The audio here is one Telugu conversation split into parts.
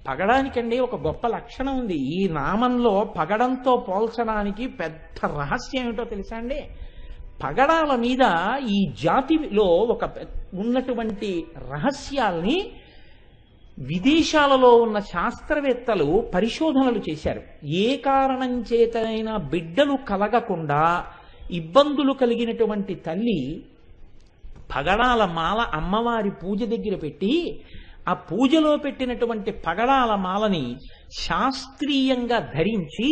పగడానికండి ఒక గొప్ప లక్షణం ఉంది. ఈ నామంలో పగడంతో పోల్చడానికి పెద్ద రహస్యం ఏమిటో తెలుసా అండి? పగడాల మీద ఈ జాతిలో ఉన్నటువంటి రహస్యాల్ని విదేశాలలో ఉన్న శాస్త్రవేత్తలు పరిశోధనలు చేశారు. ఏ కారణం చేతనైనా బిడ్డలు కలగకుండా ఇబ్బందులు కలిగినటువంటి తల్లి పగడాల మాల అమ్మవారి పూజ దగ్గర పెట్టి ఆ పూజలో పెట్టినటువంటి పగడాల మాలని శాస్త్రీయంగా ధరించి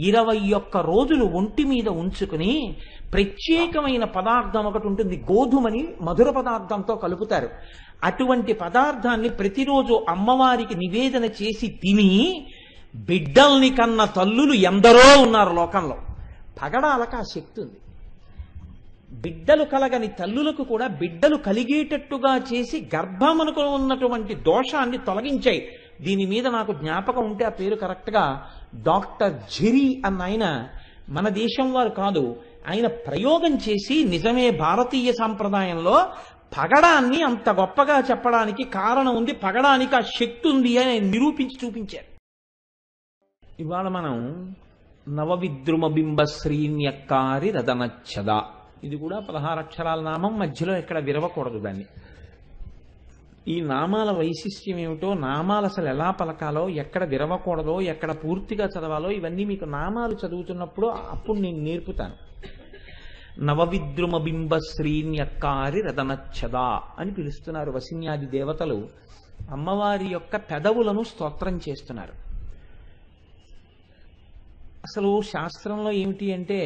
21 రోజులు ఒంటి మీద ఉంచుకుని ప్రత్యేకమైన పదార్థం ఒకటి ఉంటుంది, గోధుమని మధుర పదార్థంతో కలుపుతారు. అటువంటి పదార్థాన్ని ప్రతిరోజు అమ్మవారికి నివేదన చేసి తిని బిడ్డల్ని కన్న తల్లులు ఎందరో ఉన్నారు లోకంలో. పగడాలకు ఆ శక్తి ఉంది. బిడ్డలు కలగని తల్లులకు కూడా బిడ్డలు కలిగేటట్టుగా చేసి గర్భమునకు ఉన్నటువంటి దోషాన్ని తొలగించాయి. దీని మీద నాకు జ్ఞాపకం ఉంటే ఆ పేరు కరెక్ట్గా డాక్టర్ జెరీ అన్న ఆయన, మన దేశం వారు కాదు, ఆయన ప్రయోగం చేసి నిజమే భారతీయ సాంప్రదాయంలో పగడాన్ని అంత గొప్పగా చెప్పడానికి కారణం ఉంది, పగడానికి ఆ శక్తి ఉంది అని నిరూపించి చూపించారు. ఇవాళ మనం నవవిద్రుమ బింబ శ్రీన్యక్కారి రదనచ్చద, ఇది కూడా 16 అక్షరాల నామం, మధ్యలో ఎక్కడ విరవకూడదు దాన్ని. ఈ నామాల వైశిష్ట్యం ఏమిటో, నామాలు అసలు ఎలా పలకాలో, ఎక్కడ విరవకూడదో, ఎక్కడ పూర్తిగా చదవాలో, ఇవన్నీ మీకు నామాలు చదువుతున్నప్పుడు అప్పుడు నేను నేర్పుతాను. నవవిద్రుమ బింబ శ్రీన్యక్కారి రదనచ్చద అని పిలుస్తున్నారు వసిన్యాది దేవతలు. అమ్మవారి యొక్క పెదవులను స్తోత్రం చేస్తున్నారు. అసలు శాస్త్రంలో ఏమిటి అంటే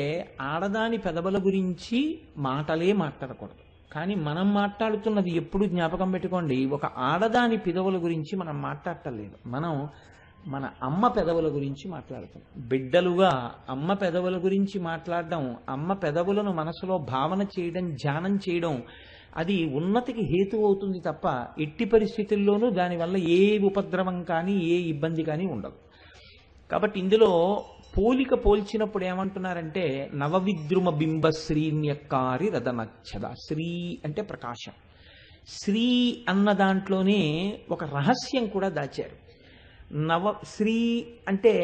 ఆడదాని పెదవుల గురించి మాటలే మాట్లాడకూడదు. కానీ మనం మాట్లాడుతున్నది ఎప్పుడు జ్ఞాపకం పెట్టుకోండి, ఒక ఆడదాని పెదవుల గురించి మనం మాట్లాడటలేదు, మనం మన అమ్మ పెదవుల గురించి మాట్లాడుతాం. బిడ్డలుగా అమ్మ పెదవుల గురించి మాట్లాడడం, అమ్మ పెదవులను మనసులో భావన చేయడం, ధ్యానం చేయడం, అది ఉన్నతికి హేతు అవుతుంది తప్ప ఎట్టి పరిస్థితుల్లోనూ దానివల్ల ఏ ఉపద్రవం కానీ ఏ ఇబ్బంది కానీ ఉండదు. కాబట్టి ఇందులో పోలిక పోల్చినప్పుడు ఏమంటున్నారంటే నవవిద్రుమ బింబ శ్రీన్యక్కారి రదనచ్చద. శ్రీ అంటే ప్రకాశం. శ్రీ అన్న దాంట్లోనే ఒక రహస్యం కూడా దాచారు. శ్రీ అంటే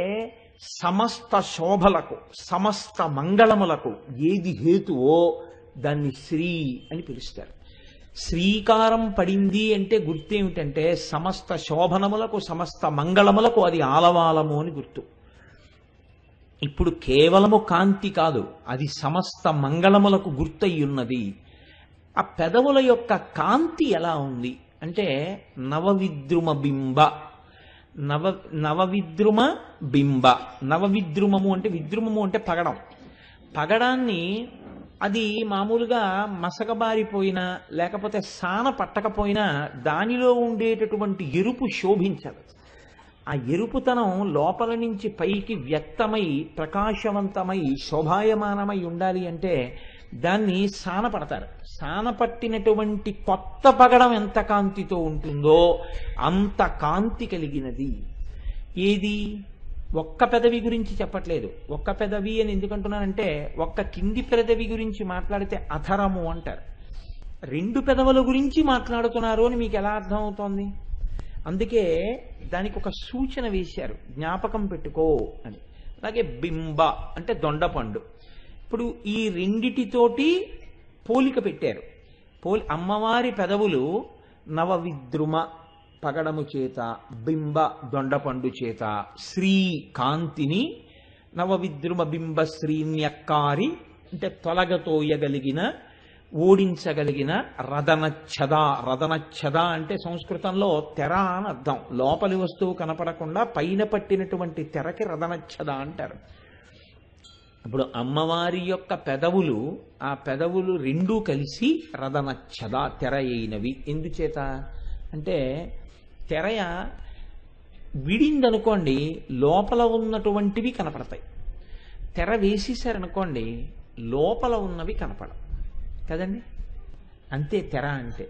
సమస్త శోభలకు సమస్త మంగళములకు ఏది హేతువో దాన్ని శ్రీ అని పిలుస్తారు. శ్రీకారం పడింది అంటే గుర్తేమిటంటే సమస్త శోభనములకు సమస్త మంగళములకు అది ఆలవాలము అని గుర్తు. ఇప్పుడు కేవలము కాంతి కాదు, అది సమస్త మంగళములకు గుర్తయ్యున్నది. ఆ పెదవుల యొక్క కాంతి ఎలా ఉంది అంటే నవవిద్రుమ బింబ, నవవిద్రుమ బింబ. నవవిద్రుమము అంటే, విద్రుమము అంటే పగడం. పగడాన్ని అది మామూలుగా మసకబారిపోయినా లేకపోతే సాన పట్టకపోయినా దానిలో ఉండేటటువంటి ఎరుపు శోభించదు. ఆ ఎరుపుతనం లోపల నుంచి పైకి వ్యక్తమై ప్రకాశవంతమై శోభాయమానమై ఉండాలి అంటే దాన్ని సానపడతారు. సానపట్టినటువంటి కొత్త పగడం ఎంత కాంతితో ఉంటుందో అంత కాంతి కలిగినది. ఏది? ఒక్క పెదవి గురించి చెప్పట్లేదు. ఒక్క పెదవి అని ఎందుకంటున్నానంటే ఒక్క కింది పెదవి గురించి మాట్లాడితే అధరము అంటారు. 2 పెదవుల గురించి మాట్లాడుతున్నారు అని మీకు ఎలా అర్థం అవుతోంది? అందుకే దానికి ఒక సూచన వేశారు, జ్ఞాపకం పెట్టుకో అని. అలాగే బింబ అంటే దొండపండు. ఇప్పుడు ఈ రెండిటితోటి పోలిక పెట్టారు. అమ్మవారి పెదవులు నవవిద్రుమ పగడము చేత, బింబ దొండపండు చేత, శ్రీ కాంతిని, నవవిద్రుమ బింబ శ్రీన్యక్కారి అంటే తొలగతోయగలిగిన, ఓడించగలిగిన రదనచ్చద. రదనచ్చద అంటే సంస్కృతంలో తెర అని అర్థం. లోపలి వస్తువు కనపడకుండా పైన పట్టినటువంటి తెరకి రదనచ్చద అంటారు. ఇప్పుడు అమ్మవారి యొక్క పెదవులు, ఆ పెదవులు రెండూ కలిసి రదనచ్చద తెర అయినవి. ఎందుచేత అంటే తెరయ విడిందనుకోండి లోపల ఉన్నటువంటివి కనపడతాయి. తెర వేసేసారనుకోండి లోపల ఉన్నవి కనపడవు కదండి. అంతే తెర అంటే.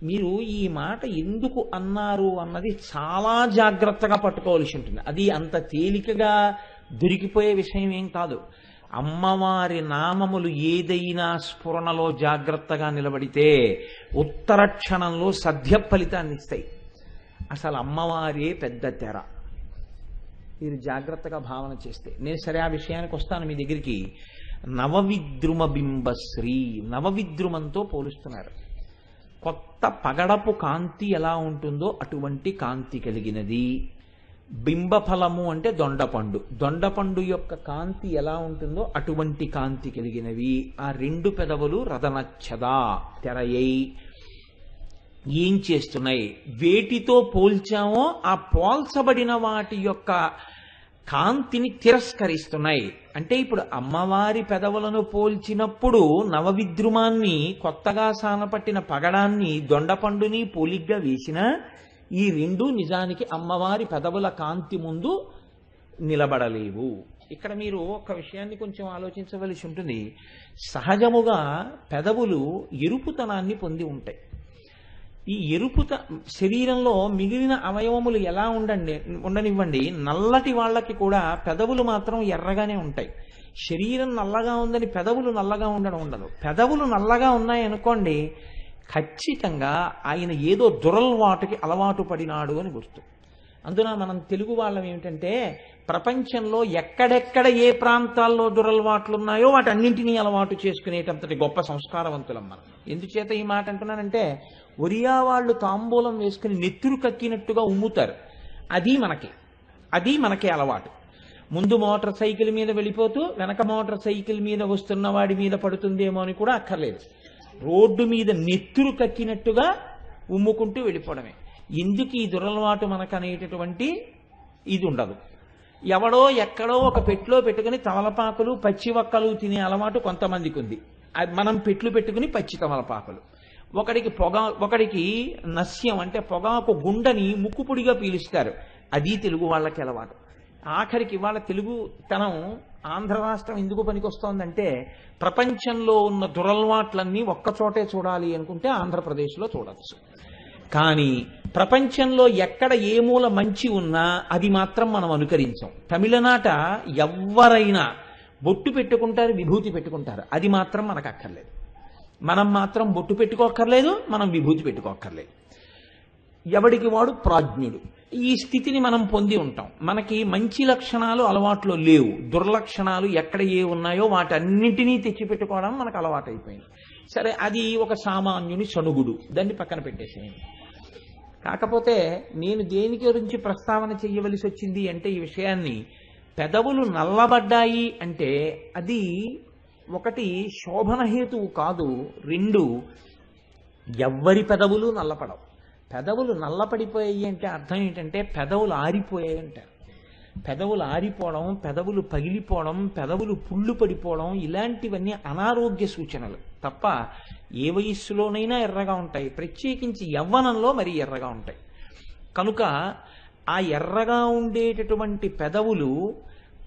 మీరు ఈ మాట ఎందుకు అన్నారు అన్నది చాలా జాగ్రత్తగా పట్టుకోవాల్సి ఉంటుంది. అది అంత తేలికగా దొరికిపోయే విషయం ఏం కాదు. అమ్మవారి నామములు ఏదైనా స్ఫురణలో జాగ్రత్తగా నిలబడితే ఉత్తర క్షణంలో సద్య ఫలితాన్ని ఇస్తాయి. అసలు అమ్మవారే పెద్ద తెర. మీరు జాగ్రత్తగా భావన చేస్తే, నేను సరే ఆ విషయానికి వస్తాను మీ దగ్గరికి. నవవిద్రుమ బింబశ్రీ, నవవిద్రుమంతో పోలుస్తున్నారు. కొత్త పగడపు కాంతి ఎలా ఉంటుందో అటువంటి కాంతి కలిగినది. బింబఫలము అంటే దొండపండు, దొండపండు యొక్క కాంతి ఎలా ఉంటుందో అటువంటి కాంతి కలిగినవి. ఆ రెండు పెదవులు రదనచ్చదా, తెరయై ఏం చేస్తున్నాయి? వేటితో పోల్చామో ఆ పోల్చబడిన వాటి యొక్క కాంతిని తిరస్కరిస్తున్నాయి. అంటే ఇప్పుడు అమ్మవారి పెదవులను పోల్చినప్పుడు నవవిద్రుమాన్ని, కొత్తగా సానపట్టిన పగడాన్ని, దొండపండుని పోలిగ్గా వేసినా ఈ రెండు నిజానికి అమ్మవారి పెదవుల కాంతి ముందు నిలబడలేవు. ఇక్కడ మీరు ఒక విషయాన్ని కొంచెం ఆలోచించవలసి ఉంటుంది. సహజముగా పెదవులు ఎరుపుతనాన్ని పొంది ఉంటాయి. ఈ శరీరంలో మిగిలిన అవయవములు ఎలా ఉండనివ్వండి, నల్లటి వాళ్ళకి కూడా పెదవులు మాత్రం ఎర్రగానే ఉంటాయి. శరీరం నల్లగా ఉందని పెదవులు నల్లగా ఉండదు. పెదవులు నల్లగా ఉన్నాయనుకోండి, ఖచ్చితంగా ఆయన ఏదో దురలవాటుకి అలవాటు పడినాడు అని గుర్తు. అందున మనం తెలుగు వాళ్ళం ఏమిటంటే, ప్రపంచంలో ఎక్కడెక్కడ ఏ ప్రాంతాల్లో దురలవాట్లు ఉన్నాయో వాటన్నింటినీ అలవాటు చేసుకునేటంతటి గొప్ప సంస్కారవంతులం మనం. ఎందుచేత ఈ మాట అంటున్నానంటే, ఒరియా వాళ్ళు తాంబూలం వేసుకుని నెత్తురు కక్కినట్టుగా ఉమ్ముతారు. అది మనకి అలవాటు. ముందు మోటార్ సైకిల్ మీద వెళ్ళిపోతూ వెనక మోటార్ సైకిల్ మీద వస్తున్న వాడి మీద పడుతుందేమో అని కూడా అక్కర్లేదు. రోడ్డు మీద నెత్తురు కక్కినట్టుగా ఉమ్ముకుంటూ వెళ్ళిపోవడమే. ఎందుకు ఈ దురలవాటు మనకు అనేటటువంటి ఇది ఉండదు. ఎవడో ఎక్కడో ఒక పెట్లో పెట్టుకుని తమలపాకులు పచ్చి వక్కలు తినే అలవాటు కొంతమందికి ఉంది. మనం పెట్లు పెట్టుకుని పచ్చి తమలపాకులు. ఒకడికి నస్యం అంటే పొగాకు గుండని ముక్కుపుడిగా పీలుస్తారు. అది తెలుగు వాళ్ళకి అలవాటు. ఆఖరికి వాళ్ళ తెలుగుతనం ఆంధ్ర రాష్ట్రం ఎందుకు పనికొస్తోందంటే, ప్రపంచంలో ఉన్న దురలవాట్లన్నీ ఒక్కచోటే చూడాలి అనుకుంటే ఆంధ్రప్రదేశ్లో చూడవచ్చు. కానీ ప్రపంచంలో ఎక్కడ ఏ మూల మంచి ఉన్నా అది మాత్రం మనం అనుకరించాం. తమిళనాట ఎవ్వరైనా బొట్టు పెట్టుకుంటారు, విభూతి పెట్టుకుంటారు. అది మాత్రం మనకు అక్కర్లేదు. మనం మాత్రం బొట్టు పెట్టుకోక్కర్లేదు, మనం విభూతి పెట్టుకోక్కర్లేదు. ఎవడికి వాడు ప్రాజ్ఞుడు. ఈ స్థితిని మనం పొంది ఉంటాం. మనకి మంచి లక్షణాలు అలవాట్లో లేవు. దుర్లక్షణాలు ఎక్కడ ఏ ఉన్నాయో వాటన్నింటినీ తెచ్చిపెట్టుకోవడం మనకు అలవాటైపోయింది. సరే, అది ఒక సామాన్యుని సణుగుడు, దాన్ని పక్కన పెట్టేసేయండి. కాకపోతే నేను దేని గురించి ప్రస్తావన చెయ్యవలసి వచ్చింది అంటే, ఈ విషయాన్ని, పెదవులు నల్లబడ్డాయి అంటే అది ఒకటి శోభన హేతువు కాదు. రెండు, ఎవ్వరి పెదవులు నల్లపడవు. పెదవులు నల్లపడిపోయాయి అంటే అర్థం ఏంటంటే పెదవులు ఆరిపోయాయి అంటారు. పెదవులు ఆరిపోవడం, పెదవులు పగిలిపోవడం, పెదవులు పుళ్ళు పడిపోవడం, ఇలాంటివన్నీ అనారోగ్య సూచనలు తప్ప ఏ వయస్సులోనైనా ఎర్రగా ఉంటాయి. ప్రత్యేకించి యవ్వనంలో మరీ ఎర్రగా ఉంటాయి. కనుక ఆ ఎర్రగా ఉండేటటువంటి పెదవులు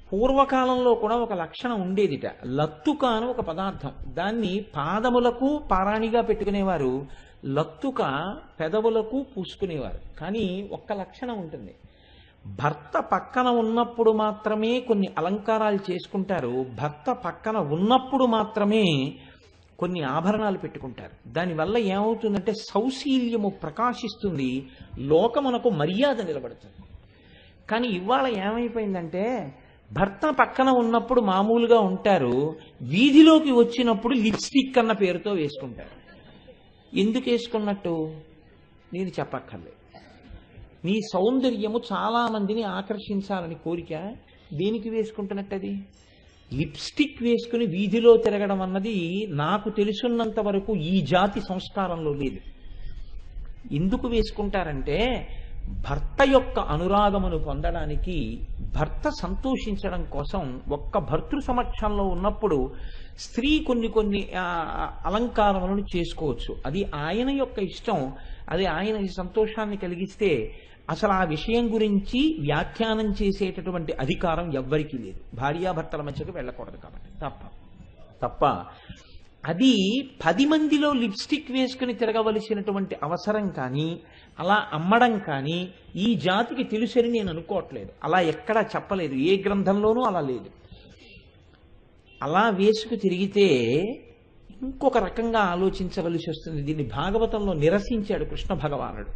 పూర్వకాలంలో కూడా ఒక లక్షణం ఉండేదిట. లత్తుక అని ఒక పదార్థం, దాన్ని పాదములకు పారాణిగా పెట్టుకునేవారు. లత్తుక పెదవులకు పూసుకునేవారు. కానీ ఒక్క లక్షణం ఉంటుంది, భర్త పక్కన ఉన్నప్పుడు మాత్రమే కొన్ని అలంకారాలు చేసుకుంటారు, భర్త పక్కన ఉన్నప్పుడు మాత్రమే కొన్ని ఆభరణాలు పెట్టుకుంటారు. దానివల్ల ఏమవుతుందంటే సౌశీల్యము ప్రకాశిస్తుంది, లోకమునకు మర్యాద నిలబడుతుంది. కానీ ఇవాళ ఏమైపోయిందంటే, భర్త పక్కన ఉన్నప్పుడు మామూలుగా ఉంటారు, వీధిలోకి వచ్చినప్పుడు లిప్స్టిక్ అన్న పేరుతో వేసుకుంటారు. ఎందుకు వేసుకున్నట్టు నేను చెప్పక్కర్లేదు. నీ సౌందర్యము చాలా మందిని ఆకర్షించాలని కోరిక, దేనికి వేసుకుంటున్నట్టు? అది లిప్స్టిక్ వేసుకుని వీధిలో తిరగడం అన్నది నాకు తెలుసున్నంత వరకు ఈ జాతి సంస్కారంలో లేదు. ఎందుకు వేసుకుంటారంటే, భర్త యొక్క అనురాగమును పొందడానికి, భర్త సంతోషించడం కోసం. ఒక్క భర్తృ సమక్షంలో ఉన్నప్పుడు స్త్రీ కొన్ని అలంకారములను చేసుకోవచ్చు. అది ఆయన యొక్క ఇష్టం, అది ఆయనకి సంతోషాన్ని కలిగిస్తే అసలు ఆ విషయం గురించి వ్యాఖ్యానం చేసేటటువంటి అధికారం ఎవ్వరికీ లేదు. భార్యాభర్తల మధ్యకు వెళ్ళకూడదు కాబట్టి తప్ప అది 10 మందిలో లిప్స్టిక్ వేసుకుని తిరగవలసినటువంటి అవసరం కానీ, అలా అమ్మడం కానీ ఈ జాతికి తెలుసని నేను అనుకోవట్లేదు. అలా ఎక్కడా చెప్పలేదు, ఏ గ్రంథంలోనూ అలా లేదు. అలా వేసుకు తిరిగితే ఇంకొక రకంగా ఆలోచించవలసి వస్తుంది. దీన్ని భాగవతంలో నిరసించాడు కృష్ణ భగవానుడు.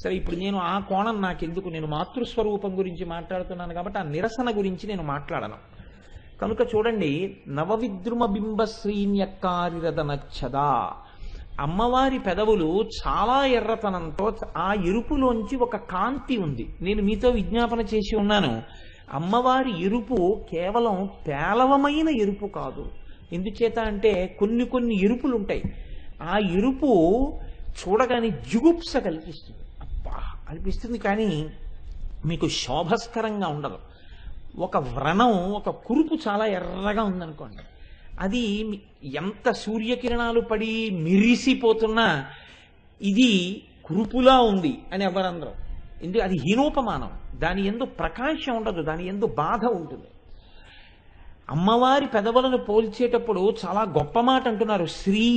సరే, ఇప్పుడు నేను ఆ కోణం నాకెందుకు, నేను మాతృస్వరూపం గురించి మాట్లాడుతున్నాను కాబట్టి ఆ నిరసన గురించి నేను మాట్లాడను. కనుక చూడండి, నవవిద్రుమ బింబ శ్రీన్యక్కారిరదనచ్చదా, అమ్మవారి పెదవులు చాలా ఎర్రతనంతో ఆ ఎరుపులోంచి ఒక కాంతి ఉంది. నేను మీతో విజ్ఞాపన చేసి ఉన్నాను, అమ్మవారి ఎరుపు కేవలం పేలవమైన ఎరుపు కాదు. ఎందుచేత అంటే కొన్ని కొన్ని ఎరుపులు ఉంటాయి, ఆ ఎరుపు చూడగానే జుగుప్స కల్పిస్తుంది, అబ్బా అనిపిస్తుంది, కానీ మీకు శోభస్కరంగా ఉండదు. ఒక వ్రణం, ఒక కురుపు చాలా ఎర్రగా ఉందనుకోండి, అది ఎంత సూర్యకిరణాలు పడి మిరిసిపోతున్నా ఇది కురుపులా ఉంది అని ఎవరందరం, ఎందుకు అది హీనోపమానం, దాని యందు ప్రకాశం ఉండదు, దాని యందు బాధ ఉంటుంది. అమ్మవారి పెదవులను పోల్చేటప్పుడు చాలా గొప్ప మాట అంటున్నారు, శ్రీ,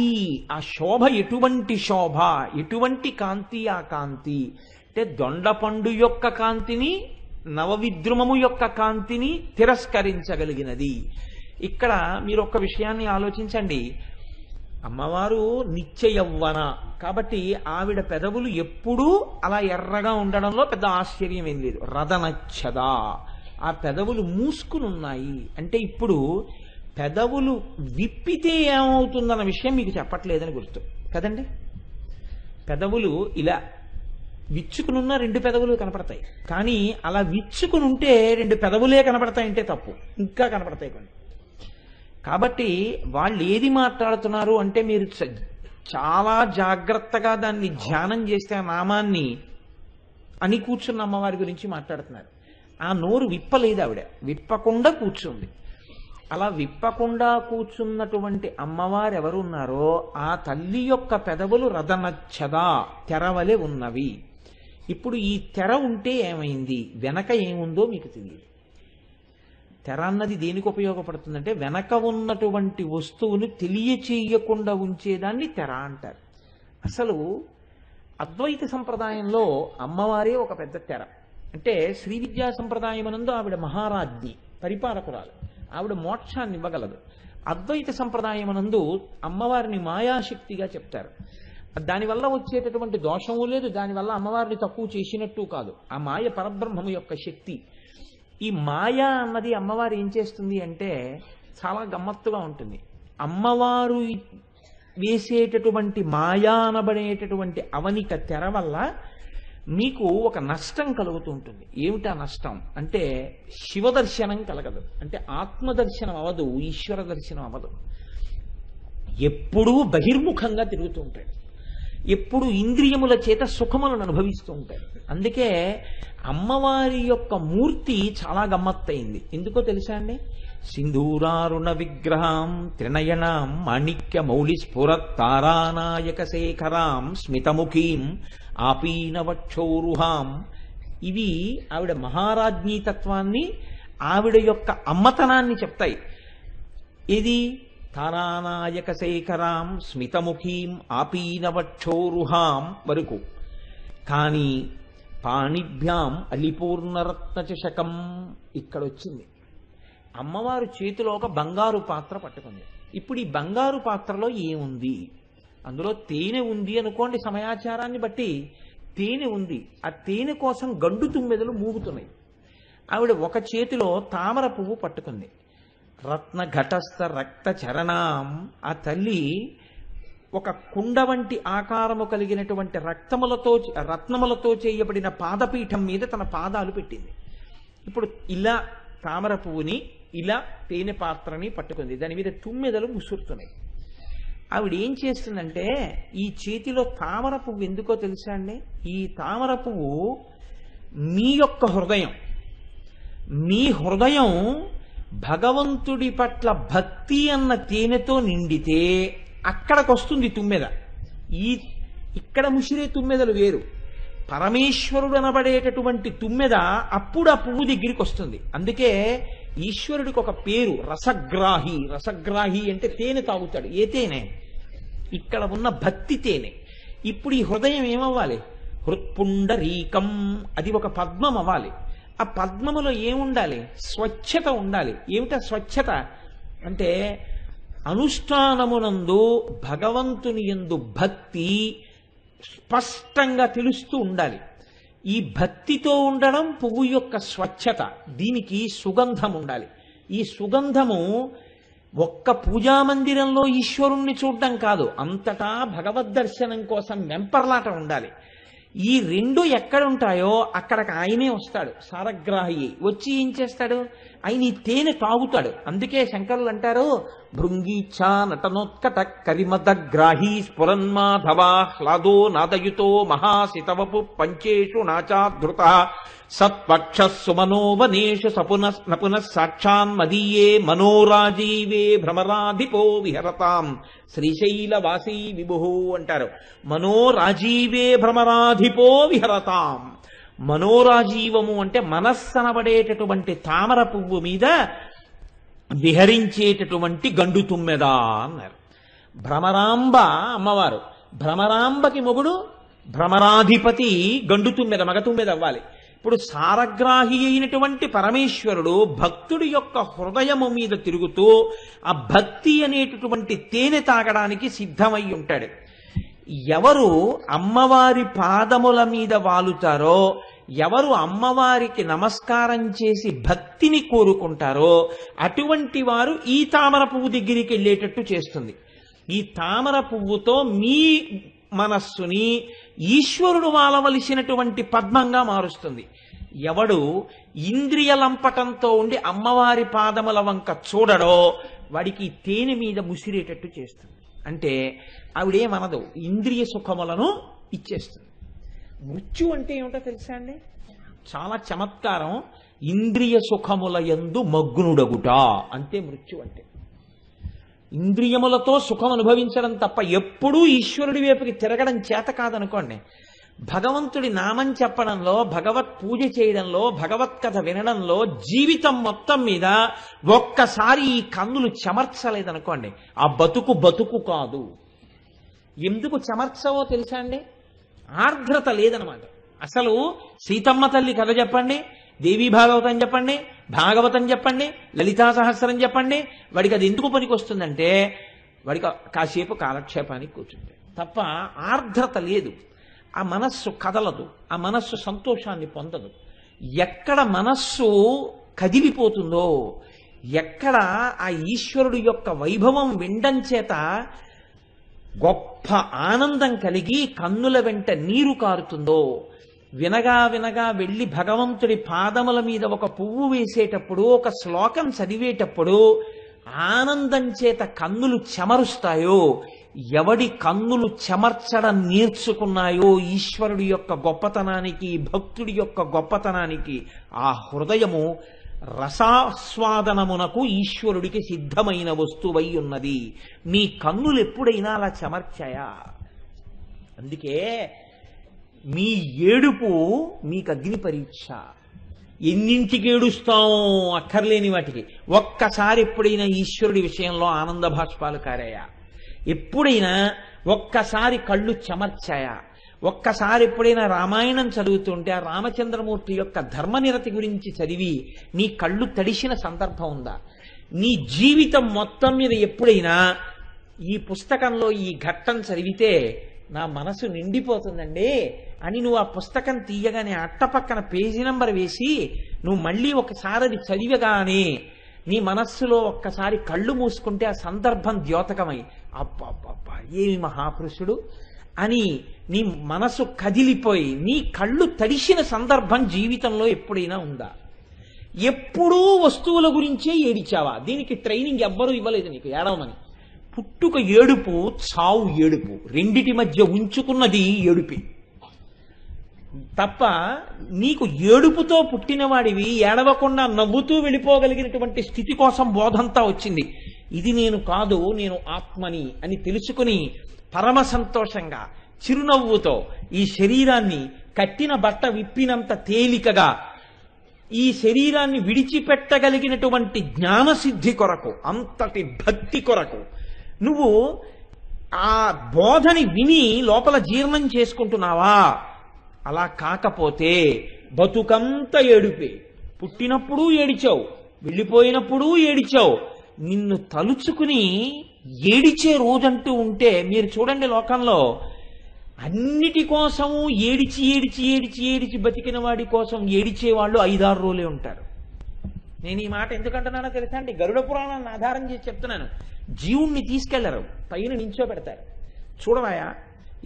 ఆ శోభ ఎటువంటి శోభ, ఎటువంటి కాంతి ఆ కాంతి అంటే దొండపండు యొక్క కాంతిని, నవవిద్రుమము యొక్క కాంతిని తిరస్కరించగలిగినది. ఇక్కడ మీరు ఒక్క విషయాన్ని ఆలోచించండి, అమ్మవారు నిత్య యవ్వన కాబట్టి ఆవిడ పెదవులు ఎప్పుడూ అలా ఎర్రగా ఉండడంలో పెద్ద ఆశ్చర్యం ఏం లేదు. రదనచ్చదా, ఆ పెదవులు మూసుకుని ఉన్నాయి అంటే ఇప్పుడు పెదవులు విప్పితే ఏమవుతుందన్న విషయం మీకు చెప్పట్లేదని గుర్తు కదండి. పెదవులు ఇలా విచ్చుకునున్న రెండు పెదవులు కనపడతాయి, కానీ అలా విచ్చుకుని ఉంటే రెండు పెదవులే కనపడతాయంటే తప్పు, ఇంకా కనపడతాయి కొన్ని. కాబట్టి వాళ్ళు ఏది మాట్లాడుతున్నారు అంటే మీరు చాలా జాగ్రత్తగా దాన్ని ధ్యానం చేస్తే ఆ నామాన్ని అని కూర్చున్న అమ్మవారి గురించి మాట్లాడుతున్నారు. ఆ నోరు విప్పలేదు, ఆవిడ విప్పకుండా కూర్చుంది. అలా విప్పకుండా కూర్చున్నటువంటి అమ్మవారు ఎవరున్నారో ఆ తల్లి యొక్క పెదవులు రదనచ్చదా, తెరవలే ఉన్నవి. ఇప్పుడు ఈ తెర ఉంటే ఏమైంది, వెనక ఏముందో మీకు తెలియదు. తెర అన్నది దేనికి ఉపయోగపడుతుందంటే వెనక ఉన్నటువంటి వస్తువును తెలియచేయకుండా ఉంచేదాన్ని తెర అంటారు. అసలు అద్వైత సంప్రదాయంలో అమ్మవారే ఒక పెద్ద తెర. అంటే శ్రీ విద్యా సంప్రదాయమునందు ఆవిడ మహారాజ్ఞి, పరిపాలకురాలు, ఆవిడ మోక్షాన్ని ఇవ్వగలదు. అద్వైత సంప్రదాయమునందు అమ్మవారిని మాయాశక్తిగా చెప్తారు. దానివల్ల వచ్చేటటువంటి దోషము లేదు, దానివల్ల అమ్మవారిని తక్కువ చేసినట్టు కాదు. ఆ మాయ పరబ్రహ్మము యొక్క శక్తి. ఈ మాయ అన్నది అమ్మవారు ఏం చేస్తుంది అంటే చాలా గమ్మత్తుగా ఉంటుంది. అమ్మవారు వేసేటటువంటి మాయా అనబడేటటువంటి అవనిక తెర వల్ల మీకు ఒక నష్టం కలుగుతూ ఉంటుంది. ఏమిటా నష్టం అంటే శివదర్శనం కలగదు, అంటే ఆత్మదర్శనం అవదు, ఈశ్వర దర్శనం అవదు. ఎప్పుడూ బహిర్ముఖంగా తిరుగుతూ ఉంటాడు, ఎప్పుడు ఇంద్రియముల చేత సుఖములను అనుభవిస్తూ ఉంటాడు. అందుకే అమ్మవారి యొక్క మూర్తి చాలా గమ్మత్తయింది. ఎందుకో తెలుసా అండి? సింధూరారుణ విగ్రహం త్రినయనాం మాణిక్య మౌళి స్ఫురత్ తారానాయక శేఖరాం స్మితముఖీం ఆపీనవక్షోరుహాం. ఇవి ఆవిడ మహారాజ్ఞీ తత్వాన్ని, ఆవిడ యొక్క అమ్మతనాన్ని చెప్తాయి. ఇది తారానాయక శేఖరాం స్మితముఖీం ఆపీనవక్షోరుహాం వరకు. కానీ పాణిభ్యాం అలిపూర్ణరత్న చషకం ఇక్కడొచ్చింది. అమ్మవారు చేతిలో ఒక బంగారు పాత్ర పట్టుకుంది. ఇప్పుడు ఈ బంగారు పాత్రలో ఏముంది? అందులో తేనె ఉంది అనుకోండి, సమయాచారాన్ని బట్టి తేనె ఉంది. ఆ తేనె కోసం గండు తుమ్మెదలు మూగుతున్నాయి. ఆవిడ ఒక చేతిలో తామర పువ్వు పట్టుకుంది. రత్న ఘటస్థ రక్త చరణాం, ఆ తల్లి ఒక కుండ వంటి ఆకారము కలిగినటువంటి రత్నములతో చేయబడిన పాదపీఠం మీద తన పాదాలు పెట్టింది. ఇప్పుడు ఇలా తామర పువ్వుని, ఇలా తేనె పాత్రని పట్టుకుంది. దాని మీద తుమ్మెదలు ముసురుతున్నాయి. ఆవిడ ఏం చేస్తుందంటే, ఈ చేతిలో తామర పువ్వు ఎందుకో తెలుసా అండి? ఈ తామర పువ్వు మీ యొక్క హృదయం, మీ హృదయం భగవంతుడి పట్ల భక్తి అన్న తేనెతో నిండితే అక్కడికి వస్తుంది తుమ్మెద. ఇక్కడ ముసిరే తుమ్మెదలు వేరు, పరమేశ్వరుడు అనబడేటటువంటి తుమ్మెద అప్పుడు ఆ పువ్వు దగ్గరికి వస్తుంది. అందుకే ఈశ్వరుడికి ఒక పేరు రసగ్రాహి. రసగ్రాహి అంటే తేనె తాగుతాడు. ఏ తేనె? ఇక్కడ ఉన్న భక్తి తేనె. ఇప్పుడు ఈ హృదయం ఏమవ్వాలి? హృత్పుండరీకం, అది ఒక పద్మం అవ్వాలి. ఆ పద్మములో ఏముండాలి? స్వచ్ఛత ఉండాలి. ఏమిటా స్వచ్ఛత అంటే అనుష్ఠానమునందు భగవంతుని యందు భక్తి, స్పష్టంగా తెలుస్తూ ఉండాలి. ఈ భక్తితో ఉండడం పువ్వు యొక్క స్వచ్ఛత, దీనికి సుగంధం ఉండాలి. ఈ సుగంధము ఒక్క పూజామందిరంలో ఈశ్వరుణ్ణి చూడడం కాదు, అంతటా భగవద్ దర్శనం కోసం వెంపర్లాట ఉండాలి. ఈ రెండు ఎక్కడుంటాయో అక్కడికి ఆయనే వస్తాడు, సారగ్రాహి. వచ్చి ఏం చేస్తాడు? ఆయన ఈ తేనె తాగుతాడు. అందుకే శంకరులు అంటారు, భృంగీఛా నటనోత్కట కరిమదగ్రాహీ స్ఫురన్మాధవా హ్లాదో నాదయుతో మహాసితవపు పంచేషు నాచాధృత సత్పక్ష సుమనోవనేషు నపున సాక్షాన్మదీయే మనోరాజీవే భ్రమరాధిపో విహరతాం శ్రీశైలవాసీ విభు అంటారు. మనోరాజీవే భ్రమరాధిపో విహరతాం. మనోరాజీవము అంటే మనస్సనబడేటటువంటి తామర పువ్వు మీద విహరించేటటువంటి గండు తుమ్మెద అన్నారు. భ్రమరాంబ అమ్మవారు, భ్రమరాంబకి మొగుడు భ్రమరాధిపతి గండు తుమ్మెద, మగ తుమ్మెద అవ్వాలి. ఇప్పుడు సారగ్రాహి అయినటువంటి పరమేశ్వరుడు భక్తుడి యొక్క హృదయము మీద తిరుగుతూ ఆ భక్తి అనేటటువంటి తేనె తాగడానికి సిద్ధమై ఉంటాడు. ఎవరు అమ్మవారి పాదముల మీద వాలుతారో, ఎవరు అమ్మవారికి నమస్కారం చేసి భక్తిని కోరుకుంటారో అటువంటి వారు ఈ తామర పువ్వు దగ్గరికి వెళ్ళేటట్టు చేస్తుంది. ఈ తామర పువ్వుతో మీ మనస్సుని ఈశ్వరుడు వాలవలసినటువంటి పద్మంగా మారుస్తుంది. ఎవడు ఇంద్రియ లంపటంతో ఉండి అమ్మవారి పాదముల వంక చూడడో వాడికి తేనె మీద ముసిరేటట్టు చేస్తుంది. అంటే ఆవిడేమనదు, ఇంద్రియ సుఖములను ఇచ్చేస్తుంది. మృత్యు అంటే ఏమిటో తెలుసా అండి? చాలా చమత్కారం. ఇంద్రియ సుఖముల యందు మగ్నుడగుట అంతే మృత్యు అంటే. ఇంద్రియములతో సుఖం అనుభవించడం తప్ప ఎప్పుడూ ఈశ్వరుడి వైపుకి తిరగడం చేత కాదనుకోండి. భగవంతుడి నామం చెప్పడంలో, భగవత్ పూజ చేయడంలో, భగవత్ కథ వినడంలో జీవితం మొత్తం మీద ఒక్కసారి ఈ కన్నులు చెమర్చలేదనుకోండి, ఆ బతుకు కాదు. ఎందుకు చెమర్చవో తెలుసా అండి? ఆర్ద్రత లేదనమాట. అసలు సీతమ్మ తల్లి కథ చెప్పండి, దేవీ భాగవతం చెప్పండి, భాగవతం చెప్పండి, లలితా సహస్రం చెప్పండి, వాడికి అది ఎందుకు పనికి వస్తుందంటే వాడికి కాసేపు కాలక్షేపానికి కూర్చుంటే తప్ప ఆర్ద్రత లేదు. ఆ మనస్సు కదలదు, ఆ మనస్సు సంతోషాన్ని పొందదు. ఎక్కడ మనస్సు కదిలిపోతుందో, ఎక్కడ ఆ ఈశ్వరుడు యొక్క వైభవం వినడం చేత గొప్ప ఆనందం కలిగి కన్నుల వెంట నీరు కారుతుందో, వినగా వినగా వెళ్ళి భగవంతుడి పాదముల మీద ఒక పువ్వు వేసేటప్పుడు, ఒక శ్లోకం చదివేటప్పుడు ఆనందం చేత కన్నులు చెమరుస్తాయో, ఎవడి కన్నులు చెమర్చడం నేర్చుకున్నాయో ఈశ్వరుడి యొక్క గొప్పతనానికి, భక్తుడి యొక్క గొప్పతనానికి, ఆ హృదయము రసాస్వాదనమునకు ఈశ్వరుడికి సిద్ధమైన వస్తువై ఉన్నది. మీ కన్నులు ఎప్పుడైనా అలా చెమర్చాయా? అందుకే మీ ఏడుపు మీకు అగ్ని పరీక్ష. ఎన్నింటికి ఏడుస్తాం అక్కర్లేని వాటికి. ఒక్కసారి ఎప్పుడైనా ఈశ్వరుడి విషయంలో ఆనంద భాష్పాలు కారాయా? ఎప్పుడైనా ఒక్కసారి కళ్ళు చెమర్చాయా? ఒక్కసారి ఎప్పుడైనా రామాయణం చదువుతుంటే ఆ రామచంద్రమూర్తి యొక్క ధర్మనిరతి గురించి చదివి నీ కళ్ళు తడిసిన సందర్భం ఉందా? నీ జీవితం మొత్తం మీద ఎప్పుడైనా ఈ పుస్తకంలో ఈ ఘట్టం చదివితే నా మనసు నిండిపోతుందండి అని నువ్వు ఆ పుస్తకం తీయగానే అట్టపక్కన పేజీ నంబర్ వేసి నువ్వు మళ్ళీ ఒకసారి అది చదివగానే నీ మనస్సులో ఒక్కసారి కళ్ళు మూసుకుంటే ఆ సందర్భం ద్యోతకమై అబ్బా ఏమి మహాపురుషుడు అని నీ మనసు కదిలిపోయి నీ కళ్ళు తడిసిన సందర్భం జీవితంలో ఎప్పుడైనా ఉందా? ఎప్పుడూ వస్తువుల గురించే ఏడిచావా? దీనికి ట్రైనింగ్ ఎవ్వరూ ఇవ్వలేదు నీకు ఏడవమని. పుట్టుక ఏడుపు, చావు ఏడుపు, రెండిటి మధ్య ఉంచుకున్నది ఏడుపి తప్ప నీకు ఏడుపుతో పుట్టినవాడివి ఏడవకుండా నవ్వుతూ వెళ్ళిపోగలిగినటువంటి స్థితి కోసం బోధంతా వచ్చింది. ఇది నేను కాదు, నేను ఆత్మని అని తెలుసుకుని పరమ సంతోషంగా చిరునవ్వుతో ఈ శరీరాన్ని కట్టిన బట్ట విప్పినంత తేలికగా ఈ శరీరాన్ని విడిచిపెట్టగలిగినటువంటి జ్ఞానసిద్ధి కొరకు, అంతటి భక్తి కొరకు నువ్వు ఆ బోధని విని లోపల జీర్ణం చేసుకుంటున్నావా? అలా కాకపోతే బతుకంతా ఏడుపే. పుట్టినప్పుడు ఏడిచావు, వెళ్ళిపోయినప్పుడు ఏడిచావు. నిన్ను తలుచుకుని ఏడిచే రోజంటూ ఉంటే మీరు చూడండి, లోకంలో అన్నిటి కోసము ఏడిచి ఏడిచి ఏడిచి ఏడిచి బతికిన వాడి కోసం ఏడిచేవాళ్ళు 5-6 రోజులే ఉంటారు. నేను ఈ మాట ఎందుకంటున్నానో తెలుసా అండి, గరుడ పురాణాన్ని ఆధారం చేసి చెప్తున్నాను. జీవుణ్ణి తీసుకెళ్లరు, పైన నించోబెడతారు. చూడవాయా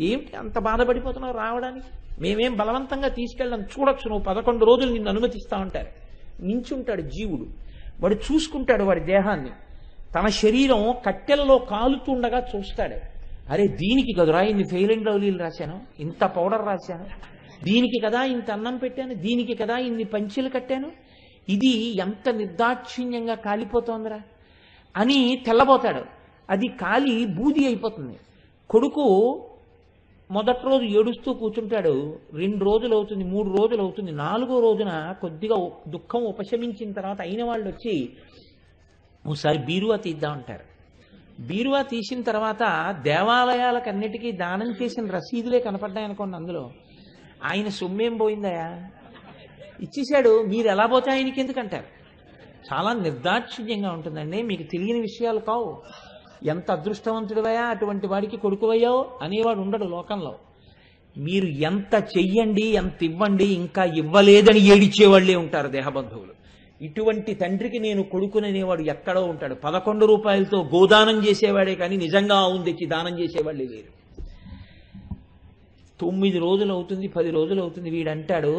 ఏమిటి అంత బాధపడిపోతున్నావు రావడానికి, మేమేం బలవంతంగా తీసుకెళ్ళాం, చూడొచ్చు నువ్వు 11 రోజులు నిన్ను అనుమతిస్తా ఉంటారు. నించుంటాడు జీవుడు, వాడు చూసుకుంటాడు వాడి దేహాన్ని. తన శరీరం కట్టెలలో కాలుతుండగా చూస్తాడు, అరే దీనికి కదురా ఇన్ని ఫెయిల్ అండ్ లవ్లీలు రాశాను, ఇంత పౌడర్ రాశాను, దీనికి కదా ఇంత అన్నం పెట్టాను, దీనికి కదా ఇన్ని పంచెలు కట్టాను, ఇది ఎంత నిర్దాక్షిణ్యంగా కాలిపోతోందిరా అని తెల్లబోతాడు. అది కాలి బూది అయిపోతుంది. కొడుకు మొదటి రోజు ఏడుస్తూ కూర్చుంటాడు, 2 రోజులు అవుతుంది, 3 రోజులు అవుతుంది, 4వ రోజున కొద్దిగా దుఃఖం ఉపశమించిన తర్వాత అయిన వాళ్ళు వచ్చి ఒకసారి బీరువా తీద్దామంటారు. బీరువా తీసిన తర్వాత దేవాలయాలకన్నిటికీ దానం చేసిన రసీదులే కనపడ్డాయనుకోండి, అందులో ఆయన సొమ్మేం పోయిందయా, ఇచ్చేశాడు, మీరు ఎలా పోతే ఆయనకి ఎందుకంటారు. చాలా నిర్దాక్షిణ్యంగా ఉంటుందండి, మీకు తెలియని విషయాలు కావు. ఎంత అదృష్టవంతుడివయ్యా అటువంటి వాడికి కొడుకువయ్యావు అనేవాడు ఉండడు లోకంలో. మీరు ఎంత చెయ్యండి ఎంత ఇవ్వండి ఇంకా ఇవ్వలేదని ఏడిచేవాళ్లే ఉంటారు దేహబంధువులు. ఇటువంటి తండ్రికి నేను కొడుకుననేవాడు ఎక్కడో ఉంటాడు. 11 రూపాయలతో గోదానం చేసేవాడే కానీ నిజంగా ఆవును తెచ్చి దానం చేసేవాళ్ళే లేరు. 9 రోజులు అవుతుంది, 10 రోజులు అవుతుంది, వీడంటాడు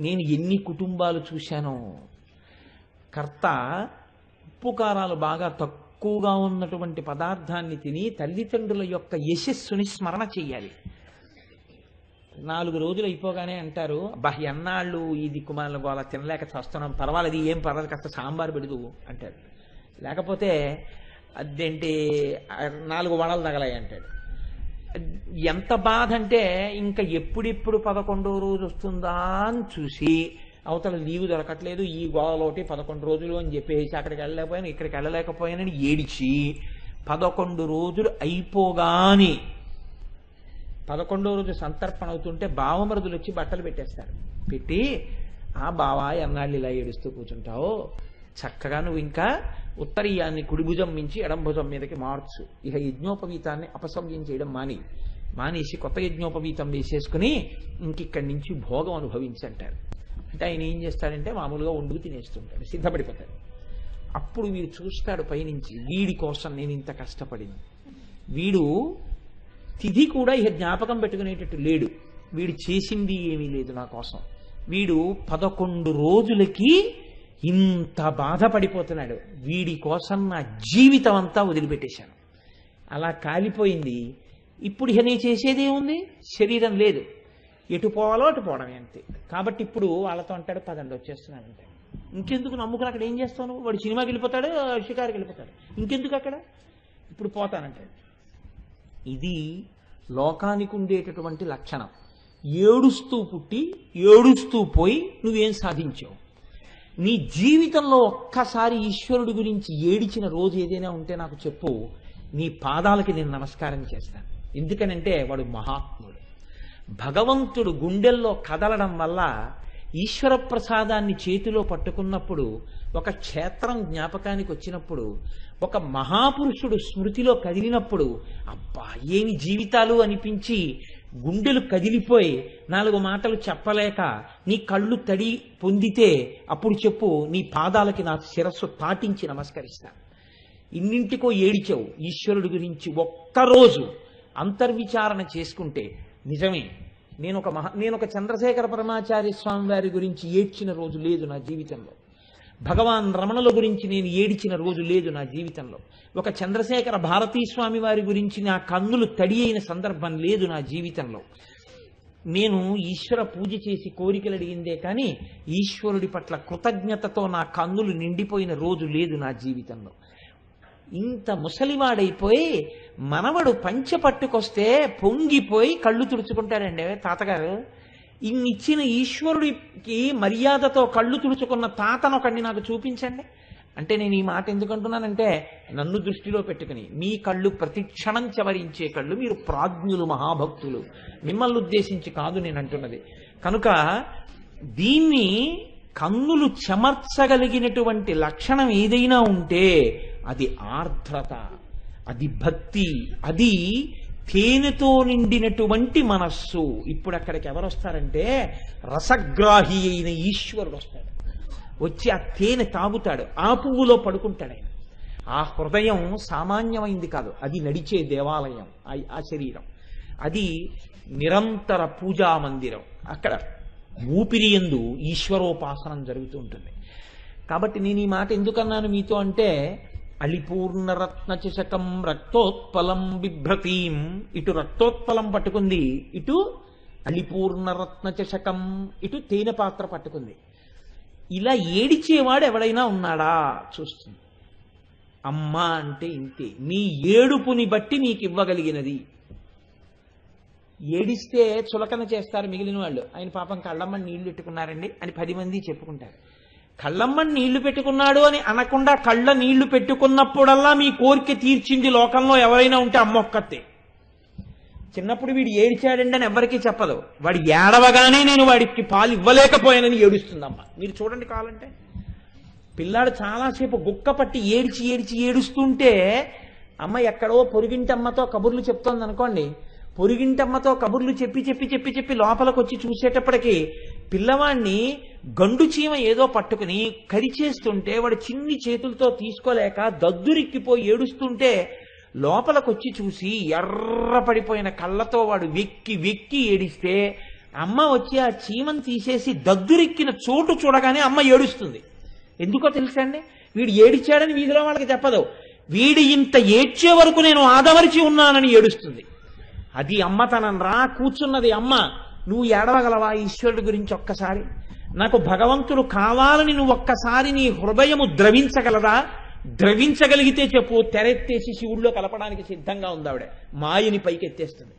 నేను ఎన్ని కుటుంబాలు చూశానో. కర్త ఉప్పు కారాలు బాగా తక్కువగా ఉన్నటువంటి పదార్థాన్ని తిని తల్లిదండ్రుల యొక్క యశస్సుని స్మరణ చెయ్యాలి. 4 రోజులు అయిపోగానే అంటారు, అబ్బా ఎన్నాళ్ళు ఈ దిక్కుమాల వాళ్ళ తినలేక చేస్తున్నాం, పర్వాలేదు ఏం పర్వాలేదు కాస్త సాంబార్ పెడదు అంటాడు. లేకపోతే అదేంటి 4 వడలు తగలాయి అంటాడు. ఎంత బాధ అంటే ఇంకా ఎప్పుడెప్పుడు 11వ రోజు వస్తుందా అని చూసి అవతల లీవు దొరకట్లేదు, ఈ గోవలోటి 11 రోజులు అని చెప్పేసి అక్కడికి వెళ్ళలేకపోయాను ఇక్కడికి వెళ్ళలేకపోయానని ఏడిచి 11 రోజులు అయిపోగాని 11వ రోజు సంతర్పణ అవుతుంటే బావమరుదులు వచ్చి బట్టలు పెట్టేస్తారు. పెట్టి ఆ బావా ఎన్నాళ్ళు ఇలా ఏడుస్తూ కూర్చుంటావు, చక్కగా నువ్వు ఇంకా ఉత్తరీయాన్ని కుడి భుజం మించి ఎడం భుజం మీదకి మార్చు, ఇక యజ్ఞోపవీతాన్ని అపసవ్యం చేయడం మానేసి కొత్త యజ్ఞోపవీతం వేసేసుకుని ఇంకిక్కడి నుంచి భోగం అనుభవించంటారు. అంటే ఆయన ఏం చేస్తాడంటే మామూలుగా వండుకు తినేస్తుంటాడు, సిద్ధపడిపోతాడు. అప్పుడు వీడు చూస్తాడు పైనుంచి, వీడి కోసం నేను ఇంత కష్టపడింది, వీడు తిథి కూడా ఇక జ్ఞాపకం పెట్టుకునేటట్టు లేడు, వీడు చేసింది ఏమీ లేదు నా కోసం, వీడు 11 రోజులకి ఇంత బాధపడిపోతున్నాడు, వీడి కోసం నా జీవితం అంతా వదిలిపెట్టేశాను, అలా కాలిపోయింది. ఇప్పుడు ఇక నేను చేసేదేముంది, శరీరం లేదు, ఎటు పోవాలో అటు పోవడమే అంతే. కాబట్టి ఇప్పుడు వాళ్ళతో అంటాడు పదండి వచ్చేస్తున్నానంటే, ఇంకెందుకు నమ్ముకుని అక్కడ ఏం చేస్తాను, వాడు సినిమాకి వెళ్ళిపోతాడు షికారుకి వెళ్ళిపోతాడు, ఇంకెందుకు అక్కడ, ఇప్పుడు పోతానంటాడు. ఇది లోకానికి ఉండేటటువంటి లక్షణం. ఏడుస్తూ పుట్టి ఏడుస్తూ పోయి నువ్వేం సాధించావు? నీ జీవితంలో ఒక్కసారి ఈశ్వరుడి గురించి ఏడిచిన రోజు ఏదైనా ఉంటే నాకు చెప్పు, నీ పాదాలకి నేను నమస్కారం చేస్తాను. ఎందుకనంటే వాడు మహాత్ముడు. భగవంతుడు గుండెల్లో కదలడం వల్ల ఈశ్వర ప్రసాదాన్ని చేతిలో పట్టుకున్నప్పుడు, ఒక క్షేత్రం జ్ఞాపకానికి వచ్చినప్పుడు, ఒక మహాపురుషుడు స్మృతిలో కదిలినప్పుడు, అబ్బా ఏమి జీవితాలు అనిపించి గుండెలు కదిలిపోయి 4 మాటలు చెప్పలేక నీ కళ్ళు తడి పొందితే అప్పుడు చెప్పు, నీ పాదాలకి నా శిరస్సు తాటించి నమస్కరిస్తాను. ఇన్నింటికో ఏడిచావు ఈశ్వరుడి గురించి ఒక్కరోజు అంతర్విచారణ చేసుకుంటే నిజమే. నేను ఒక చంద్రశేఖర పరమాచార్య స్వామి వారి గురించి ఏడ్చిన రోజు లేదు నా జీవితంలో, భగవాన్ రమణుల గురించి నేను ఏడిచిన రోజు లేదు నా జీవితంలో, ఒక చంద్రశేఖర భారతీ స్వామి వారి గురించి నా కన్నులు తడి అయిన సందర్భం లేదు నా జీవితంలో. నేను ఈశ్వర పూజ చేసి కోరికలు అడిగిందే కానీ ఈశ్వరుడి పట్ల కృతజ్ఞతతో నా కన్నులు నిండిపోయిన రోజు లేదు నా జీవితంలో. ఇంత ముసలివాడైపోయి మనవడు పంచె పట్టుకొస్తే పొంగిపోయి కళ్ళు తుడుచుకుంటాడండి తాతగారు. ఇన్నిచ్చిన ఈశ్వరుడికి మర్యాదతో కళ్ళు తుడుచుకున్న తాతనొకడిని నాకు చూపించండి అంటే, నేను ఈ మాట ఎందుకంటున్నానంటే నన్ను దృష్టిలో పెట్టుకుని, మీ కళ్ళు ప్రతి క్షణం చవరించే కళ్ళు, మీరు ప్రాజ్ఞులు మహాభక్తులు, మిమ్మల్ని ఉద్దేశించి కాదు నేను అంటున్నది. కనుక దీన్ని కన్నులు చెమర్చగలిగినటువంటి లక్షణం ఏదైనా ఉంటే అది ఆర్ద్రత, అది భక్తి, అది తేనెతో నిండినటువంటి మనస్సు. ఇప్పుడు అక్కడికి ఎవరు వస్తారంటే రసగ్రాహి అయిన ఈశ్వరుడు వస్తాడు. వచ్చి ఆ తేనె తాగుతాడు, ఆ పువ్వులో పడుకుంటాడు ఆయన. ఆ హృదయం సామాన్యమైంది కాదు, అది నడిచే దేవాలయం. ఆ శరీరం అది నిరంతర పూజా మందిరం. అక్కడ ఊపిరి యందు ఈశ్వరోపాసనం జరుగుతూ ఉంటుంది. కాబట్టి నేను ఈ మాట ఎందుకన్నాను మీతో అంటే, అళిపూర్ణరత్న చషకం రక్తోత్పలం బిభ్రతీం, ఇటు రక్తోత్పలం పట్టుకుంది, ఇటు అళిపూర్ణరత్న చషకం, ఇటు తేనె పాత్ర పట్టుకుంది. ఇలా ఏడిచేవాడు ఎవడైనా ఉన్నాడా చూస్తుంది. అమ్మ అంటే ఇంతే, మీ ఏడుపుని బట్టి మీకు ఇవ్వగలిగినది. ఏడిస్తే చులకన చేస్తారు మిగిలిన వాళ్ళు. ఆయన పాపం కళ్ళమ్మని నీళ్లు పెట్టుకున్నారండి అని 10 మంది చెప్పుకుంటారు. కళ్ళమ్మని నీళ్లు పెట్టుకున్నాడు అని అనకుండా కళ్ళ నీళ్లు పెట్టుకున్నప్పుడల్లా మీ కోరిక తీర్చింది లోకంలో ఎవరైనా ఉంటే అమ్మ ఒక్కతే. చిన్నప్పుడు వీడు ఏడిచాడండి అని ఎవరికీ చెప్పదు. వాడు ఏడవగానే నేను వాడికి పాలు ఇవ్వలేకపోయానని ఏడుస్తుందమ్మ. మీరు చూడండి కావాలంటే, పిల్లాడు చాలాసేపు గుక్క పట్టి ఏడిచి ఏడిచి ఏడుస్తుంటే అమ్మ ఎక్కడో పొరుగింటమ్మతో కబుర్లు చెప్తోంది అనుకోండి, పొరుగింటమ్మతో కబుర్లు చెప్పి చెప్పి చెప్పి చెప్పి లోపలికి వచ్చి చూసేటప్పటికి పిల్లవాడిని గండు చీమ ఏదో పట్టుకుని కరిచేస్తుంటే వాడు చిన్ని చేతులతో తీసుకోలేక దద్దురిక్కిపోయి ఏడుస్తుంటే లోపలికొచ్చి చూసి ఎర్రపడిపోయిన కళ్ళతో వాడు వెక్కి వెక్కి ఏడిస్తే అమ్మ వచ్చి ఆ చీమను తీసేసి దద్దురిక్కిన చోటు చూడగానే అమ్మ ఏడుస్తుంది. ఎందుకో తెలుసా అండి, వీడు ఏడిచాడని వీధిలో వాళ్ళకి చెప్పదు, వీడి ఇంత ఏడ్చే వరకు నేను ఆదమరిచి ఉన్నానని ఏడుస్తుంది. అది అమ్మతనం రా. కూర్చున్నది అమ్మ. నువ్వు ఏడవగలవా ఈశ్వరుడి గురించి ఒక్కసారి? నాకు భగవంతుడు కావాలని నువ్వు ఒక్కసారి నీ హృదయము ద్రవించగలదా? ద్రవించగలిగితే చెప్పు, తెరెత్తేసి శివుడిలో కలపడానికి సిద్ధంగా ఉంది ఆవిడ. మాయని పైకెత్తేస్తుంది.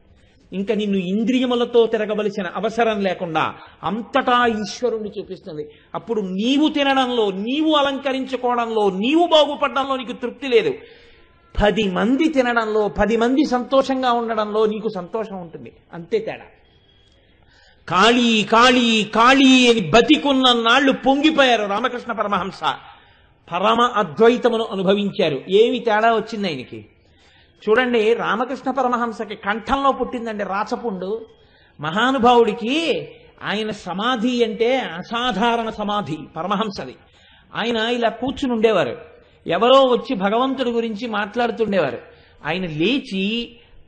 ఇంకా నిన్ను ఇంద్రియములతో తిరగవలసిన అవసరం లేకుండా అంతటా ఈశ్వరుణ్ణి చూపిస్తుంది. అప్పుడు నీవు తినడంలో, నీవు అలంకరించుకోవడంలో, నీవు బాగుపడడంలో నీకు తృప్తి లేదు. 10 మంది తినడంలో, 10 మంది సంతోషంగా ఉండడంలో నీకు సంతోషం ఉంటుంది. అంతే తేడా. కాళీ కాళీ కాళీ అని బతికున్న నాళ్లు పొంగిపోయారు రామకృష్ణ పరమహంస. పరమ అద్వైతమును అనుభవించారు. ఏమి తేడా వచ్చింది ఆయనకి చూడండి. రామకృష్ణ పరమహంసకి కంఠంలో పుట్టిందండి రాచపుండు. మహానుభావుడికి ఆయన సమాధి అంటే అసాధారణ సమాధి పరమహంసది. ఆయన ఇలా కూర్చుని ఉండేవారు. ఎవరో వచ్చి భగవంతుడి గురించి మాట్లాడుతుండేవారు. ఆయన లేచి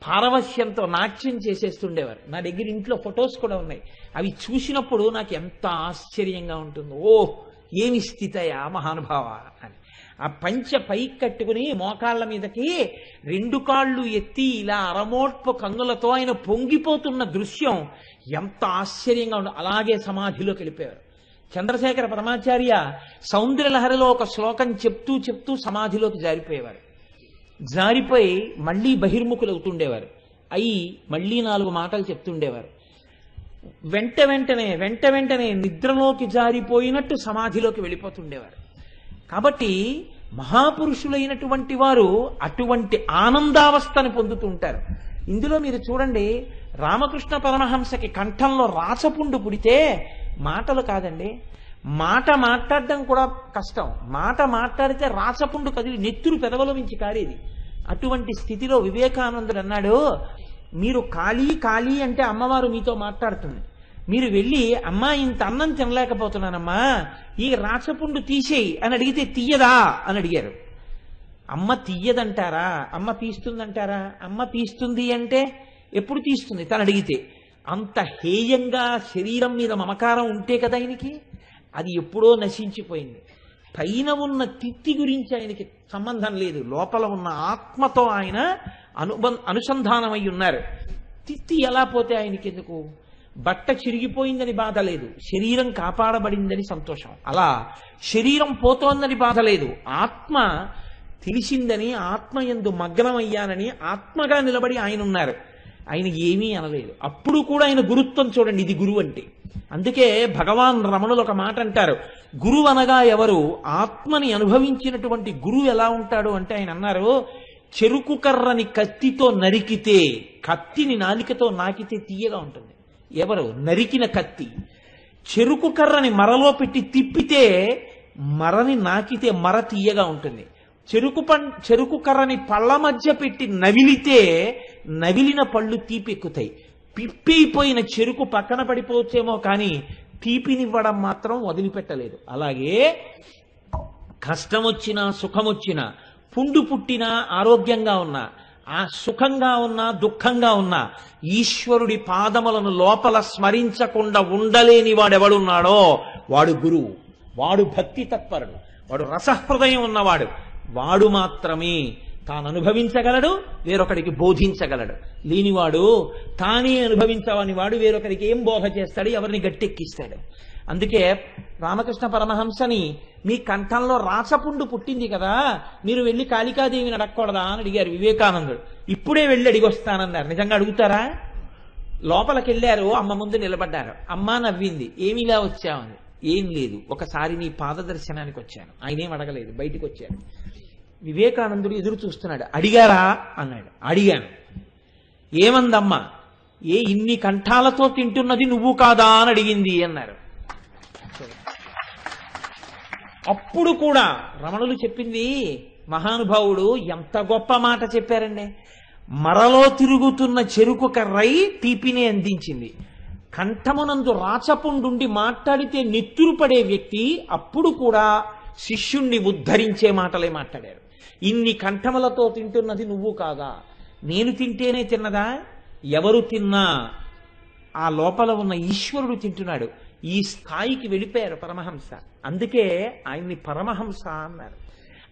పారవశ్యంతో నాట్యం చేసేస్తుండేవారు. నా దగ్గర ఇంట్లో ఫొటోస్ కూడా ఉన్నాయి. అవి చూసినప్పుడు నాకు ఎంత ఆశ్చర్యంగా ఉంటుందో. ఓ ఏమి స్థితయా మహానుభావ అని. ఆ పంచ పైకి కట్టుకుని మోకాళ్ళ మీదకి 2 కాళ్ళు ఎత్తి ఇలా అరమోట్పు కన్నులతో ఆయన పొంగిపోతున్న దృశ్యం ఎంత ఆశ్చర్యంగా ఉండదు. అలాగే సమాధిలోకి వెళ్ళిపోయారు. చంద్రశేఖర పరమాచార్య సౌందర్యలహరిలో ఒక శ్లోకం చెప్తూ చెప్తూ సమాధిలోకి జారిపోయేవారు. జారిపోయి మళ్ళీ బహిర్ముఖులవుతుండేవారు. అయి మళ్ళీ 4 మాటలు చెప్తుండేవారు. వెంట వెంటనే నిద్రలోకి జారిపోయినట్టు సమాధిలోకి వెళ్ళిపోతుండేవారు. కాబట్టి మహాపురుషులైనటువంటి వారు అటువంటి ఆనందావస్థను పొందుతుంటారు. ఇందులో మీరు చూడండి, రామకృష్ణ పరమహంసకి కంఠంలో రాచపుండు పుడితే మాటలు కాదండి, మాట మాట్లాడడం కూడా కష్టం. మాట మాట్లాడితే రాచపుండు కదిలి నెత్తురు పెదవుల నుంచి కారేది. అటువంటి స్థితిలో వివేకానందుడు అన్నాడు, మీరు ఖాళీ ఖాళీ అంటే అమ్మవారు మీతో మాట్లాడుతుంది. మీరు వెళ్ళి అమ్మా ఇంత అన్నం తినలేకపోతున్నానమ్మా, ఈ రాచపుండు తీసేయి అని అడిగితే తీయదా అని అడిగారు. అమ్మ తీయదంటారా? అమ్మ తీస్తుందంటారా? అమ్మ తీస్తుంది అంటే ఎప్పుడు తీస్తుంది తను అడిగితే? అంత హేయంగా శరీరం మీద మమకారం ఉంటే కదా ఆయనకి. అది ఎప్పుడో నశించిపోయింది. పైన ఉన్న తిత్తి గురించి ఆయనకి సంబంధం లేదు. లోపల ఉన్న ఆత్మతో ఆయన అనుసంధానమై ఉన్నారు. తిత్తి ఎలా పోతే ఆయనకి ఎందుకు? బట్ట చిరిగిపోయిందని బాధ లేదు, శరీరం కాపాడబడిందని సంతోషం. అలా శరీరం పోతోందని బాధ లేదు, ఆత్మ తెలిసిందని, ఆత్మ యందు మగ్నమయ్యానని ఆత్మగా నిలబడి ఆయన ఉన్నారు. ఆయన ఏమీ అనలేదు. అప్పుడు కూడా ఆయన గురుత్వం చూడండి, ఇది గురువు అంటే. అందుకే భగవాన్ రమణులు ఒక మాట అంటారు, గురువు అనగా ఎవరు? ఆత్మని అనుభవించినటువంటి గురువు ఎలా ఉంటాడు అంటే ఆయన అన్నారు, చెరుకు కర్రని కత్తితో నరికితే, కత్తిని నాలికతో నాకితే తీయగా ఉంటుంది. ఎవరు? నరికిన కత్తి. చెరుకు కర్రని మరలో పెట్టి తిప్పితే, మరని నాకితే మర తీయగా ఉంటుంది. చెరుకు కర్రని పళ్ళ మధ్య పెట్టి నవిలితే నవిలిన పళ్ళు తీపెక్కుతాయి. పిప్పైపోయిన చెరుకు పక్కన పడిపోవచ్చేమో కానీ తీపినివ్వడం మాత్రం వదిలిపెట్టలేదు. అలాగే కష్టం వచ్చినా సుఖం వచ్చినా, పుండు పుట్టినా ఆరోగ్యంగా ఉన్నా, ఆ సుఖంగా ఉన్నా దుఃఖంగా ఉన్నా ఈశ్వరుడి పాదములను లోపల స్మరించకుండా ఉండలేని వాడెవడున్నాడో వాడు గురువు, వాడు భక్తి తత్పరుడు, వాడు రసహృదయం ఉన్నవాడు. వాడు మాత్రమే తాను అనుభవించగలడు, వేరొకరికి బోధించగలడు. లేనివాడు తానే అనుభవించవని వాడు వేరొకరికి ఏం బోధ చేస్తాడు, ఎవరిని గట్టెక్కిస్తాడు. అందుకే రామకృష్ణ పరమహంసని మీ కంఠంలో రాచపుండు పుట్టింది కదా, మీరు వెళ్ళి కాళికాదేవిని అడగకూడదా అని అడిగారు వివేకానందుడు. ఇప్పుడే వెళ్ళి అడిగొస్తానన్నారు. నిజంగా అడుగుతారా? లోపలికి వెళ్ళారు, అమ్మ ముందు నిలబడ్డారు. అమ్మ నవ్వింది. ఏమిలా వచ్చామని. ఏం లేదు, ఒకసారి నీ పాద దర్శనానికి వచ్చాను. ఆయనేం అడగలేదు, బయటికి వచ్చారు. వివేకానందుడు ఎదురు చూస్తున్నాడు. అడిగారా అన్నాడు. అడిగాను. ఏమందమ్మా? ఇన్ని కంఠాలతో తింటున్నది నువ్వు కాదా అని అడిగింది అన్నారు. అప్పుడు కూడా రమణులు చెప్పింది మహానుభావుడు ఎంత గొప్ప మాట చెప్పారండి. మరలో తిరుగుతున్న చెరుకు కర్రై తీపిని అందించింది. కంఠమునందు రాచపుండుండి మాట్లాడితే నెత్తురు పడే వ్యక్తి అప్పుడు కూడా శిష్యుణ్ణి ఉద్ధరించే మాటలే మాట్లాడారు. ఇన్ని కంఠములతో తింటున్నది నువ్వు కాదా? నేను తింటేనే తిన్నదా? ఎవరు తిన్నా ఆ లోపల ఉన్న ఈశ్వరుడు తింటున్నాడు. ఈ స్థాయికి వెళ్ళిపోయారు పరమహంస. అందుకే ఆయన్ని పరమహంస అన్నారు.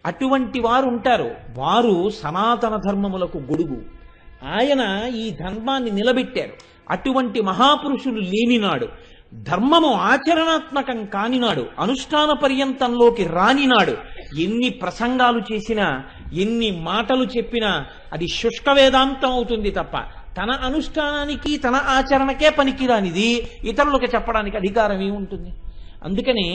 అటువంటి వారు ఉంటారు. వారు సనాతన ధర్మములకు గొడుగు. ఆయన ఈ ధర్మాన్ని నిలబెట్టారు. అటువంటి మహాపురుషులు లేనినాడు, ధర్మము ఆచరణాత్మకం కానినాడు, అనుష్ఠాన పర్యంతంలోకి రానినాడు ఎన్ని ప్రసంగాలు చేసినా, ఎన్ని మాటలు చెప్పినా అది శుష్క వేదాంతం అవుతుంది తప్ప తన అనుష్ఠానానికి తన ఆచరణకే పనికిరానిది ఇతరులకు చెప్పడానికి అధికారం ఏముంటుంది? అందుకనే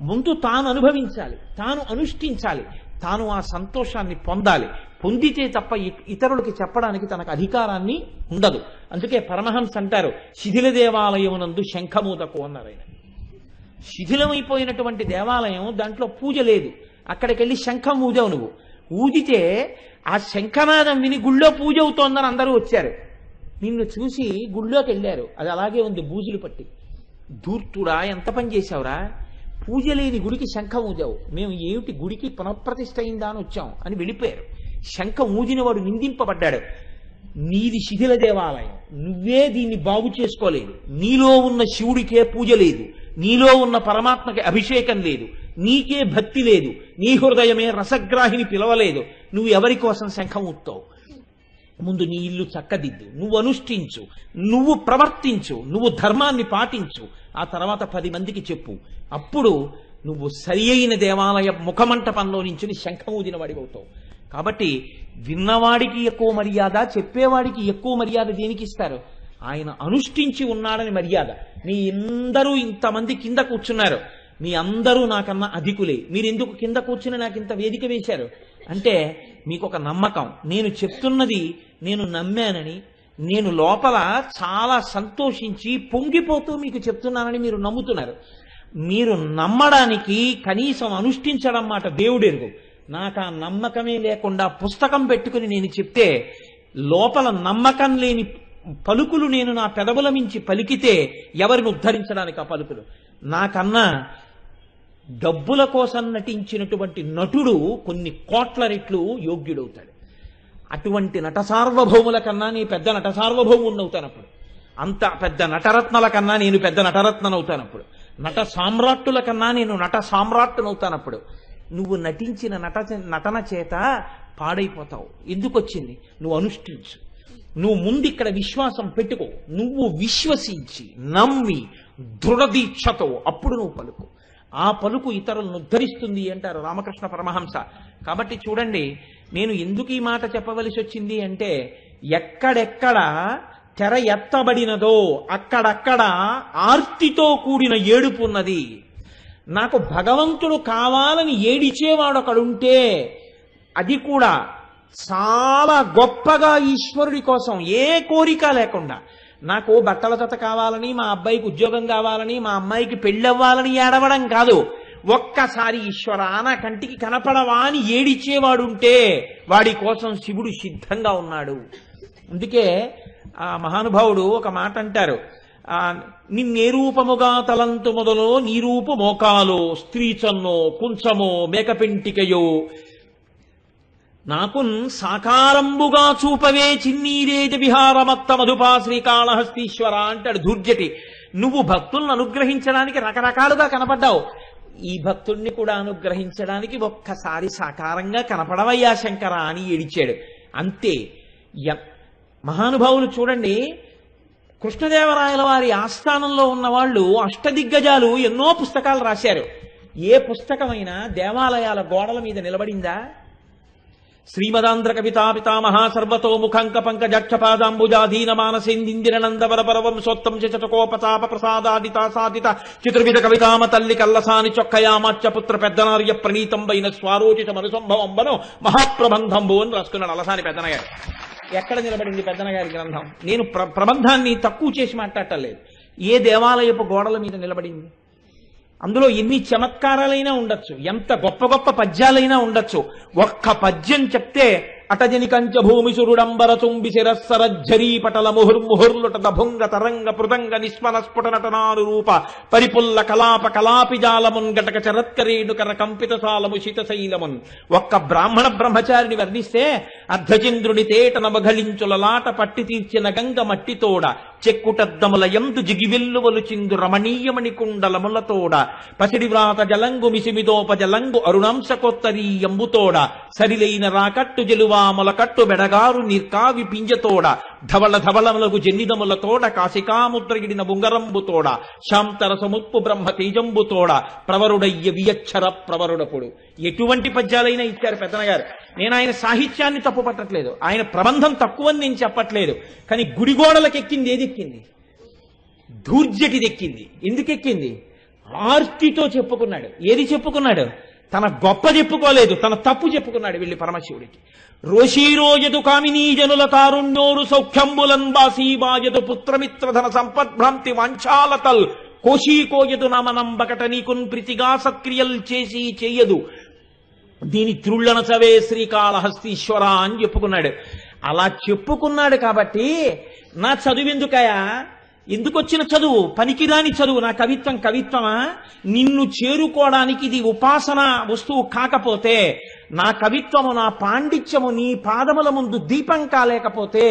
ముందు తాను అనుభవించాలి, తాను అనుష్ఠించాలి, తాను ఆ సంతోషాన్ని పొందాలి. పొందితే తప్ప ఇతరులకి చెప్పడానికి తనకు అధికారాన్ని ఉండదు. అందుకే పరమహంస అంటారు, శిథిల దేవాలయమునందు శంఖమూదకు అన్నారు ఆయన. శిథిలమైపోయినటువంటి దేవాలయం, దాంట్లో పూజ లేదు. అక్కడికి వెళ్ళి శంఖం ఊదావు నువ్వు. ఊదితే ఆ శంఖనాదం విని గుళ్ళో పూజ అవుతోందని అందరూ వచ్చారు. నిన్ను చూసి గుళ్ళోకి వెళ్ళారు, అది అలాగే ఉంది బూజులు పట్టి. దూర్తుడా, ఎంత పని చేశావురా? పూజ లేని గుడికి శంఖం ఊదావు. మేము ఏమిటి గుడికి పునఃప్రతిష్ఠ అయిందా అని వచ్చాం అని వెళ్ళిపోయారు. శంఖం ఊదినవాడు నిందింపబడ్డాడు. నీది శిథిల దేవాలయం, నువ్వే దీన్ని బాగు చేసుకోలేదు. నీలో ఉన్న శివుడికే పూజ లేదు, నీలో ఉన్న పరమాత్మకి అభిషేకం లేదు, నీకే భక్తి లేదు, నీ హృదయమే రసగ్రాహిని పిలవలేదు. నువ్వు ఎవరి కోసం శంఖం ఊస్తావు? ముందు నీ ఇల్లు చక్కదిద్దు, నువ్వు అనుష్ఠించు, నువ్వు ప్రవర్తించు, నువ్వు ధర్మాన్ని పాటించు. ఆ తర్వాత 10 మందికి చెప్పు. అప్పుడు నువ్వు సరి అయిన దేవాలయ ముఖమంటపంలో నుంచి శంఖం ఊదిన వాడివి అవుతావు. కాబట్టి విన్నవాడికి ఎక్కువ మర్యాద, చెప్పేవాడికి ఎక్కువ మర్యాద దేనికి ఇస్తారు? ఆయన అనుష్ఠించి ఉన్నాడని మర్యాద. మీ అందరూ ఇంతమంది కింద కూర్చున్నారు, మీ అందరూ నాకన్నా అధికులే. మీరు ఎందుకు కింద కూర్చుని నాకు ఇంత వేదిక వేశారు అంటే మీకు ఒక నమ్మకం, నేను చెప్తున్నది నేను నమ్మానని, నేను లోపల చాలా సంతోషించి పొంగిపోతూ మీకు చెప్తున్నానని మీరు నమ్ముతున్నారు. మీరు నమ్మడానికి కనీసం అనుష్ఠించడం మాట దేవుడెరుగు. నాకు ఆ నమ్మకమే లేకుండా పుస్తకం పెట్టుకుని నేను చెప్తే లోపల నమ్మకం లేని పలుకులు నేను నా పెదవుల మించి పలికితే ఎవరిని ఉద్ధరించడానికి ఆ పలుకులు? నాకన్నా డబ్బుల కోసం నటించినటువంటి నటుడు కొన్ని కోట్ల రెట్లు యోగ్యుడవుతాడు. అటువంటి నట సార్వభౌముల కన్నా నీ పెద్ద నట సార్వభౌముని అవుతానప్పుడు, అంత పెద్ద నటరత్నల కన్నా నేను పెద్ద నటరత్ననవుతానప్పుడు, నట సామ్రాట్టుల కన్నా నేను నట సామ్రాట్టునవుతానప్పుడు. నువ్వు నటించిన నటన చేత పాడైపోతావు. ఎందుకు వచ్చింది? నువ్వు అనుష్ఠించు. నువ్వు ముందు ఇక్కడ విశ్వాసం పెట్టుకో. నువ్వు విశ్వసించి నమ్మి దృఢదీక్షతో అప్పుడు నువ్వు పలుకు. ఆ పలుకు ఇతరులను ఉద్ధరిస్తుంది అంటారు రామకృష్ణ పరమహంస. కాబట్టి చూడండి, నేను ఎందుకు ఈ మాట చెప్పవలసి వచ్చింది అంటే, ఎక్కడెక్కడ తెర ఎత్తబడినదో అక్కడక్కడ ఆర్తితో కూడిన ఏడుపు ఉన్నది. నాకు భగవంతుడు కావాలని ఏడిచేవాడు ఒకడుంటే, అది కూడా చాలా గొప్పగా ఈశ్వరుడి కోసం, ఏ కోరిక లేకుండా, నాకు బట్టల జత కావాలని, మా అబ్బాయికి ఉద్యోగం కావాలని, మా అమ్మాయికి పెళ్ళవ్వాలని ఏడవడం కాదు, ఒక్కసారి ఈశ్వర నా కంటికి కనపడవా అని ఏడిచేవాడుంటే వాడి కోసం శివుడు సిద్ధంగా ఉన్నాడు. అందుకే ఆ మహానుభావుడు ఒక మాట అంటారు, నిన్నే రూపముగా తలంతు మొదలో నీ రూపు మోకాలో స్త్రీచన్నో కుంచమో మేకపెంటికయో నాకున్ సాకారంబుగా చూపవే చిన్నీరేజ విహారమత్త మధుపా శ్రీకాళహస్తీశ్వర అంటాడు ధూర్జటి. నువ్వు భక్తులను అనుగ్రహించడానికి రకరకాలుగా కనపడ్డావు, ఈ భక్తుణ్ణి కూడా అనుగ్రహించడానికి ఒక్కసారి సాకారంగా కనపడవయ్యా శంకర అని ఏడిచాడు. అంతే. మహానుభావులు చూడండి, కృష్ణదేవరాయల వారి ఆస్థానంలో ఉన్న వాళ్ళు అష్టదిగ్గజాలు ఎన్నో పుస్తకాలు రాశారు. ఏ పుస్తకమైనా దేవాలయాల గోడల మీద నిలబడిందా? శ్రీమదాంధ్ర కవితా పితామహ సర్వతోముఖంక పంకజక్షపాదాంబుజాధీన మానసేందిందిరనందవర పరవంశోత్తం చటకోపచాప ప్రసాదాదిత సాధిత చతుర్విధ కవితామ తల్లి కల్లసాని చొక్కయామాచ్యపుత్ర పెద్దనార్య ప్రణీతంబైన స్వారోచిత మనుసంభవంబను మహాప్రబంధంబు అని రాసుకున్నాడు అలసాని పెద్దనగారు. ఎక్కడ నిలబడింది పెద్దనగారి గ్రంథం? నేను ప్రబంధాన్ని తక్కువ చేసి మాట్లాడటలేదు. ఏ దేవాలయపు గోడల మీద నిలబడింది? అందులో ఎన్ని చమత్కారాలైనా ఉండొచ్చు, ఎంత గొప్ప గొప్ప పద్యాలైనా ఉండొచ్చు. ఒక్క పద్యం చెప్తే అటజని కంచ భూమి సురుడంబర చుంబి శిరస్సరజ్జరీ పటల ముహుర్ముహుర్లుట దభుంగ తరంగ పృదంగ నిస్మల స్ఫుట నటనారు రూప పరిపుల్ల కలాప కలాపి జాలమున్ గటక చరత్కరేణుకర కంపిత సాలము శితశైలమున్. ఒక్క బ్రాహ్మణ బ్రహ్మచారిని వర్ణిస్తే అర్ధచంద్రుని తేటన మఘళించులలాట పట్టి తీర్చిన గంగ మట్టితోడ చెక్కుటద్దముల యందు జిగివెల్లువలు చిందు రమణీయమణి కుండలములతోడ పసిడి వ్రాత జలంగు మిసిమిదోప జలంగు అరుణాంశకొత్తరీయంబుతోడ సరిలైన రాకట్టు జలువా మొలకట్టు బెడగారు నిర్కావి పింజతోడ ధవళ ధవళములకు జన్నిదములతోడ కాశికాముద్రగిడిన బుంగరంబుతోడ శాంతరసముప్పు బ్రహ్మ తేజంబుతోడ ప్రవరుడయ్య వియచ్చర ప్రవరుడపుడు. ఎటువంటి పద్యాలైనా ఇచ్చారు పెద్దనగారు. నేను ఆయన సాహిత్యాన్ని తప్పు పట్టట్లేదు, ఆయన ప్రబంధం తక్కువని నేను చెప్పట్లేదు. కానీ గుడిగోడలకెక్కింది ఏది ఎక్కింది? ధూర్జటిదెక్కింది. ఎందుకు ఎక్కింది? ఆర్తితో చెప్పుకున్నాడు. ఏది చెప్పుకున్నాడు? తన గొప్ప చెప్పుకోలేదు, తన తప్పు చెప్పుకున్నాడు వెళ్ళి పరమశివుడికి. రోషీరోజదు కామినీ జనుల తారుణ్యోరు సౌఖ్యంబులన్ బాసీబాజదు పుత్రమిత్రధన సంపద్భ్రాంతి వాంఛాలతల్ కోశీకోయదు నామనంబకట నీకున్ ప్రీతిగా సత్క్రియల్ చేసి చేయదు దీని త్రుళ్ళనచవే శ్రీకాళహస్తీశ్వర అని చెప్పుకున్నాడు. అలా చెప్పుకున్నాడు కాబట్టి నా చదువెందుకయా? ఎందుకొచ్చిన చదువు? పనికిరాని చదువు. నా కవిత్వం కవిత్వమా? నిన్ను చేరుకోవడానికి ఇది ఉపాసన వస్తువు కాకపోతే, నా కవిత్వము నా పాండిత్యము నీ పాదముల ముందు దీపం కాలేకపోతే,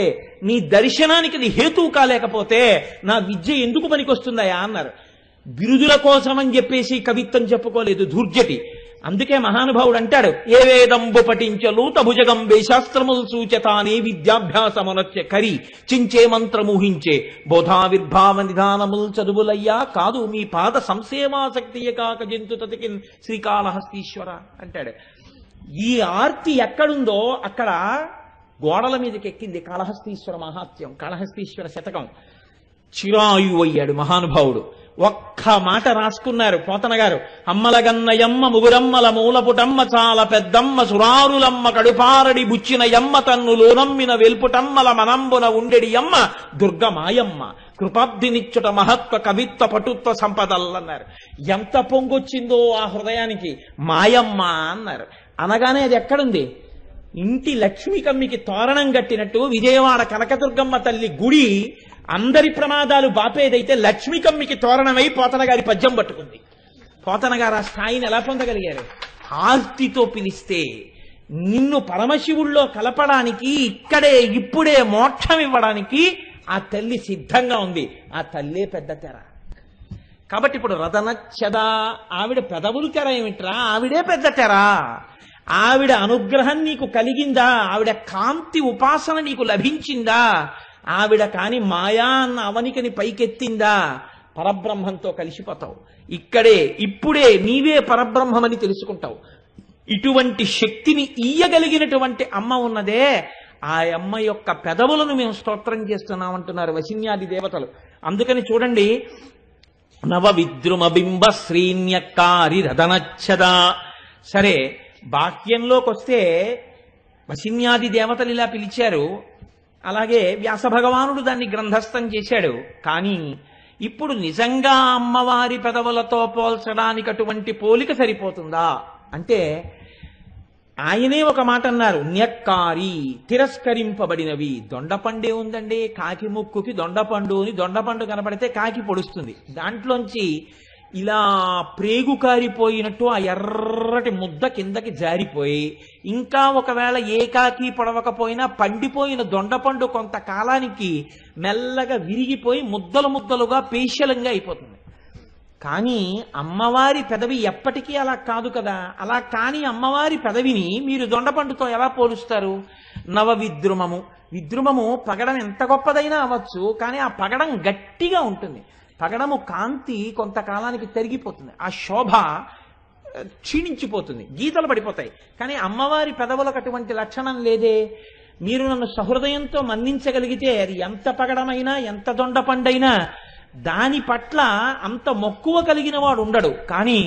నీ దర్శనానికి ఇది హేతువు కాలేకపోతే నా విద్య ఎందుకు పనికొస్తుందయా అన్నారు. బిరుదుల కోసమని చెప్పేసి కవిత్వం చెప్పుకోలేదు ధూర్జటి. అందుకే మహానుభావుడు అంటాడు, ఏ వేదంబు పఠించలు తభుజగంబే శాస్త్రములు సూచతానే విద్యాభ్యాసమునొచ్చే కరి చించే మంత్రమూహించే బోధావిర్భావ నిధానములు చదువులయ్యా కాదు మీ పాద సంసేవాసక్తియ కాక జంతు తతికిన్ శ్రీకాళహస్తీశ్వర అంటాడు. ఈ ఆర్తి ఎక్కడుందో అక్కడ గోడల మీదకి ఎక్కింది కాళహస్తీశ్వర మహాత్యం, కాళహస్తీశ్వర శతకం. చిరాయు అయ్యాడు మహానుభావుడు. ఒక్క మాట రాసుకున్నారు పోతన గారు. అమ్మలగన్నయమ్మ ముగురమ్మల మూలపుటమ్మ చాలా పెద్దమ్మ సురారులమ్మ కడుపారడి బుచ్చిన యమ్మ తన్నులోనమ్మిన వెల్పుటమ్మల మనంబున ఉండెడి యమ్మ దుర్గమాయమ్మ కృపాబ్దినిచ్చుట మహత్వ కవిత్వ పటుత్వ సంపదలన్నారు. ఎంత పొంగొచ్చిందో ఆ హృదయానికి. మాయమ్మ అన్నారు. అనగానే అది ఎక్కడుంది? ఇంటి లక్ష్మీ కమ్మికి తోరణం కట్టినట్టు విజయవాడ కనకదుర్గమ్మ తల్లి గుడి అందరి ప్రమాదాలు బాపేదైతే లక్ష్మీ కమ్మికి తోరణమై పోతన గారి పద్యం పట్టుకుంది. పోతన గారు ఆ స్థాయిని ఎలా పొందగలిగారు? ఆర్తితో పిలిస్తే నిన్ను పరమశివుల్లో కలపడానికి, ఇక్కడే ఇప్పుడే మోక్షం ఇవ్వడానికి ఆ తల్లి సిద్ధంగా ఉంది. ఆ తల్లే పెద్ద తెర. కాబట్టి ఇప్పుడు రతనచ్చద ఆవిడ పెదవులు తెర ఏమిట్రా? ఆవిడే పెద్ద తెర. ఆవిడ అనుగ్రహం నీకు కలిగిందా? ఆవిడ కాంతి ఉపాసన నీకు లభించిందా? ఆవిడ కాని మాయా అన్న అవనికని పైకెత్తిందా? పరబ్రహ్మంతో కలిసిపోతావు. ఇక్కడే ఇప్పుడే నీవే పరబ్రహ్మమని తెలుసుకుంటావు. ఇటువంటి శక్తిని ఇయ్యగలిగినటువంటి అమ్మ ఉన్నదే, ఆ అమ్మ యొక్క పెదవులను మేము స్తోత్రం చేస్తున్నామంటున్నారు వశిన్యాది దేవతలు. అందుకని చూడండి, నవ విద్రుమ బింబ శ్రీన్యకారి రథనచ్చదా. సరే, బాహ్యంలోకి వస్తే వశిన్యాది దేవతలు ఇలా పిలిచారు, అలాగే వ్యాస భగవానుడు దాన్ని గ్రంథస్థం చేశాడు. కానీ ఇప్పుడు నిజంగా అమ్మవారి పెదవులతో పోల్చడానికి అటువంటి పోలిక సరిపోతుందా అంటే ఆయనే ఒక మాట అన్నారు, న్యక్కారి తిరస్కరింపబడినవి. దొండపండే ఉందండి, కాకి ముక్కుకి దొండపండు అని దొండపండు కనపడితే కాకి పొడుస్తుంది. దాంట్లోంచి ఇలా ప్రేగు కారిపోయినట్టు ఆ ఎర్రటి ముద్ద కిందకి జారిపోయి, ఇంకా ఒకవేళ ఏ కాకి పొడవకపోయినా పండిపోయిన దొండపండు కొంతకాలానికి మెల్లగా విరిగిపోయి ముద్దలు ముద్దలుగా పేశలంగా అయిపోతుంది. కానీ అమ్మవారి పెదవి ఎప్పటికీ అలా కాదు కదా. అలా కాని అమ్మవారి పెదవిని మీరు దొండపండుతో ఎలా పోలుస్తారు? నవవిద్రుమము. విద్రుమము పగడం ఎంత గొప్పదైనా అవ్వచ్చు, కానీ ఆ పగడం గట్టిగా ఉంటుంది. పగడము కాంతి కొంతకాలానికి తరిగిపోతుంది, ఆ శోభ క్షీణించిపోతుంది, గీతలు పడిపోతాయి. కానీ అమ్మవారి పెదవులకు అటువంటి లక్షణం లేదే. మీరు నన్ను సహృదయంతో మన్నించగలిగితే అది ఎంత పగడమైనా ఎంత దొండపండైనా దాని పట్ల అంత మక్కువ కలిగిన వాడు ఉండడు. కానీ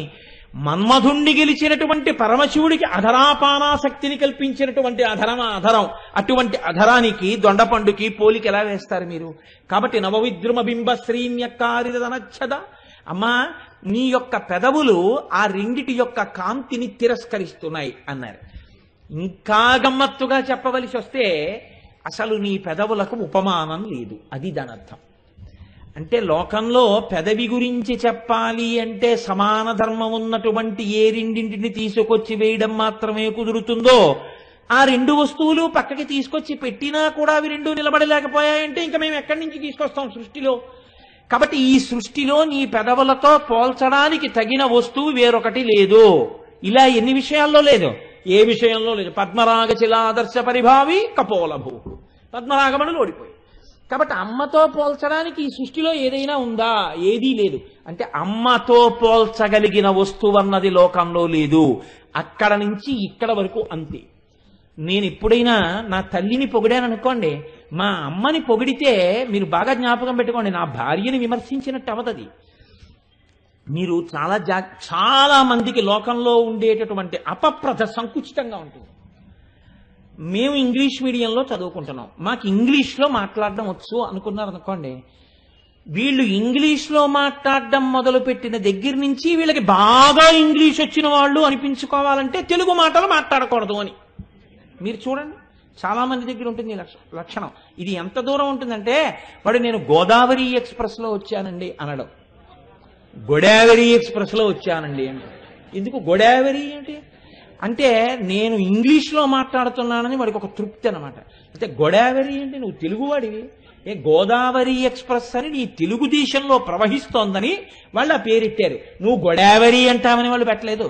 మన్మధుణ్ణి గెలిచినటువంటి పరమశివుడికి అధరాపానాశక్తిని కల్పించినటువంటి అధరం అధరం, అటువంటి అధరానికి దొండపండుకి పోలిక ఎలా వేస్తారు మీరు? కాబట్టి నవవిద్రుమ బింబ శ్రీన్యకారిదనచ్చద, అమ్మా నీ యొక్క పెదవులు ఆ రెండిటి యొక్క కాంతిని తిరస్కరిస్తున్నాయి అన్నారు. ఇంకా గమ్మత్తుగా చెప్పవలసి వస్తే అసలు నీ పెదవులకు ఉపమానం లేదు, అది దాని అర్థం. అంటే లోకంలో పెదవి గురించి చెప్పాలి అంటే సమాన ధర్మం ఉన్నటువంటి ఏ రెండింటిని తీసుకొచ్చి వేయడం మాత్రమే కుదురుతుందో, ఆ రెండు వస్తువులు పక్కకి తీసుకొచ్చి పెట్టినా కూడా అవి రెండు నిలబడలేకపోయాయంటే ఇంకా మేము ఎక్కడి నుంచి తీసుకొస్తాం సృష్టిలో? కాబట్టి ఈ సృష్టిలో నీ పెదవులతో పోల్చడానికి తగిన వస్తువు వేరొకటి లేదు. ఇలా ఎన్ని విషయాల్లో లేదు? ఏ విషయంలో లేదు. పద్మరాగ శిలాదర్శ పరిభావి కపోలభూ, పద్మరాగమణులు ఓడిపోయి. కాబట్టి అమ్మతో పోల్చడానికి ఈ సృష్టిలో ఏదైనా ఉందా? ఏదీ లేదు. అంటే అమ్మతో పోల్చగలిగిన వస్తువు అన్నది లోకంలో లేదు. అక్కడ నుంచి ఇక్కడ వరకు అంతే. నేను ఎప్పుడైనా నా తల్లిని పొగిడాను అనుకోండి, మా అమ్మని పొగిడితే మీరు బాగా జ్ఞాపకం పెట్టుకోండి, నా భార్యని విమర్శించినట్టు అవతది. మీరు చాలా మందికి లోకంలో ఉండేటటువంటి అపప్రథ సంకుచితంగా ఉంటుంది. మేము ఇంగ్లీష్ మీడియంలో చదువుకుంటున్నాం, మాకు ఇంగ్లీష్లో మాట్లాడడం వచ్చు అనుకున్నారు అనుకోండి, వీళ్ళు ఇంగ్లీష్లో మాట్లాడడం మొదలుపెట్టిన దగ్గర నుంచి వీళ్ళకి బాగా ఇంగ్లీష్ వచ్చిన వాళ్ళు అనిపించుకోవాలంటే తెలుగు మాటలు మాట్లాడకూడదు అని. మీరు చూడండి, చాలా మంది దగ్గర ఉంటుంది లక్షణం. ఇది ఎంత దూరం ఉంటుందంటే, వాడు నేను గోదావరి ఎక్స్ప్రెస్లో వచ్చానండి అనడం, గోదావరి ఎక్స్ప్రెస్లో వచ్చానండి అంటే. ఎందుకు గోదావరి ఏంటి అంటే నేను ఇంగ్లీష్లో మాట్లాడుతున్నానని వాడికి ఒక తృప్తి అనమాట. అంటే గోదావరి అంటే నువ్వు తెలుగువాడివి, గోదావరి ఎక్స్ప్రెస్ అని నీ తెలుగుదేశంలో ప్రవహిస్తోందని వాళ్ళు ఆ పేరెట్టారు. నువ్వు గోదావరి అంటామని వాళ్ళు పెట్టలేదు.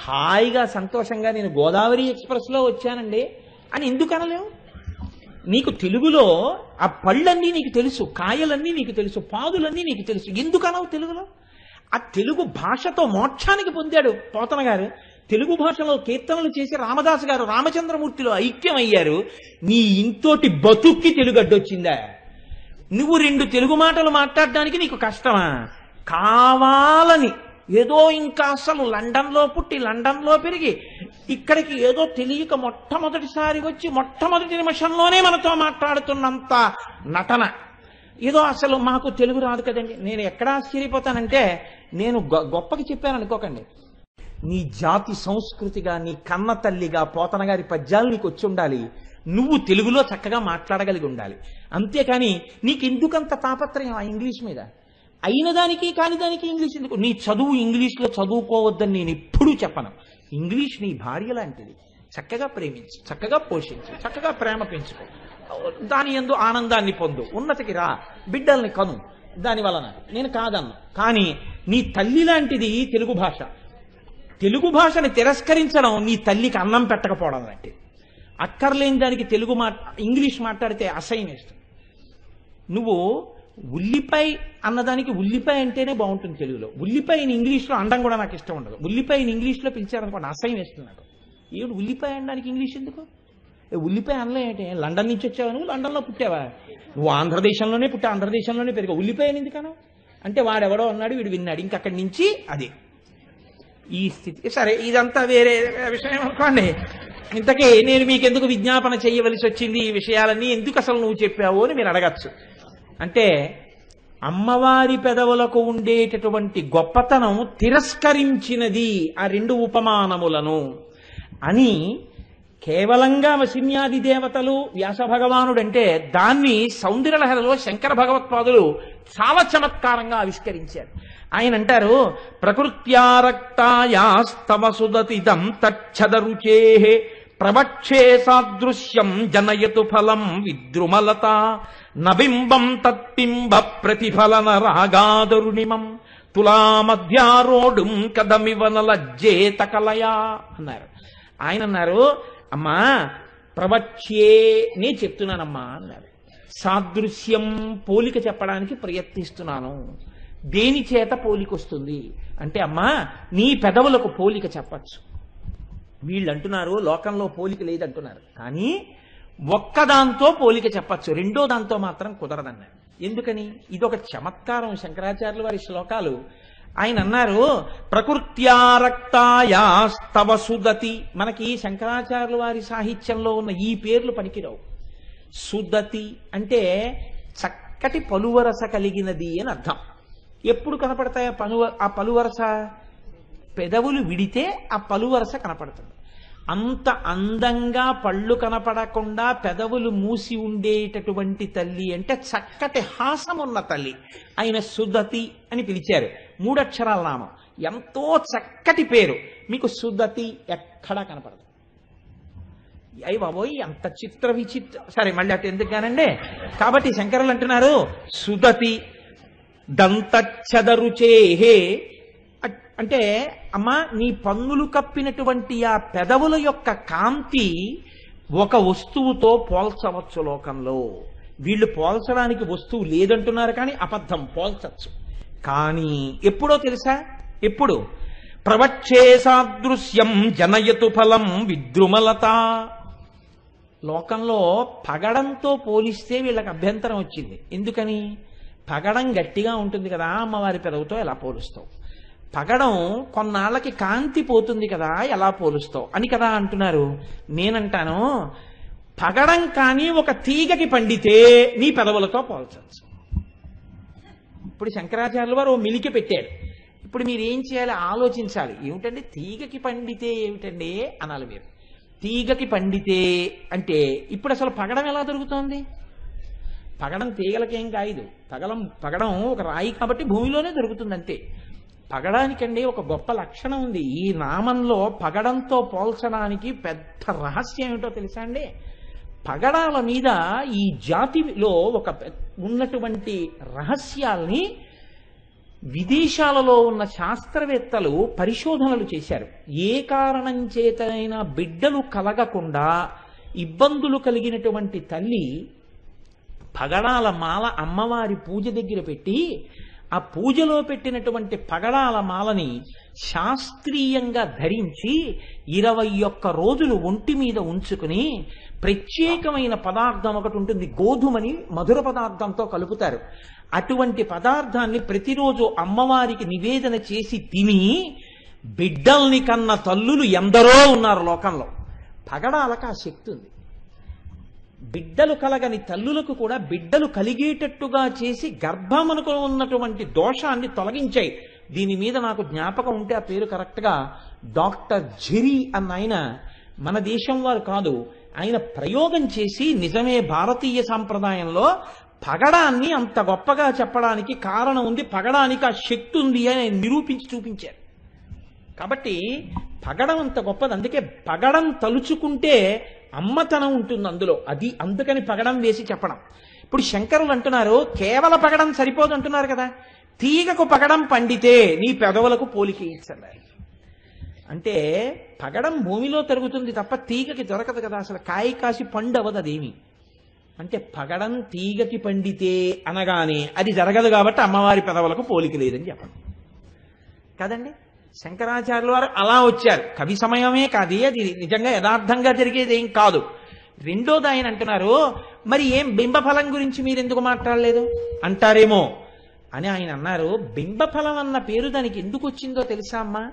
హాయిగా సంతోషంగా నేను గోదావరి ఎక్స్ప్రెస్లో వచ్చానండి అని ఎందుకు అనలేవు? నీకు తెలుగులో ఆ పళ్ళన్నీ నీకు తెలుసు, కాయలన్నీ నీకు తెలుసు, పాదులన్నీ నీకు తెలుసు, ఎందుకు అనవు తెలుగులో? ఆ తెలుగు భాషతో మోక్షానికి పొందాడు పోతన గారు. తెలుగు భాషలో కీర్తనలు చేసి రామదాసు గారు రామచంద్రమూర్తిలో ఐక్యమయ్యారు. నీ ఇంతోటి బతుక్కి తెలుగు అడ్డొచ్చిందా? నువ్వు రెండు తెలుగు మాటలు మాట్లాడడానికి నీకు కష్టమా? కావాలని ఏదో ఇంకా అసలు లండన్లో పుట్టి లండన్లో పెరిగి ఇక్కడికి ఏదో తెలియక మొట్టమొదటిసారి వచ్చి మొట్టమొదటి నిమిషంలోనే మనతో మాట్లాడుతున్నంత నటన, ఏదో అసలు మాకు తెలుగు రాదు కదండి. నేను ఎక్కడ ఆశ్చర్యపోతానంటే, నేను గొప్పకి చెప్పాను అనుకోకండి, నీ జాతి సంస్కృతిగా నీ కన్న తల్లిగా పోతన గారి పద్యాలు నీకు వచ్చి ఉండాలి, నువ్వు తెలుగులో చక్కగా మాట్లాడగలిగి ఉండాలి. అంతేకాని నీకెందుకంత తాపత్రయం ఆ ఇంగ్లీష్ మీద? అయిన దానికి కాని దానికి ఇంగ్లీష్ ఎందుకు? నీ చదువు ఇంగ్లీష్లో చదువుకోవద్దని నేను ఎప్పుడూ చెప్పను. ఇంగ్లీష్ నీ భార్య లాంటిది. చక్కగా ప్రేమించు, చక్కగా పోషించు, చక్కగా ప్రేమ పెంచుకో, దాని యందు ఆనందాన్ని పొందు, ఉన్నతికి రా, బిడ్డల్ని కను. దాని వలన నేను కాదన్నా. కానీ నీ తల్లి లాంటిది తెలుగు భాష. తెలుగు భాషని తిరస్కరించడం నీ తల్లికి అన్నం పెట్టకపోవడం లాంటిది. అక్కర్లేని దానికి ఇంగ్లీష్ మాట్లాడితే అసహ్యం వేస్తుంది. నువ్వు ఉల్లిపాయ అన్నదానికి ఉల్లిపాయ అంటేనే బాగుంటుంది తెలుగులో. ఉల్లిపాయని ఇంగ్లీష్లో అనడం కూడా నాకు ఇష్టం ఉండదు. ఉల్లిపాయని ఇంగ్లీష్లో పిలిచారనుకోండి అసహ్యం వేస్తుంది నాకు. ఏడు ఉల్లిపాయ అనడానికి ఇంగ్లీష్ ఎందుకు? ఉల్లిపాయ అనలే ఏంటి? లండన్ నుంచి వచ్చావా నువ్వు? లండన్లో పుట్టావా నువ్వు? ఆంధ్రదేశంలోనే పుట్టా, ఆంధ్రదేశంలోనే పెరిగా. ఉల్లిపాయని ఎందుకనో అంటే వాడెవడో అన్నాడు, వీడు విన్నాడు, ఇంకక్కడి నుంచి అదే ఈ స్థితి. సరే, ఇదంతా వేరే విషయం అనుకోండి. ఇంతకీ నేను మీకెందుకు విజ్ఞాపన చేయవలసి వచ్చింది? ఈ విషయాలన్నీ ఎందుకు అసలు నువ్వు చెప్పావు అని మీరు అడగచ్చు. అంటే అమ్మవారి పెదవులకు ఉండేటటువంటి గొప్పతనం తిరస్కరించినది ఆ రెండు ఉపమానములను అని కేవలంగా వసిన్యాది దేవతలు వ్యాస భగవానుడంటే దాన్ని సౌందర్యలహరిలో శంకర భగవత్పాదులు చాలా చమత్కారంగా ఆవిష్కరించారు. ఆయన అంటారు, ప్రకృత్యారక్తాయాస్తవ సుదతిదం తచ్చదరుచే ప్రవక్షే సాదృశ్యం జనయతు ఫలం విద్రుమలత నబింబం తత్పింబ ప్రతిఫలన రాగాదరుణిమం తులామధ్యారోడుం కదమివనలజ్జేత కలయా అన్నారు. ఆయన అన్నారు, అమ్మా ప్రవచ్యే నే చెప్తున్నానమ్మా అన్నారు. సాదృశ్యం పోలిక చెప్పడానికి ప్రయత్నిస్తున్నాను. దేని చేత పోలిక వస్తుంది అంటే, అమ్మా నీ పెదవులకు పోలిక చెప్పచ్చు. వీళ్ళు అంటున్నారు లోకంలో పోలిక లేదంటున్నారు, కానీ ఒక్కదాంతో పోలిక చెప్పచ్చు, రెండో దాంతో మాత్రం కుదరదన్నారు. ఎందుకని? ఇదొక చమత్కారం శంకరాచార్యుల వారి శ్లోకాలు. ఆయన అన్నారు, ప్రకృత్యారక్తాయాస్తవ సుదతి. మనకి శంకరాచార్యుల వారి సాహిత్యంలో ఉన్న ఈ పేర్లు పనికిరావు. సుదతి అంటే చక్కటి పలువరస కలిగినది అని అర్థం. ఎప్పుడు కనపడతాయి ఆ పలువరస? పెదవులు విడితే ఆ పలువరస కనపడుతుంది. అంత అందంగా పళ్ళు కనపడకుండా పెదవులు మూసి ఉండేటటువంటి తల్లి అంటే చక్కటి హాసం ఉన్న తల్లి. ఆయన సుదతి అని పిలిచారు. 3 అక్షరాల నామం, ఎంతో చక్కటి పేరు. మీకు సుదతి ఎక్కడా కనపడదు. అయ్యి బాబోయ్ అంత చిత్ర విచిత్ర, సరే మళ్ళీ అటు ఎందుకు కానండి. కాబట్టి శంకరులు అంటున్నారు, సుదతి దంతచ్చదరుచేహే అంటే, అమ్మా నీ పన్నులు కప్పినటువంటి ఆ పెదవుల యొక్క కాంతి ఒక వస్తువుతో పోల్చవచ్చు లోకంలో. వీళ్ళు పోల్చడానికి వస్తువు లేదంటున్నారు, కానీ అబద్ధం, పోల్చచ్చు. కానీ ఎప్పుడో తెలుసా? ఎప్పుడు? ప్రవక్షే సాదృశ్యం జనయతు ఫలం విద్రుమలత. లోకంలో పగడంతో పోలిస్తే వీళ్ళకి అభ్యంతరం వచ్చింది. ఎందుకని? పగడం గట్టిగా ఉంటుంది కదా, అమ్మవారి పెదవుతో ఎలా పోలుస్తావు? పగడం కొన్నాళ్ళకి కాంతి పోతుంది కదా, ఎలా పోలుస్తావు అని కదా అంటున్నారు. నేనంటాను, పగడం కానీ ఒక తీగకి పండితే నీ పెదవులతో పోల్చవచ్చు. ఇప్పుడు శంకరాచార్యుల వారు ఓ మిలికి పెట్టారు. ఇప్పుడు మీరు ఏం చేయాలి? ఆలోచించాలి. ఏమిటండి తీగకి పండితే ఏమిటండి అనాలి మీరు. తీగకి పండితే అంటే ఇప్పుడు అసలు పగడం ఎలా దొరుకుతోంది? పగడం తీగలకేం కాయదు. పగడం ఒక రాయి కాబట్టి భూమిలోనే దొరుకుతుంది అంతే. పగడానికండి ఒక గొప్ప లక్షణం ఉంది. ఈ నామంలో పగడంతో పోల్చడానికి పెద్ద రహస్యం ఏమిటో తెలుసా అండి? పగడాల మీద ఈ జాతిలో ఉన్నటువంటి రహస్యాల్ని విదేశాలలో ఉన్న శాస్త్రవేత్తలు పరిశోధనలు చేశారు. ఏ కారణం చేతనైనా బిడ్డలు కలగకుండా ఇబ్బందులు కలిగినటువంటి తల్లి పగడాల మాల అమ్మవారి పూజ దగ్గర పెట్టి, ఆ పూజలో పెట్టినటువంటి పగడాల మాలని శాస్త్రీయంగా ధరించి 21 రోజులు ఒంటి మీద ఉంచుకుని ప్రత్యేకమైన పదార్థం ఒకటి ఉంటుంది, గోధుమని మధుర పదార్థంతో కలుపుతారు. అటువంటి పదార్థాన్ని ప్రతిరోజు అమ్మవారికి నివేదన చేసి తిని బిడ్డల్ని కన్న తల్లులు ఎందరో ఉన్నారు లోకంలో. పగడాలకు ఆ శక్తి ఉంది. బిడ్డలు కలగని తల్లులకు కూడా బిడ్డలు కలిగేటట్టుగా చేసి గర్భమునకు ఉన్నటువంటి దోషాన్ని తొలగించాయి. దీని మీద నాకు జ్ఞాపకం ఉంటే ఆ పేరు కరెక్ట్గా డాక్టర్ జెరీ అన్న ఆయన, మన దేశం వారు కాదు, ఆయన ప్రయోగం చేసి నిజమే భారతీయ సాంప్రదాయంలో పగడాన్ని అంత గొప్పగా చెప్పడానికి కారణం ఉంది, పగడానికి ఆ శక్తి ఉంది అని నిరూపించి చూపించారు. కాబట్టి పగడం అంత గొప్పది. అందుకే పగడం తలుచుకుంటే అమ్మతనం ఉంటుంది అందులో. అందుకని పగడం వేసి చెప్పడం. ఇప్పుడు శంకరులు అంటున్నారు, కేవల పగడం సరిపోదు అంటున్నారు కదా, తీగకు పగడం పండితే నీ పెదవులకు పోలిక ఇచ్చలే. అంటే పగడం భూమిలో తరుగుతుంది తప్ప తీగకి దొరకదు కదా, అసలు కాయ కాసి పండు అవ్వదు అదేమి. అంటే పగడం తీగకి పండితే అనగానే అది జరగదు కాబట్టి అమ్మవారి పెదవులకు పోలిక లేదని చెప్పండి కదండి. శంకరాచార్యుల వారు అలా వచ్చారు. కవి సమయమే కాదు, అది నిజంగా యథార్థంగా జరిగేది ఏం కాదు. రెండోది ఆయన అంటున్నారు, మరి ఏం బింబఫలం గురించి మీరు ఎందుకు మాట్లాడలేదు అంటారేమో అని ఆయన అన్నారు. బింబఫలం అన్న పేరు దానికి ఎందుకు వచ్చిందో తెలుసా అమ్మా?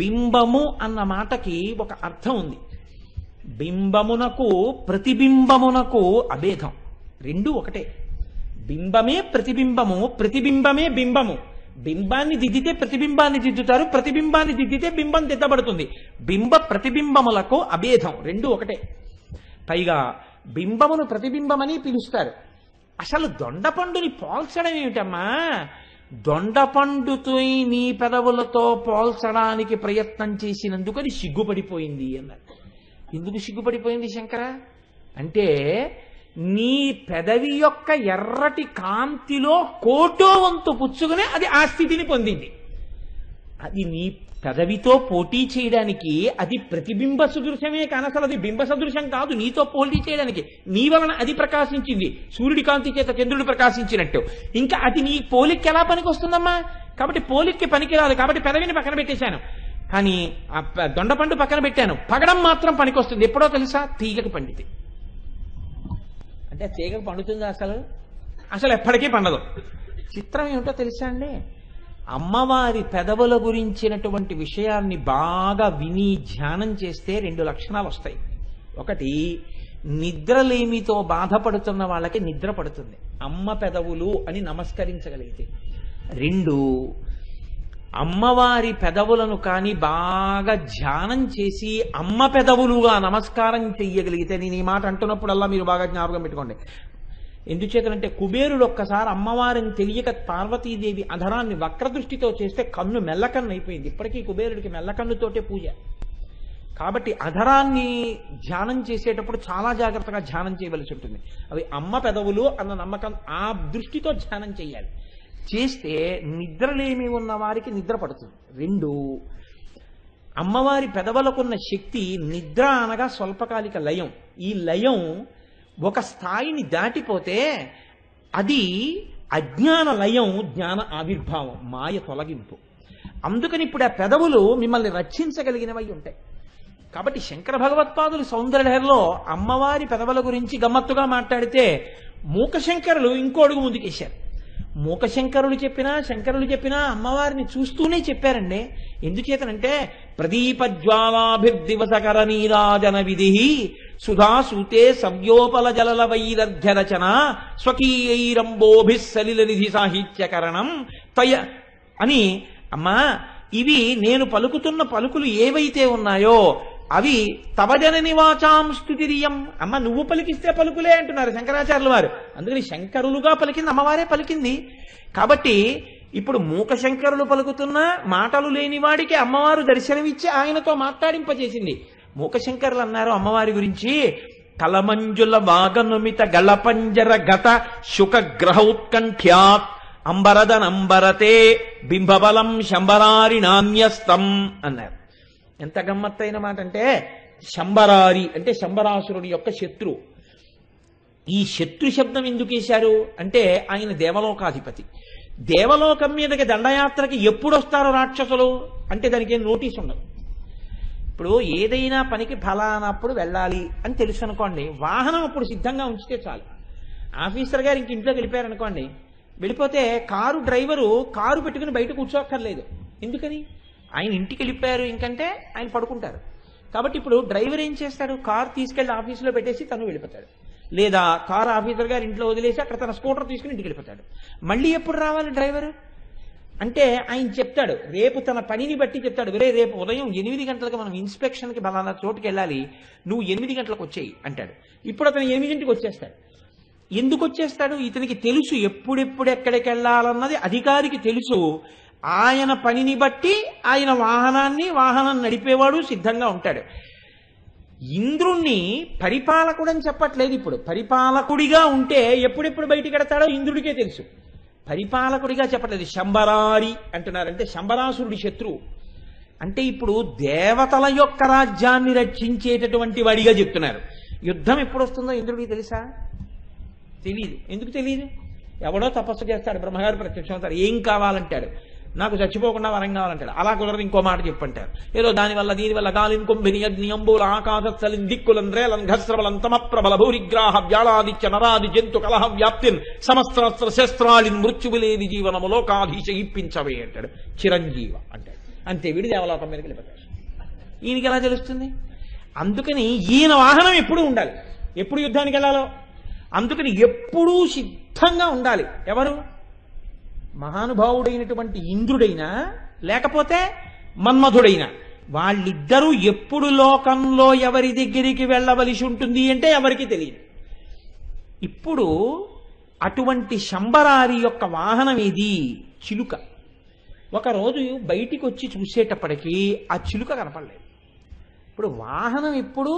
బింబము అన్న మాటకి ఒక అర్థం ఉంది. బింబమునకు ప్రతిబింబమునకు అభేదం, రెండు ఒకటే. బింబమే ప్రతిబింబము, ప్రతిబింబమే బింబము. బింబాన్ని దిద్దితే ప్రతిబింబాన్ని దిద్దుతారు, ప్రతిబింబాన్ని దిద్దితే బింబం దిద్దబడుతుంది. బింబ ప్రతిబింబములకు అభేదం, రెండు ఒకటే. పైగా బింబమును ప్రతిబింబమని పిలుస్తారు. అసలు దొండపండుని పోల్చడం ఏమిటమ్మా? దొండపండుతో నీ పెదవులతో పోల్చడానికి ప్రయత్నం చేసినందుకు అది సిగ్గుపడిపోయింది అన్నారు. ఎందుకు సిగ్గుపడిపోయింది శంకర అంటే, నీ పెదవి యొక్క ఎర్రటి కాంతిలో కోటో వంతు పుచ్చుకునే అది ఆ స్థితిని పొందింది. అది నీ పెదవితో పోటీ చేయడానికి అది ప్రతిబింబ సదృశమే కానీ అసలు అది బింబ సదృశం కాదు. నీతో పోటీ చేయడానికి నీ వలన అది ప్రకాశించింది, సూర్యుడి కాంతి చేత చంద్రుడు ప్రకాశించినట్టు. ఇంకా అది నీ పోలికి ఎలా పనికొస్తుందమ్మా? కాబట్టి పోలిక్కి పనికిరాదు. కాబట్టి పెదవిని పక్కన పెట్టేశాను, కానీ ఆ దొండపండు పక్కన పెట్టాను. పగడం మాత్రం పనికొస్తుంది. ఎప్పుడో తెలుసా? తీగకి పండితే. అంటే తీగకు పండుతుందా? అసలు ఎప్పటికీ పండదు. చిత్రం ఏమిటో తెలుసా అండి? అమ్మవారి పెదవుల గురించినటువంటి విషయాన్ని బాగా విని ధ్యానం చేస్తే రెండు లక్షణాలు వస్తాయి. ఒకటి, నిద్రలేమితో బాధపడుతున్న వాళ్ళకి నిద్ర పడుతుంది అమ్మ పెదవులు అని నమస్కరించగలిగితే. రెండు, అమ్మవారి పెదవులను కానీ బాగా ధ్యానం చేసి అమ్మ పెదవులుగా నమస్కారం చెయ్యగలిగితే, నేను ఈ మాట అంటున్నప్పుడల్లా మీరు బాగా జ్ఞాపకం పెట్టుకోండి. ఎందుచేతనంటే కుబేరుడు ఒక్కసారి అమ్మవారిని తెలియక పార్వతీదేవి అధరాన్ని వక్రదృష్టితో చేస్తే కన్ను మెల్లకన్ను అయిపోయింది. ఇప్పటికీ కుబేరుడికి మెల్లకన్నుతోటే పూజ. కాబట్టి అధరాన్ని ధ్యానం చేసేటప్పుడు చాలా జాగ్రత్తగా ధ్యానం చేయవలసి ఉంటుంది. అవి అమ్మ పెదవులు అన్న నమ్మకం, ఆ దృష్టితో ధ్యానం చేయాలి. చేస్తే నిద్రలేమి ఉన్న వారికి నిద్ర పడుతుంది. రెండు, అమ్మవారి పెదవులకున్న శక్తి నిద్ర అనగా స్వల్పకాలిక లయం. ఈ లయం ఒక స్థాయిని దాటిపోతే అది అజ్ఞాన లయం, జ్ఞాన ఆవిర్భావం, మాయ తొలగింపు. అందుకని ఇప్పుడు ఆ పెదవులు మిమ్మల్ని రక్షించగలిగినవై ఉంటాయి. కాబట్టి శంకర భగవత్పాదులు సౌందర్యలహరిలో అమ్మవారి పెదవుల గురించి గమ్మత్తుగా మాట్లాడితే మూకశంకరులు ఇంకో అడుగు ముందుకేశారు. మూకశంకరులు చెప్పినా శంకరులు చెప్పినా అమ్మవారిని చూస్తూనే చెప్పారండి. ఎందుచేతనంటే ప్రదీపజ్వాలాభిర్దివసకర నీరాజన విధి సుధాసూతే సవ్యోపల జలల వైరర్ఘ్య రచన స్వకీయైరంబోభి సలిల నిధి సాహిత్యకరణం తయ అని. అమ్మా, ఇవి నేను పలుకుతున్న పలుకులు ఏవైతే ఉన్నాయో అవి తవజనని వాచాం స్తుతిరియం. అమ్మ, నువ్వు పలికిస్తే పలుకులే అంటున్నారు శంకరాచార్యుల వారు. అందుకని శంకరులుగా పలికింది అమ్మవారే పలికింది. కాబట్టి ఇప్పుడు మూకశంకరులు పలుకుతున్న మాటలు లేని వాడికి అమ్మవారు దర్శనమిచ్చి ఆయనతో మాట్లాడింపచేసింది. మూకశంకరులు అన్నారు అమ్మవారి గురించి, కలమంజుల వాగనుమిత గళపంజర గత శుకగ్రహ ఉత్కంఠ్యాత్ అంబరదనంబరతే బింబబలం శంబరారి నాణ్యస్తం అన్నారు. ఎంత గమ్మత్తైన మాట అంటే, శంబరారి అంటే శంబరాసురుడి యొక్క శత్రువు. ఈ శత్రు శబ్దం ఎందుకు వేశారు అంటే, ఆయన దేవలోకాధిపతి. దేవలోకం మీదకి దండయాత్రకి ఎప్పుడు వస్తారో రాక్షసులు అంటే దానికి ఏం నోటీస్ ఉండదు. ఇప్పుడు ఏదైనా పనికి ఫలానప్పుడు వెళ్ళాలి అని తెలుసు అనుకోండి, వాహనం అప్పుడు సిద్ధంగా ఉంచితే చాలు. ఆఫీసర్ గారు ఇంక ఇంట్లోకి వెళ్ళిపోయారనుకోండి, వెళ్ళిపోతే కారు డ్రైవరు కారు పెట్టుకుని బయట కూర్చోక్కర్లేదు. ఎందుకని? ఆయన ఇంటికి వెళ్ళిపోయారు, ఇంకంటే ఆయన పడుకుంటారు. కాబట్టి ఇప్పుడు డ్రైవర్ ఏం చేస్తాడు? కారు తీసుకెళ్లి ఆఫీసులో పెట్టేసి తను వెళ్ళిపోతాడు. లేదా కారు ఆఫీసర్ గారు ఇంట్లో వదిలేసి అక్కడ తన స్కూటర్ తీసుకుని ఇంటికి వెళ్ళిపోతాడు. మళ్ళీ ఎప్పుడు రావాలి డ్రైవర్ అంటే ఆయన చెప్తాడు, రేపు తన పనిని బట్టి చెప్తాడు, వేరే రేపు ఉదయం 8 గంటలకు మనం ఇన్స్పెక్షన్కి బలానా చోటుకి వెళ్ళాలి, నువ్వు 8 గంటలకు వచ్చేయి అంటాడు. ఇప్పుడు అతను 8ంటికి వచ్చేస్తాడు. ఎందుకు వచ్చేస్తాడు? ఇతనికి తెలుసు ఎప్పుడెప్పుడు ఎక్కడికి వెళ్ళాలన్నది అధికారికి తెలుసు. ఆయన పనిని బట్టి ఆయన వాహనం నడిపేవాడు సిద్ధంగా ఉంటాడు. ఇంద్రుణ్ణి పరిపాలకుడని చెప్పట్లేదు. ఇప్పుడు పరిపాలకుడిగా ఉంటే ఎప్పుడెప్పుడు బయటికి వెడతాడో ఇంద్రుడికే తెలుసు. పరిపాలకుడిగా చెప్పట్లేదు. శంబరారి అంటున్నారంటే శంబరాసురుడి శత్రువు. అంటే ఇప్పుడు దేవతల యొక్క రాజ్యాన్ని రక్షించేటటువంటి వాడిగా చెప్తున్నారు. యుద్ధం ఎప్పుడు వస్తుందో ఇంద్రుడికి తెలుసా? తెలియదు. ఎందుకు తెలియదు? ఎవడో తపస్సు చేస్తాడు, బ్రహ్మగారు ప్రత్యక్షం అవుతాడు, ఏం కావాలంటాడు, నాకు చచ్చిపోకుండా వరం కావాలంటాడు. అలా కుదరదు, ఇంకో మాట చెప్పంటారు. ఏదో దీనివల్ల గాలిని కుంభిని అగ్నియంబూల ఆకాశలిన్ దిక్కులన్ రేలన్ ఘస్రవలం తమప్రబల భూరిగ్రాహ వ్యాళాదిత్య నరాది జంతు కలహ వ్యాప్తిన్ సమస్త్రస్త్ర శస్త్రాలిన్ మృత్యువులేని జీవనము లోకాధీశ ఇప్పించవే అంటాడు. చిరంజీవ అంటాడు. అంతే, వీడి దేవలోకం మీదకి వెళ్ళిపోతాడు. ఈయనకి ఎలా తెలుస్తుంది? అందుకని ఈయన వాహనం ఎప్పుడు ఉండాలి, ఎప్పుడు యుద్ధానికి వెళ్ళాలో అందుకని ఎప్పుడూ సిద్ధంగా ఉండాలి. ఎవరు? మహానుభావుడైనటువంటి ఇంద్రుడైనా లేకపోతే మన్మధుడైనా వాళ్ళిద్దరూ ఎప్పుడు లోకంలో ఎవరి దగ్గరికి వెళ్ళవలసి ఉంటుంది అంటే ఎవరికి తెలియదు. ఇప్పుడు అటువంటి శంబరారి యొక్క వాహనం ఏది? చిలుక. ఒకరోజు బయటికి వచ్చి చూసేటప్పటికీ ఆ చిలుక కనపడలేదు. ఇప్పుడు వాహనం ఎప్పుడు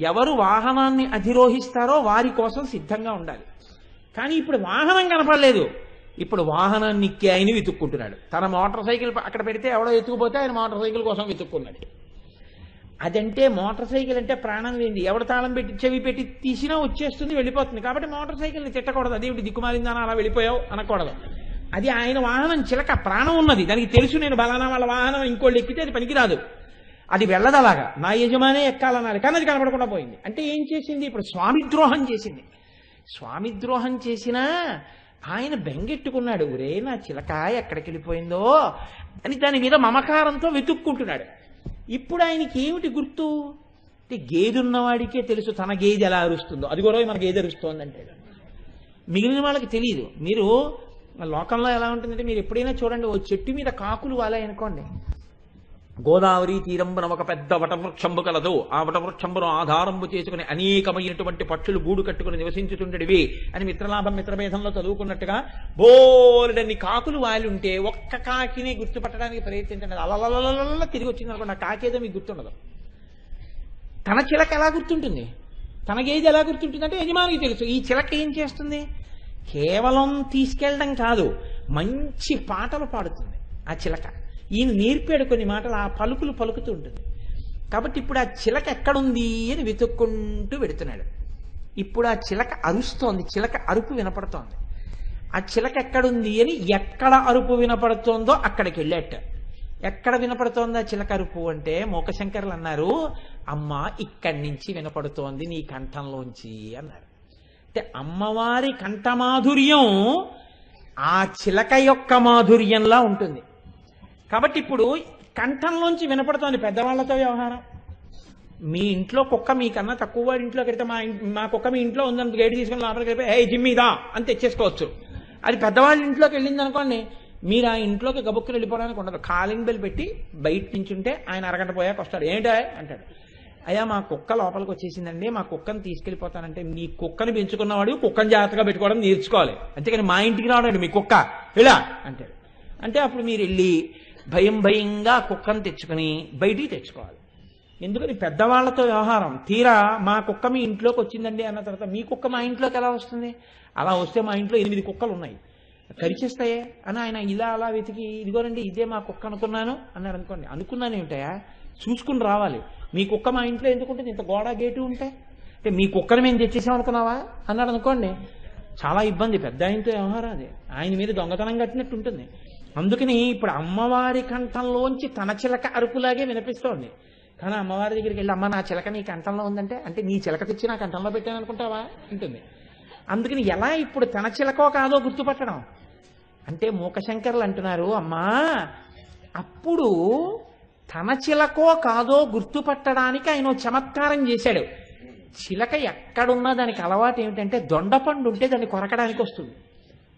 ఎవరు వాహనాన్ని అధిరోహిస్తారో వారి కోసం సిద్ధంగా ఉండాలి. కానీ ఇప్పుడు వాహనం కనపడలేదు. ఇప్పుడు వాహనాన్ని ఎక్కి ఆయన వెతుక్కుంటున్నాడు. తన మోటార్ సైకిల్ అక్కడ పెడితే ఎవడో ఎత్తుకుపోతే ఆయన మోటార్ సైకిల్ కోసం వెతుక్కున్నాడు. అదంటే మోటార్ సైకిల్ అంటే ప్రాణం లేనిది. ఎవడ తాళం పెట్టి చెవి పెట్టి తీసినా వచ్చేస్తుంది, వెళ్ళిపోతుంది. కాబట్టి మోటార్ సైకిల్ని తిట్టకూడదు. అదేమిటి దిక్కుమాలిందానా అలా వెళ్ళిపోయావు అనకూడదు. అది ఆయన వాహనం, చిలక ప్రాణం ఉన్నది. దానికి తెలుసు నేను బలానా వాళ్ళ వాహనం ఇంకోళ్ళు ఎక్కితే అది పనికిరాదు, అది వెళ్ళదు, అలాగా నా యజమానే ఎక్కాలనాలి. కానీ అది కనపడకుండా పోయింది. అంటే ఏం చేసింది? ఇప్పుడు స్వామిద్రోహం చేసింది. స్వామిద్రోహం చేసినా ఆయన బెంగెట్టుకున్నాడు. ఒరే నా చిలక ఎక్కడికి వెళ్ళిపోయిందో అని దాని మీద మమకారంతో వెతుక్కుంటున్నాడు. ఇప్పుడు ఆయనకి ఏమిటి గుర్తు అంటే గేదె ఉన్నవాడికే తెలుసు తన గేదె ఎలా అరుస్తుందో. అది కూడా మన గేదె అరుస్తోందంటే మిగిలిన వాళ్ళకి తెలియదు. మీరు లోకంలో ఎలా ఉంటుందంటే మీరు ఎప్పుడైనా చూడండి, ఓ చెట్టు మీద కాకులు వాలాయనుకోండి, గోదావరి తీరంబున ఒక పెద్ద వటవృక్షంబు కలదు, ఆ వటవృక్షంబును ఆధారంబు చేసుకుని అనేకమైనటువంటి పక్షులు గూడు కట్టుకుని నివసించుతుండేవి అని మిత్రలాభం మిత్రభేదంలో చదువుకున్నట్టుగా బోర్డన్ని కాకులు వాలి ఉంటే ఒక్క కాకిని గుర్తుపట్టడానికి ప్రయత్నించండి. అలలలల తిరిగి వచ్చింది అనుకోండి, ఆ కాకేదో మీకు గుర్తుండదు. తన చిలక ఎలా గుర్తుంటుంది? తన గేదె ఎలా గుర్తుంటుంది అంటే యజమానికి తెలుసు. ఈ చిలక ఏం చేస్తుంది? కేవలం తీసుకెళ్ళడం కాదు, మంచి పాటలు పాడుతుంది ఆ చిలక. ఈయన నేర్పాడు కొన్ని మాటలు, ఆ పలుకులు పలుకుతూ ఉంటుంది. కాబట్టి ఇప్పుడు ఆ చిలక ఎక్కడుంది అని వెతుక్కుంటూ పెడుతున్నాడు. ఇప్పుడు ఆ చిలక అరుస్తోంది, చిలక అరుపు వినపడుతోంది. ఆ చిలక ఎక్కడుంది అని ఎక్కడ అరుపు వినపడుతోందో అక్కడికి వెళ్ళాట. ఎక్కడ వినపడుతోందా చిలక అరుపు అంటే మూకశంకరులు అన్నారు, అమ్మ ఇక్కడి నుంచి వినపడుతోంది నీ కంఠంలోంచి అన్నారు. అంటే అమ్మవారి కంఠమాధుర్యం ఆ చిలక యొక్క మాధుర్యంలా ఉంటుంది. కాబట్టి ఇప్పుడు కంఠంలోంచి వినపడుతోంది. పెద్దవాళ్లతో వ్యవహారం. మీ ఇంట్లో కుక్క మీకన్నా తక్కువ వాడి ఇంట్లోకి వెళ్తే మా కుక్క మీ ఇంట్లో ఉందని గేటు తీసుకుని లోపలికి వెళ్ళిపోయి హే జిమ్మిదా అని తెచ్చేసుకోవచ్చు. అది పెద్దవాళ్ళ ఇంట్లోకి వెళ్ళింది అనుకోండి, మీరు ఆ ఇంట్లోకి గబుక్కుని వెళ్ళిపోవడానికి ఉండదు. కాలింగ్ బెల్ పెట్టి బయట నించుంటే ఆయన అరగంట పోయాక వస్తాడు. ఏంటా అంటాడు, అయ్యా మా కుక్క లోపలికి వచ్చేసిందండి, మా కుక్కను తీసుకెళ్ళిపోతానంటే నీ కుక్కని పెంచుకున్నవాడు కుక్కను జాగ్రత్తగా పెట్టుకోవడం నేర్చుకోవాలి. అంతేకాని మా ఇంటికి రావడండి మీ కుక్క ఇలా అంటాడు. అంటే అప్పుడు మీరు వెళ్ళి భయంగా కుక్కను తెచ్చుకుని బయటికి తెచ్చుకోవాలి. ఎందుకని పెద్దవాళ్లతో వ్యవహారం. తీరా మా కుక్క మీ ఇంట్లోకి వచ్చిందండి అన్న తర్వాత మీ కుక్క మా ఇంట్లోకి ఎలా వస్తుంది? అలా వస్తే మా ఇంట్లో 8 కుక్కలు ఉన్నాయి, కరిచేస్తాయే అని ఆయన ఇలా అలా వెతికి ఇదిగోనండి ఇదే మా కుక్క అనుకున్నాను అన్నాడు అనుకోండి. అనుకున్నాను ఏమిటాయా, చూసుకుని రావాలి. మీ కుక్క మా ఇంట్లో ఎందుకుంటుంది, ఇంత గోడ గేటు ఉంటే? అంటే మీ కుక్కను మేము తెచ్చేసాం అనుకున్నావా అన్నాడు అనుకోండి, చాలా ఇబ్బంది. పెద్ద ఆయనతో వ్యవహారం అది. ఆయన మీద దొంగతనం కట్టినట్టు ఉంటుంది. అందుకని ఇప్పుడు అమ్మవారి కంఠంలోంచి తన చిలక అరుపులాగే వినిపిస్తోంది. కానీ అమ్మవారి దగ్గరికి వెళ్ళి అమ్మ నా చిలక నీ కంఠంలో ఉందంటే, అంటే నీ చిలక తెచ్చి నా కంఠంలో పెట్టాను అనుకుంటావా ఉంటుంది. అందుకని ఎలా ఇప్పుడు తన చిలకో కాదో గుర్తుపట్టడం అంటే మూకశంకరులు అంటున్నారు, అమ్మా అప్పుడు తన చిలకో కాదో గుర్తుపట్టడానికి ఆయన చమత్కారం చేశాడు. చిలక ఎక్కడున్నా దానికి అలవాటు ఏమిటంటే దొండపండు ఉంటే దాన్ని కొరకడానికి వస్తుంది.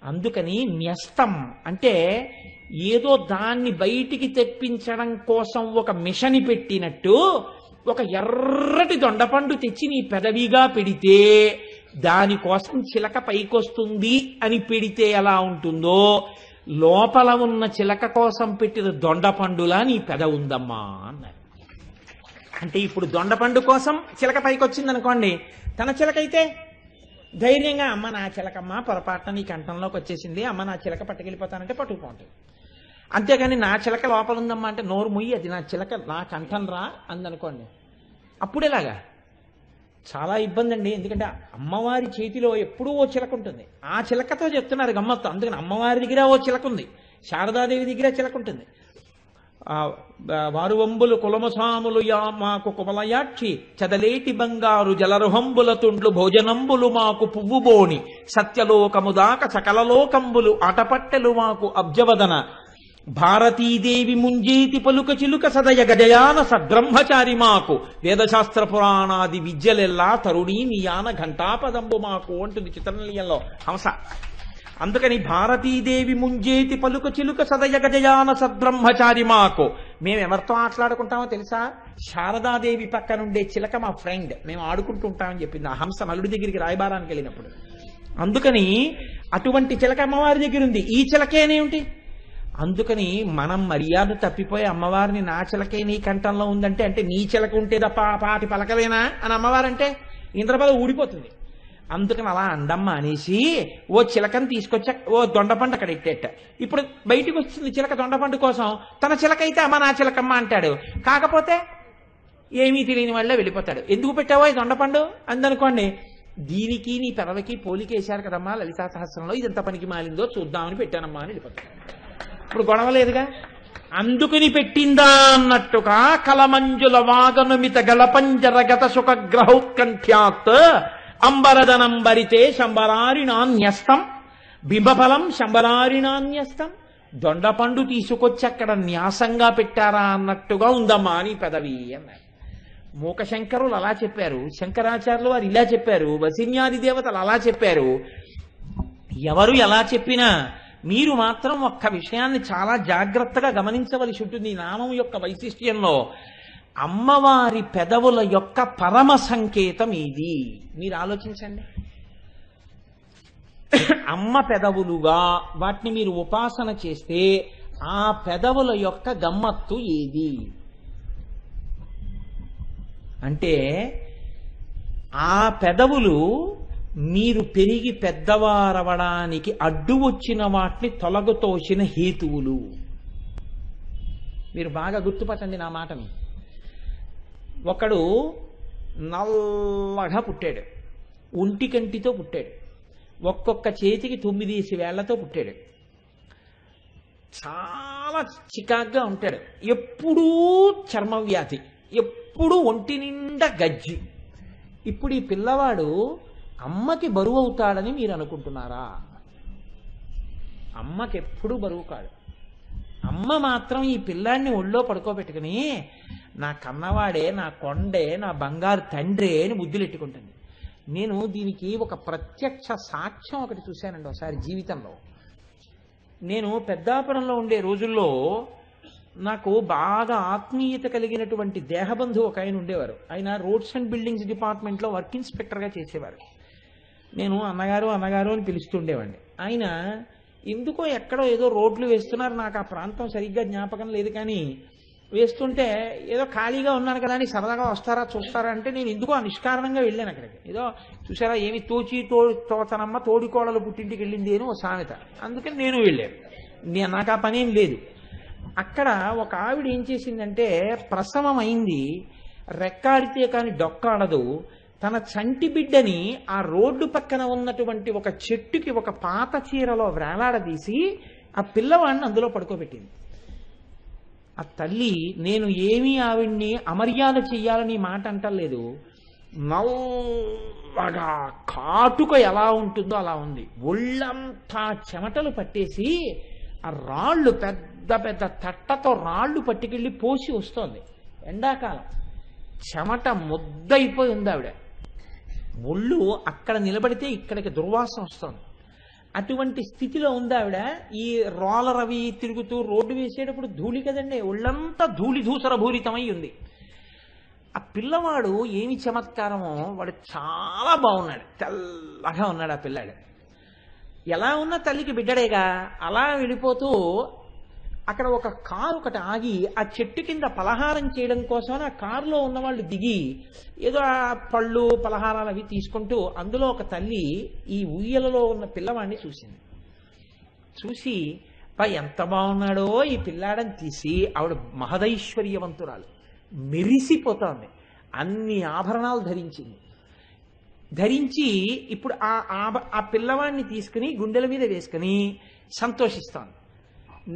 అందుకని న్యస్తం అంటే ఏదో దాన్ని బయటికి తెప్పించడం కోసం ఒక మిషని పెట్టినట్టు ఒక ఎర్రటి దొండపండు తెచ్చి నీ పెదవిగా పెడితే దానికోసం చిలక పైకొస్తుంది అని పెడితే ఎలా ఉంటుందో లోపల ఉన్న చిలక కోసం పెట్టిన దొండపండులా నీ పెద ఉందమ్మా అన్నారు. అంటే ఇప్పుడు దొండపండు కోసం చిలక పైకొచ్చింది అనుకోండి, తన చిలకైతే ధైర్యంగా అమ్మ నా చిలకమ్మ పొరపాటున నీ కంఠంలోకి వచ్చేసింది, అమ్మ నా చిలక పట్టుకెళ్ళిపోతానంటే పట్టుకుపోతుంది. అంతేగాని నా చిలక లోపల ఉందమ్మా అంటే నోరు ముయ్యి అది నా చిలక నా కంఠం రా అందనుకోండి, అప్పుడేలాగా చాలా ఇబ్బంది అండి. ఎందుకంటే అమ్మవారి చేతిలో ఎప్పుడూ ఓ చిలక ఉంటుంది. ఆ చిలకతో చెప్తున్నారు గమ్మత్తు. అందుకని అమ్మవారి దగ్గర ఓ చిలక ఉంది, శారదాదేవి దగ్గర చిలక ఉంటుంది. వారువంబులు కులమసాములు మాకు కుమలయాక్షి చదలేటి బంగారు జలరుహంబుల తుండ్లు భోజనంబులు మాకు పువ్వుబోని సత్యలోకము దాక సకలలోకంబులు ఆటపట్టెలు మాకు అబ్జవదన భారతీదేవి ముంజేతి పలుక చిలుక సదయ గజయాన సద్బ్రహ్మచారి మాకు వేదశాస్త్ర పురాణాది విద్యలెల్లా తరుణీ నియాన ఘంటాపదంబు మాకు అంటుంది చిత్రనీయంలో హంస. అందుకని భారతీదేవి ముంజేతి పలుక చిలుక సదయ గజయాన సద్బ్రహ్మచారి మాకు. మేము ఎవరితో ఆటలాడుకుంటామో తెలుసా? శారదాదేవి పక్కనుండే చిలక మా ఫ్రెండ్, మేము ఆడుకుంటూ ఉంటామని చెప్పింది ఆ హంస నలుడి దగ్గరికి రాయబారానికి వెళ్ళినప్పుడు. అందుకని అటువంటి చిలక అమ్మవారి దగ్గర ఉంది. ఈ చిలకేనేమిటి? అందుకని మనం మర్యాద తప్పిపోయి అమ్మవారిని నా చిలకే నీ కంఠంలో ఉందంటే, అంటే నీ చిలక ఉంటే తప్ప పాటి పలకలేనా అని అమ్మవారంటే ఇంద్రపద ఊడిపోతుంది. అందుకని అలా అండమ్మ అనేసి ఓ చిలకని తీసుకొచ్చా ఓ దొండపండు అక్కడ ఎట్టేట. ఇప్పుడు బయటికి వచ్చింది చిలక దొండపండు కోసం. తన చిలక అయితే అమ్మ నా చిలకమ్మ అంటాడు. కాకపోతే ఏమీ తెలియని వాళ్ళే వెళ్ళిపోతాడు. ఎందుకు పెట్టావో ఈ దొండపండు అందనుకోండి. దీనికి నీ పెదవికి పోలికేశారు కదమ్మా లలితా సహస్రంలో, ఇది ఎంత పనికి మాలిందో చూద్దామని పెట్టానమ్మా అని వెళ్ళిపోతాడు. ఇప్పుడు గొడవ లేదుగా. అందుకుని పెట్టిందా అన్నట్టుగా కలమంజుల వాగనుమిత గలపంజరగత సుఖగ్రహౌత్కంఠ్యాత్ అంబరదనంబరితే శంబరారిణాన్యస్తం బింబఫలం శంబరారిణాన్యస్తం. దొండపండు తీసుకొచ్చి అక్కడ న్యాసంగా పెట్టారా అన్నట్టుగా ఉందమ్మా అని పెదవి అన్నారు. మూకశంకరులు అలా చెప్పారు, శంకరాచార్యులు వారు ఇలా చెప్పారు, వసిన్యాది దేవతలు అలా చెప్పారు. ఎవరు ఎలా చెప్పినా మీరు మాత్రం ఒక్క విషయాన్ని చాలా జాగ్రత్తగా గమనించవలసి ఉంటుంది. నామం యొక్క వైశిష్ట్యంలో అమ్మవారి పెదవుల యొక్క పరమ సంకేతం ఇది. మీరు ఆలోచించండి. అమ్మ పెదవులుగా వాటిని మీరు ఉపాసన చేస్తే ఆ పెదవుల యొక్క గమ్మత్తు ఏది అంటే, ఆ పెదవులు మీరు పెరిగి పెద్దవారవడానికి అడ్డు వచ్చిన వాటిని తొలగతోసిన హేతువులు. మీరు బాగా గుర్తుపట్టండి నా మాటని. ఒకడు నల్లగా పుట్టాడు, ఒంటి కంటితో పుట్టాడు, ఒక్కొక్క చేతికి 9 వేళ్లతో పుట్టాడు, చాలా చికాగ్గా ఉంటాడు, ఎప్పుడూ చర్మవ్యాధి, ఎప్పుడూ ఒంటి నిండా గజ్జి. ఇప్పుడు ఈ పిల్లవాడు అమ్మకి బరువు అవుతాడని మీరు అనుకుంటున్నారా? అమ్మకి ఎప్పుడూ బరువు కాడు. అమ్మ మాత్రం ఈ పిల్లాడిని ఒళ్ళో పడుకోబెట్టుకుని నా కన్నవాడే, నా కొండే, నా బంగారు తండ్రే అని ముద్దులెట్టుకుంటుంది. నేను దీనికి ఒక ప్రత్యక్ష సాక్ష్యం ఒకటి చూశానండి ఒకసారి జీవితంలో. నేను పెద్దాపురంలో ఉండే రోజుల్లో నాకు బాగా ఆత్మీయత కలిగినటువంటి దేహబంధువు ఒక ఆయన ఉండేవారు. ఆయన రోడ్స్ అండ్ బిల్డింగ్స్ డిపార్ట్మెంట్లో వర్క్ ఇన్స్పెక్టర్గా చేసేవారు. నేను అన్నగారు అన్నగారు అని పిలుస్తుండేవాడిని. ఆయన ఎందుకో ఎక్కడో ఏదో రోడ్లు వేస్తున్నారు, నాకు ఆ ప్రాంతం సరిగ్గా జ్ఞాపకం లేదు, కానీ వేస్తుంటే ఏదో ఖాళీగా ఉన్నాను కదా అని సరదాగా వస్తారా చూస్తారా అంటే నేను ఎందుకో నిష్కారణంగా వెళ్ళాను అక్కడికి. ఏదో చూసారా ఏమి తోచనమ్మ తోడికోడలు పుట్టింటికి వెళ్ళింది అని ఓ సామెత, అందుకని నేను వెళ్ళాను. నాకు ఆ పనేం లేదు. అక్కడ ఒక ఆవిడ ఏం చేసిందంటే, ప్రసవం అయింది, రెక్కాడితే కానీ డొక్కాడదు, తన చంటి బిడ్డని ఆ రోడ్డు పక్కన ఉన్నటువంటి ఒక చెట్టుకి ఒక పాత చీరలో వేలాడదీసి ఆ పిల్లవాడిని అందులో పడుకోబెట్టింది. ఆ తల్లి, నేను ఏమీ ఆవిడ్ని అమర్యాద చెయ్యాలని మాట అంటలేదు, నల్లగా కాటుక ఎలా ఉంటుందో అలా ఉంది, ఒళ్ళంతా చెమటలు పట్టేసి ఆ రాళ్ళు పెద్ద పెద్ద తట్టతో రాళ్ళు పట్టుకెళ్ళి పోసి వస్తోంది. ఎండాకాలం చెమట ముద్దయిపోయి ఉంది ఆవిడ. ఒళ్ళు అక్కడ నిలబడితే ఇక్కడికి దుర్వాసన వస్తుంది. అటువంటి స్థితిలో ఉంది ఆవిడ. ఈ రోలర్ అవి తిరుగుతూ రోడ్డు వేసేటప్పుడు ధూళి కదండి, ఒళ్ళంతా ధూళి ధూసర భూరితమై ఉంది. ఆ పిల్లవాడు ఏమి చమత్కారమో, వాడు చాలా బాగున్నాడు, తెల్లగా ఉన్నాడు ఆ పిల్లాడు. ఎలా ఉన్నా తల్లికి బిడ్డడేగా. అలా వెళ్ళిపోతూ అక్కడ ఒక కారు ఒకటి ఆగి ఆ చెట్టు కింద పలహారం చేయడం కోసం ఆ కారులో ఉన్న వాళ్ళు దిగి ఏదో ఆ పళ్ళు పలహారాలు అవి తీసుకుంటూ అందులో ఒక తల్లి ఈ ఉయ్యలలో ఉన్న పిల్లవాడిని చూసింది. చూసి ఎంత బాగున్నాడో ఈ పిల్లాడని తీసి ఆవిడ మహదైశ్వర్యవంతురాలు, మెరిసిపోతోంది, అన్ని ఆభరణాలు ధరించి ఇప్పుడు ఆ పిల్లవాడిని తీసుకుని గుండెల మీద వేసుకుని సంతోషిస్తోంది.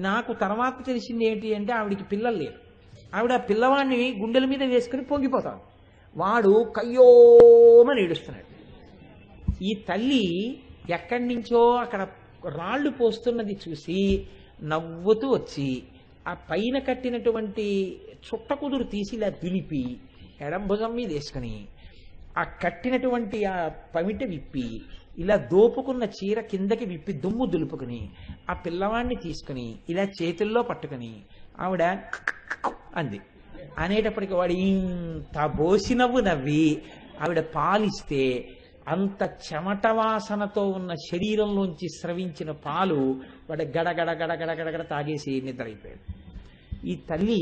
నాకు తర్వాత తెలిసింది ఏంటి అంటే, ఆవిడికి పిల్లలు లేరు. ఆవిడ పిల్లవాడిని గుండెల మీద వేసుకుని పొంగిపోతాడు. వాడు కయ్యోమని ఏడుస్తున్నాడు. ఈ తల్లి ఎక్కడి నుంచో అక్కడ రాళ్లు పోస్తున్నది చూసి నవ్వుతూ వచ్చి ఆ పైన కట్టినటువంటి చుట్ట కుదురు తీసి ఇలా దులిపి ఎడం భుజం మీద వేసుకుని ఆ కట్టినటువంటి ఆ పమిట విప్పి ఇలా దోపుకున్న చీర కిందకి విప్పి దుమ్ము దులుపుకుని ఆ పిల్లవాడిని తీసుకుని ఇలా చేతుల్లో పట్టుకుని ఆవిడ అంది. అనేటప్పటికి వాడు ఇంత బోసి నవ్వు నవ్వి ఆవిడ పాలిస్తే అంత చెమట వాసనతో ఉన్న శరీరంలోంచి స్రవించిన పాలు వాడు గడగడ గడగడ గడగడ తాగేసి నిద్రైపోయాడు. ఈ తల్లి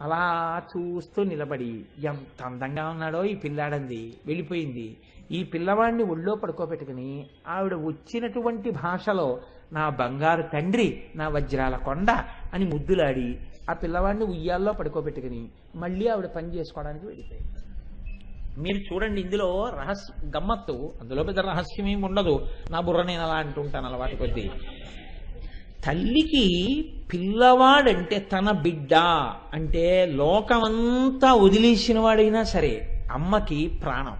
అలా చూస్తూ నిలబడి ఎంత అందంగా ఉన్నాడో ఈ పిల్లాడంది, వెళ్ళిపోయింది. ఈ పిల్లవాడిని ఒళ్ళో పడుకోబెట్టుకుని ఆవిడ వచ్చినటువంటి భాషలో నా బంగారు తండ్రి, నా వజ్రాల కొండ అని ముద్దులాడి ఆ పిల్లవాడిని ఉయ్యాల్లో పడుకోబెట్టుకుని మళ్ళీ ఆవిడ పని చేసుకోవడానికి వెళ్ళిపోయింది. మీరు చూడండి, ఇందులో గమ్మత్తు, అందులో పెద్ద రహస్యం ఏమి ఉండదు. నా బుర్ర నేను అలా అంటుంటాను అలవాటు కొద్దీ. తల్లికి పిల్లవాడంటే తన బిడ్డ అంటే లోకమంతా వదిలేసిన వాడైనా సరే అమ్మకి ప్రాణం.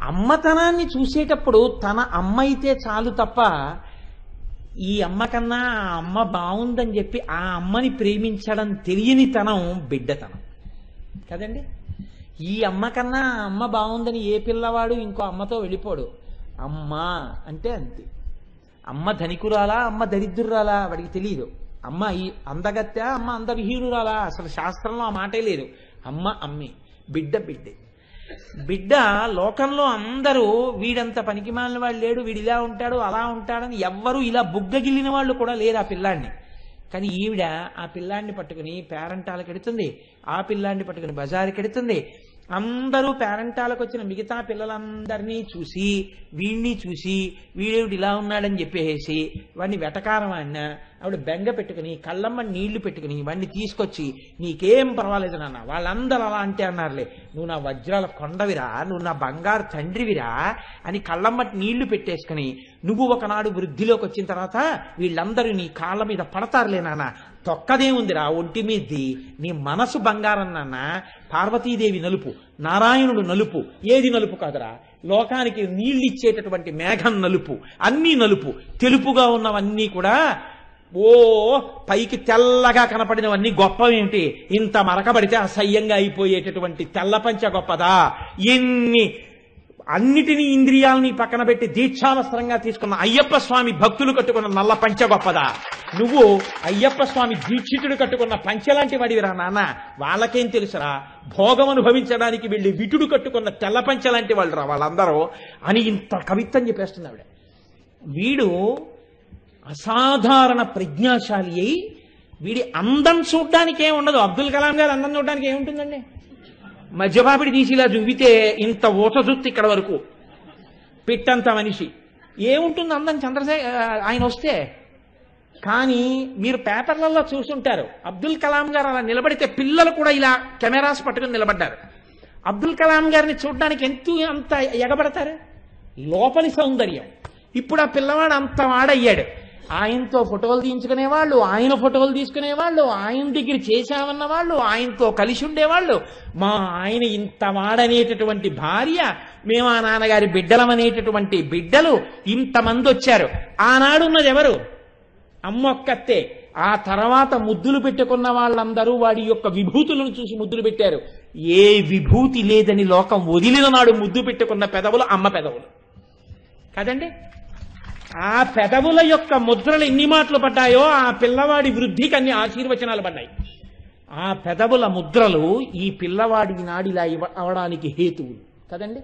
అమ్మతనాన్ని చూసేటప్పుడు తన అమ్మ అయితే చాలు తప్ప ఈ అమ్మ కన్నా ఆ అమ్మ బాగుందని చెప్పి ఆ అమ్మని ప్రేమించడం తెలియని తనం బిడ్డతనం కదండి. ఈ అమ్మ కన్నా ఆ అమ్మ బాగుందని ఏ పిల్లవాడు ఇంకో అమ్మతో వెళ్ళిపోడు. అమ్మ అంటే అంతే. అమ్మ ధనికురాలా, అమ్మ దరిద్రురాలా వాడికి తెలియదు. అమ్మ అందగత్య, అమ్మ అందవిహీనురాలా, అసలు శాస్త్రంలో ఆ మాటే లేదు. అమ్మ అమ్మే, బిడ్డ బిడ్డే. బిడ్డ లోకంలో అందరూ వీడంత పనికిమాలిన వాడు లేడు, వీడు ఇలా ఉంటాడు అలా ఉంటాడని ఎవ్వరూ ఇలా బుగ్గగిల్లిన వాళ్ళు కూడా లేరు ఆ పిల్లాడిని. కానీ ఈవిడ ఆ పిల్లాడిని పట్టుకుని పేరంటాలకు ఎడుతుంది, ఆ పిల్లాడిని పట్టుకుని బజారుకి ఎడుతుంది. అందరూ పేరంటాలకు వచ్చిన మిగతా పిల్లలందరినీ చూసి వీడిని చూసి వీడేవిడు ఇలా ఉన్నాడని చెప్పేసి వాడిని వెటకారం ఆడినా ఆవిడ బెంగ పెట్టుకుని కళ్ళమ్మ నీళ్లు పెట్టుకుని వాడిని తీసుకొచ్చి నీకేం పర్వాలేదు నాన్న, వాళ్ళందరూ అలా అంటే అన్నారులే, నువ్వు నా వజ్రాల కొండవిరా, నువ్వు నా బంగారు తండ్రివిరా అని కళ్ళమ్మటి నీళ్లు పెట్టేసుకుని నువ్వు ఒకనాడు వృద్ధిలోకి వచ్చిన తర్వాత వీళ్ళందరూ నీ కాళ్ళ మీద పడతారులే నాన్న, తొక్కదేముందిరా ఒంటి మీద్ది, నీ మనసు బంగారం నాన్న, పార్వతీదేవి నలుపు, నారాయణుడు నలుపు, ఏది నలుపు కాదురా, లోకానికి నీళ్ళు ఇచ్చేటటువంటి మేఘం నలుపు, అన్నీ నలుపు, తెలుపుగా ఉన్నవన్నీ కూడా ఓ పైకి తెల్లగా కనపడినవన్నీ గొప్పవేంటి, ఇంత మరకబడితే అసహ్యంగా అయిపోయేటటువంటి తెల్ల పంచ గొప్పదా, ఎన్ని అన్నిటినీ ఇంద్రియాలని పక్కన పెట్టి దీక్షావస్త్రంగా తీసుకున్న అయ్యప్ప స్వామి భక్తులు కట్టుకున్న నల్ల పంచ గొప్పదా, నువ్వు అయ్యప్ప స్వామి దీక్షితుడు కట్టుకున్న పంచలాంటి వాడివిరా నాన్న, వాళ్ళకేం తెలుసురా, భోగం అనుభవించడానికి వెళ్ళి విటుడు కట్టుకున్న తెల్ల పంచలాంటి వాళ్ళు రా వాళ్ళందరూ అని ఇంత కవిత్వం చెప్పేస్తుంది. వీడు అసాధారణ ప్రజ్ఞాశాలి అయి వీడి అందం చూడ్డానికి ఏం ఉండదు. అబ్దుల్ కలాం గారు అందం చూడడానికి ఏముంటుందండి, మధ్యపాపిడి తీసి ఇలా చూపితే ఇంత ఊట జుత్తు ఇక్కడ వరకు పిట్టంత మనిషి, ఏముంటుంది అందం ఆయన వస్తే. కానీ మీరు పేపర్లలో చూసుంటారు అబ్దుల్ కలాం గారు అలా నిలబడితే పిల్లలు కూడా ఇలా కెమెరాస్ పట్టుకుని నిలబడ్డారు. అబ్దుల్ కలాం గారిని చూడడానికి అంత ఎగబడతారు, లోపలి సౌందర్యం. ఇప్పుడు ఆ పిల్లవాడు అంత వాడయ్యాడు, ఆయనతో ఫోటోలు తీయించుకునేవాళ్ళు, ఆయన ఫోటోలు తీసుకునేవాళ్ళు, ఆయన దగ్గర చేశామన్న వాళ్ళు, ఆయనతో కలిసి ఉండేవాళ్ళు. మా ఆయన ఇంత వాడనేటటువంటి భార్య, మేము ఆ నాన్నగారి బిడ్డలమనేటటువంటి బిడ్డలు ఇంతమంది వచ్చారు. ఆనాడున్నది ఎవరు, అమ్మొక్కతే. ఆ తర్వాత ముద్దులు పెట్టుకున్న వాళ్ళందరూ వాడి యొక్క విభూతులను చూసి ముద్దులు పెట్టారు. ఏ విభూతి లేదని లోకం వదిలిన నాడు ముద్దు పెట్టుకున్న పెదవులు అమ్మ పెదవులు కదండి. ఆ పెదవుల యొక్క ముద్రలు ఎన్ని మాటలు పడ్డాయో ఆ పిల్లవాడి వృద్ధికి అన్ని ఆశీర్వచనాలు పడ్డాయి. ఆ పెదవుల ముద్రలు ఈ పిల్లవాడి నాడిలా అవడానికి హేతువులు కదండి.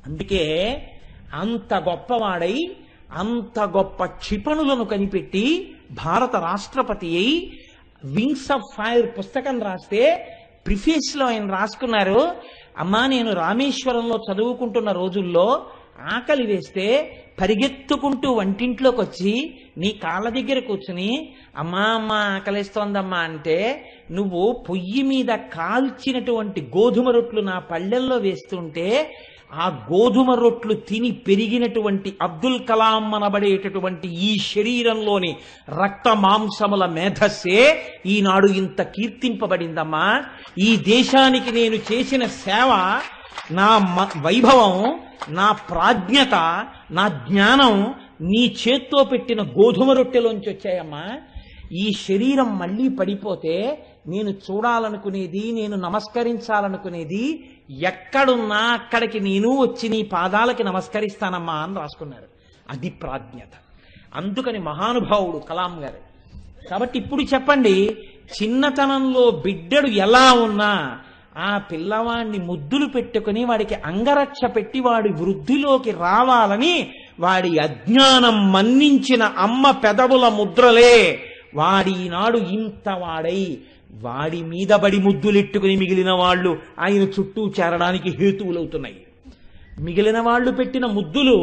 అందుకే అంత గొప్పవాడై అంత గొప్ప క్షిపణులను కనిపెట్టి భారత రాష్ట్రపతి అయి వింగ్స్ ఆఫ్ ఫైర్ పుస్తకం రాస్తే ప్రిఫేస్ లో ఆయన రాసుకున్నారు, అమ్మా నేను రామేశ్వరంలో చదువుకుంటున్న రోజుల్లో ఆకలి వేస్తే పరిగెత్తుకుంటూ వంటింట్లోకి వచ్చి నీ కాళ్ళ దగ్గర కూర్చుని అమ్మా అమ్మా ఆకలిస్తోందమ్మా అంటే నువ్వు పొయ్యి మీద కాల్చినటువంటి గోధుమ రొట్లు నా పళ్ళెల్లో వేస్తుంటే ఆ గోధుమ రొట్లు తిని పెరిగినటువంటి అబ్దుల్ కలాం అనబడేటటువంటి ఈ శరీరంలోని రక్త మాంసముల మేధస్సే ఈనాడు ఇంత కీర్తింపబడిందమ్మా. ఈ దేశానికి నేను చేసిన సేవ, నా వైభవం, నా ప్రాజ్ఞత, నా జ్ఞానం, నీ చేత్తో పెట్టిన గోధుమ రొట్టెలోంచి వచ్చాయమ్మా. ఈ శరీరం మళ్ళీ పడిపోతే నేను చూడాలనుకునేది, నేను నమస్కరించాలనుకునేది ఎక్కడున్నా అక్కడికి నేను వచ్చి నీ పాదాలకి నమస్కరిస్తానమ్మా అని రాసుకున్నారు. అది ప్రాజ్ఞత. అందుకని మహానుభావుడు కలాం గారు. కాబట్టి ఇప్పుడు చెప్పండి, చిన్నతనంలో బిడ్డడు ఎలా ఉన్నా ఆ పిల్లవాడిని ముద్దులు పెట్టుకుని వాడికి అంగరక్ష పెట్టి వాడి వృద్ధిలోకి రావాలని వాడి అజ్ఞానం మన్నించిన అమ్మ పెదవుల ముద్రలే వాడి నాడు ఇంత వాడై వాడి మీద బడి ముద్దులెట్టుకుని మిగిలిన వాళ్ళు ఆయన చుట్టూ చేరడానికి హేతువులవుతున్నాయి. మిగిలిన వాళ్ళు పెట్టిన ముద్దులు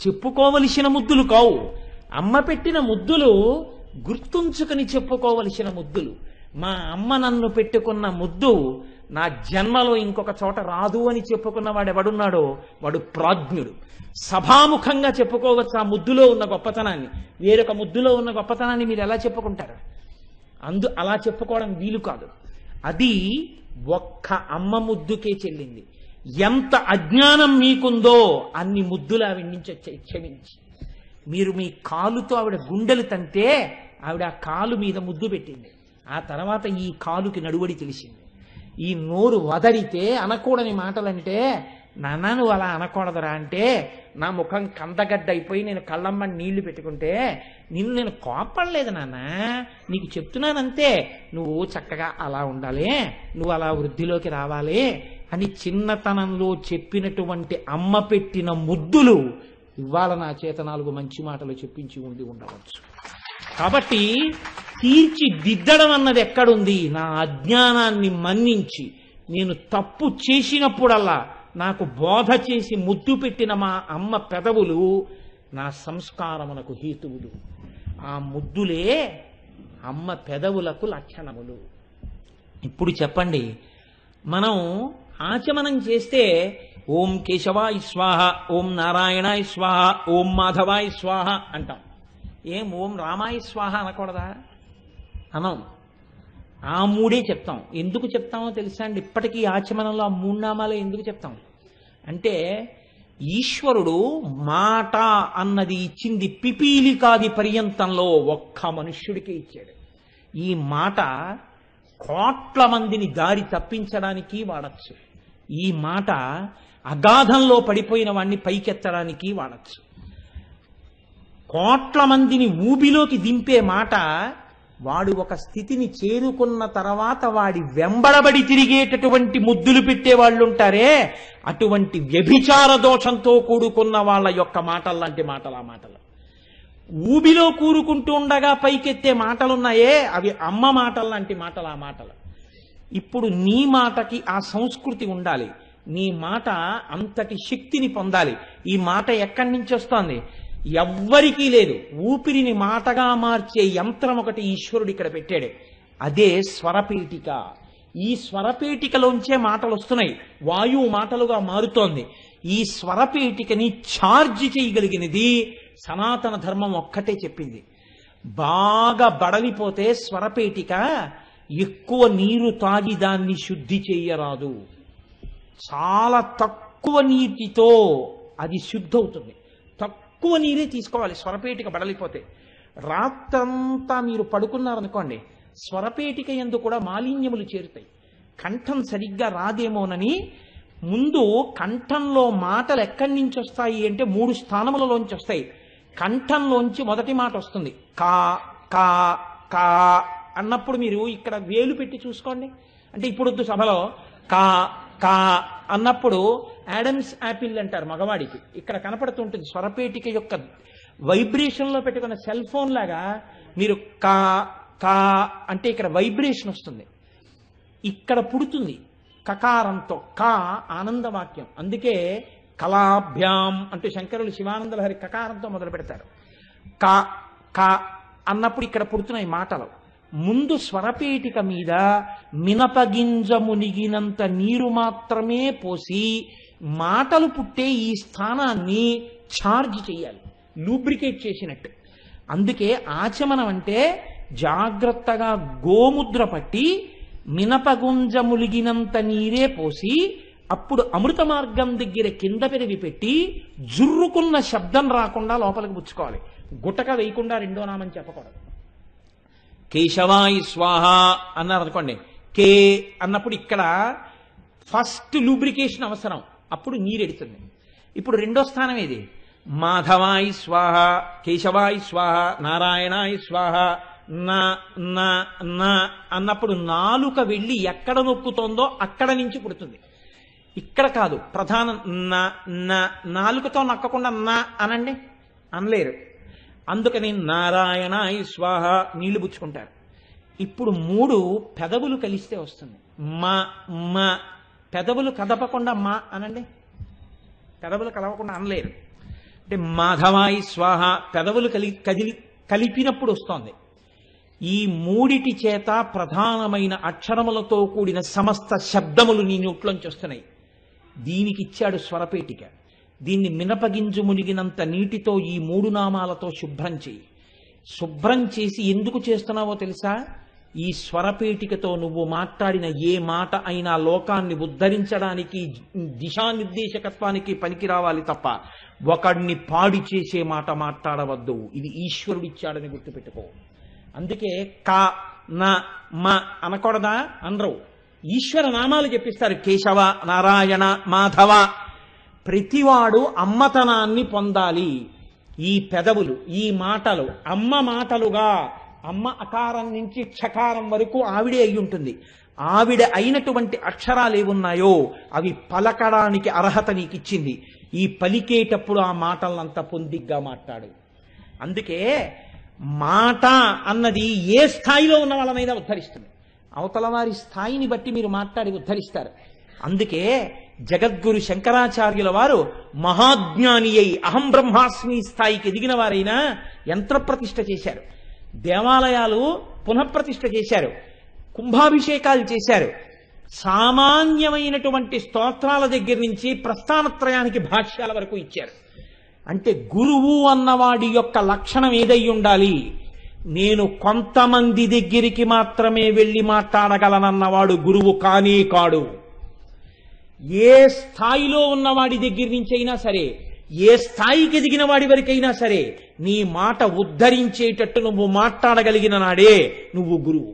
చెప్పుకోవలసిన ముద్దులు కావు. అమ్మ పెట్టిన ముద్దులు గుర్తుంచుకుని చెప్పుకోవలసిన ముద్దులు. మా అమ్మ నన్ను పెట్టుకున్న ముద్దు నా జన్మలో ఇంకొక చోట రాదు అని చెప్పుకున్న వాడు ఎవడున్నాడో వాడు ప్రాజ్ఞుడు. సభాముఖంగా చెప్పుకోవచ్చు ఆ ముద్దులో ఉన్న గొప్పతనాన్ని. వేరొక ముద్దులో ఉన్న గొప్పతనాన్ని మీరు ఎలా చెప్పుకుంటారు? అలా చెప్పుకోవడం వీలు కాదు. అది ఒక్క అమ్మ ముద్దుకే చెల్లింది. ఎంత అజ్ఞానం మీకుందో అన్ని ముద్దులు ఆవిడ నుంచి వచ్చాయి. క్షమించి మీరు మీ కాలుతో ఆవిడ గుండెలు తంటే ఆవిడ ఆ కాలు మీద ముద్దు పెట్టింది. ఆ తర్వాత ఈ కాలుకి నడువడి తెలిసింది. ఈ నోరు వదరితే అనకూడని మాటలంటే, నాన్న నువ్వు అలా అనకూడదురా అంటే, నా ముఖం కందగడ్డ అయిపోయి నేను కళ్ళమ్మని నీళ్లు పెట్టుకుంటే నిన్ను నేను కోపడలేదు నాన్న, నీకు చెప్తున్నానంతే, నువ్వు చక్కగా అలా ఉండాలి, నువ్వు అలా వృద్ధిలోకి రావాలి అని చిన్నతనంలో చెప్పినటువంటి అమ్మ పెట్టిన ముద్దులు ఇవాళ నా చేత 4 మంచి మాటలు చెప్పించి ఉండి ఉండవచ్చు. కాబట్టి తీర్చిదిద్దడం అన్నది ఎక్కడుంది? నా అజ్ఞానాన్ని మన్నించి నేను తప్పు చేసినప్పుడల్లా నాకు బోధ చేసి ముద్దు పెట్టిన మా అమ్మ పెదవులు నా సంస్కారమునకు హేతువులు. ఆ ముద్దులే అమ్మ పెదవులకు లక్షణములు. ఇప్పుడు చెప్పండి, మనం ఆచమనం చేస్తే ఓం కేశవాయ స్వాహ, ఓం నారాయణాయ స్వాహ, ఓం మాధవాయ స్వాహ అంటాం. ఏం ఓం రామాయ స్వాహ అనకూడదా? అనం. ఆ 3 చెప్తాం. ఎందుకు చెప్తామో తెలుసా అండి? ఇప్పటికీ ఆచమనంలో ఆ 3 నామాలే ఎందుకు చెప్తాం అంటే, ఈశ్వరుడు మాట అన్నది ఇచ్చింది పిపీలికాది పర్యంతంలో ఒక్క మనుష్యుడికే ఇచ్చాడు. ఈ మాట కోట్ల మందిని దారి తప్పించడానికి వాడచ్చు. ఈ మాట అగాధంలో పడిపోయిన వాడిని పైకెత్తడానికి వాడచ్చు. కోట్ల మందిని ఊబిలోకి దింపే మాట, వాడు ఒక స్థితిని చేరుకున్న తర్వాత వాడి వెంబడబడి తిరిగేటటువంటి ముద్దులు పెట్టే వాళ్ళు ఉంటారే, అటువంటి వ్యభిచార దోషంతో కూడుకున్న వాళ్ళ యొక్క మాటల్లాంటి మాటలు ఆ మాటలు. ఊబిలో కూరుకుంటూ ఉండగా పైకెత్తే మాటలున్నాయే, అవి అమ్మ మాటల్లాంటి మాటలు ఆ మాటలు. ఇప్పుడు నీ మాటకి ఆ సంస్కృతి ఉండాలి. నీ మాట అంతటి శక్తిని పొందాలి. ఈ మాట ఎక్కడి నుంచి వస్తోంది? ఎవ్వరికీ లేదు. ఊపిరిని మాటగా మార్చే యంత్రం ఒకటి ఈశ్వరుడు ఇక్కడ పెట్టాడు. అదే స్వరపేటిక. ఈ స్వరపేటికలోంచే మాటలు వస్తున్నాయి. వాయువు మాటలుగా మారుతోంది. ఈ స్వరపేటికని ఛార్జ్ చేయగలిగినది సనాతన ధర్మం ఒక్కటే చెప్పింది. బాగా బడలిపోతే స్వరపేటిక ఎక్కువ నీరు తాగి దాన్ని శుద్ధి చేయరాదు. చాలా తక్కువ నీటితో అది శుద్ధి అవుతుంది. తక్కువ నీరే తీసుకోవాలి స్వరపేటిక బడలిపోతే. రాత్రంతా మీరు పడుకున్నారనుకోండి, స్వరపేటిక యందు కూడా మాలిన్యములు చేరుతాయి. కంఠం సరిగ్గా రాదేమోనని ముందు కంఠంలో మాటలు ఎక్కడి నుంచి వస్తాయి అంటే 3 స్థానములలోంచి వస్తాయి. కంఠంలోంచి మొదటి మాట వస్తుంది కా కా కా అన్నప్పుడు మీరు ఇక్కడ వేలు పెట్టి చూసుకోండి. అంటే ఇప్పుడు సభలో కా కా అన్నప్పుడు యాడమ్స్ యాపిల్ అంటారు మగవాడికి. ఇక్కడ కనపడుతుంటుంది స్వరపేటిక యొక్క వైబ్రేషన్లో పెట్టుకున్న సెల్ ఫోన్ లాగా. మీరు కా కా అంటే ఇక్కడ వైబ్రేషన్ వస్తుంది, ఇక్కడ పుడుతుంది కకారంతో. కా ఆనందవాక్యం. అందుకే కళాభ్యాం అంటూ శంకరులు శివానంద లహరి కకారంతో మొదలు పెడతారు. కా కా అన్నప్పుడు ఇక్కడ పుడుతున్నాయి మాటలు. ముందు స్వరపేటిక మీద మినపగింజ మునిగినంత నీరు మాత్రమే పోసి మాటలు పుట్టే ఈ స్థానాన్ని ఛార్జ్ చేయాలి, లూబ్రికేట్ చేసినట్టు. అందుకే ఆచమనం అంటే జాగ్రత్తగా గోముద్ర పట్టి మినపగుంజ ములిగినంత నీరే పోసి అప్పుడు అమృత మార్గం దగ్గర కింద పెరిగి పెట్టి జుర్రుకున్న శబ్దం రాకుండా లోపలికి పుచ్చుకోవాలి. గుటక వేయకుండా రెండో నామం చెప్పకూడదు. కేశవాయి స్వాహ అన్నారు అనుకోండి, కే అన్నప్పుడు ఇక్కడ ఫస్ట్ లూబ్రికేషన్ అవసరం, అప్పుడు నీరెడుతుంది. ఇప్పుడు రెండో స్థానం ఏది? మాధవాయి స్వాహ, కేశవాయి స్వాహ, నారాయణాయి స్వాహ, నా నా నా అన్నప్పుడు నాలుక వెళ్ళి ఎక్కడ నొక్కుతోందో అక్కడ నుంచి పుడుతుంది. ఇక్కడ కాదు, ప్రధానం నా నా, నాలుకతో నక్కకుండా నా అనండి, అనలేరు. అందుకని నారాయణాయి స్వాహ నీళ్లు పుచ్చుకుంటారు. ఇప్పుడు 3 పెదవులు కలిస్తే వస్తుంది. మా మా పెదవులు కదపకుండా మా అనండి, పెదవులు కదపకుండా అనలేరు. అంటే మాధవాయి స్వాహ పెదవులు కలిపినప్పుడు వస్తోంది. ఈ 3 చేత ప్రధానమైన అక్షరములతో కూడిన సమస్త శబ్దములు నీ నోట్లోంచి వస్తున్నాయి. దీనికి ఇచ్చాడు స్వరపేటిక. దీన్ని మినపగింజు మునిగినంత నీటితో ఈ 3 నామాలతో శుభ్రం చేయి. శుభ్రం చేసి ఎందుకు చేస్తున్నావో తెలుసా? ఈ స్వరపేటికతో నువ్వు మాట్లాడిన ఏ మాట అయినా లోకాన్ని ఉద్ధరించడానికి, దిశానిర్దేశకత్వానికి పనికి రావాలి తప్ప ఒకడిని పాడి చేసే మాట మాట్లాడవద్దు. ఇది ఈశ్వరుడిచ్చాడని గుర్తుపెట్టుకో. అందుకే కా నా మా అనకూడదా? అనరు. ఈశ్వర నామాలు చెప్పిస్తారు. కేశవ, నారాయణ, మాధవ. ప్రతివాడు అమ్మతనాన్ని పొందాలి. ఈ పెదవులు, ఈ మాటలు అమ్మ మాటలుగా, అమ్మ అకారం నుంచి క్షకారం వరకు ఆవిడే అయి ఉంటుంది. ఆవిడ అయినటువంటి అక్షరాలు ఏమున్నాయో అవి పలకడానికి అర్హత నీకిచ్చింది. ఈ పలికేటప్పుడు ఆ మాటలంతా పొందిగ్గా మాట్లాడు. అందుకే మాట అన్నది ఏ స్థాయిలో ఉన్న వాళ్ళనైనా ఉద్ధరిస్తుంది. అవతల వారి స్థాయిని బట్టి మీరు మాట్లాడి ఉద్ధరిస్తారు. అందుకే జగద్గురు శంకరాచార్యుల వారు మహాజ్ఞాని అయి అహం బ్రహ్మాస్మి స్థాయికి ఎదిగిన వారైనా యంత్రప్రతిష్ఠ చేశారు, దేవాలయాలు పునఃప్రతిష్ఠ చేశారు, కుంభాభిషేకాలు చేశారు. సామాన్యమైనటువంటి స్తోత్రాల దగ్గర నుంచి ప్రస్థానత్రయానికి భాష్యాల వరకు ఇచ్చారు. అంటే గురువు అన్నవాడి యొక్క లక్షణం ఏదై ఉండాలి? నేను కొంతమంది దగ్గరికి మాత్రమే వెళ్ళి మాట్లాడగలనన్నవాడు గురువు కానే కాడు. ఏ స్థాయిలో ఉన్నవాడి దగ్గర నుంచి అయినా సరే, ఏ స్థాయికి ఎదిగిన వాడి వరకైనా సరే, నీ మాట ఉద్ధరించేటట్టు నువ్వు మాట్లాడగలిగిన నాడే నువ్వు గురువు.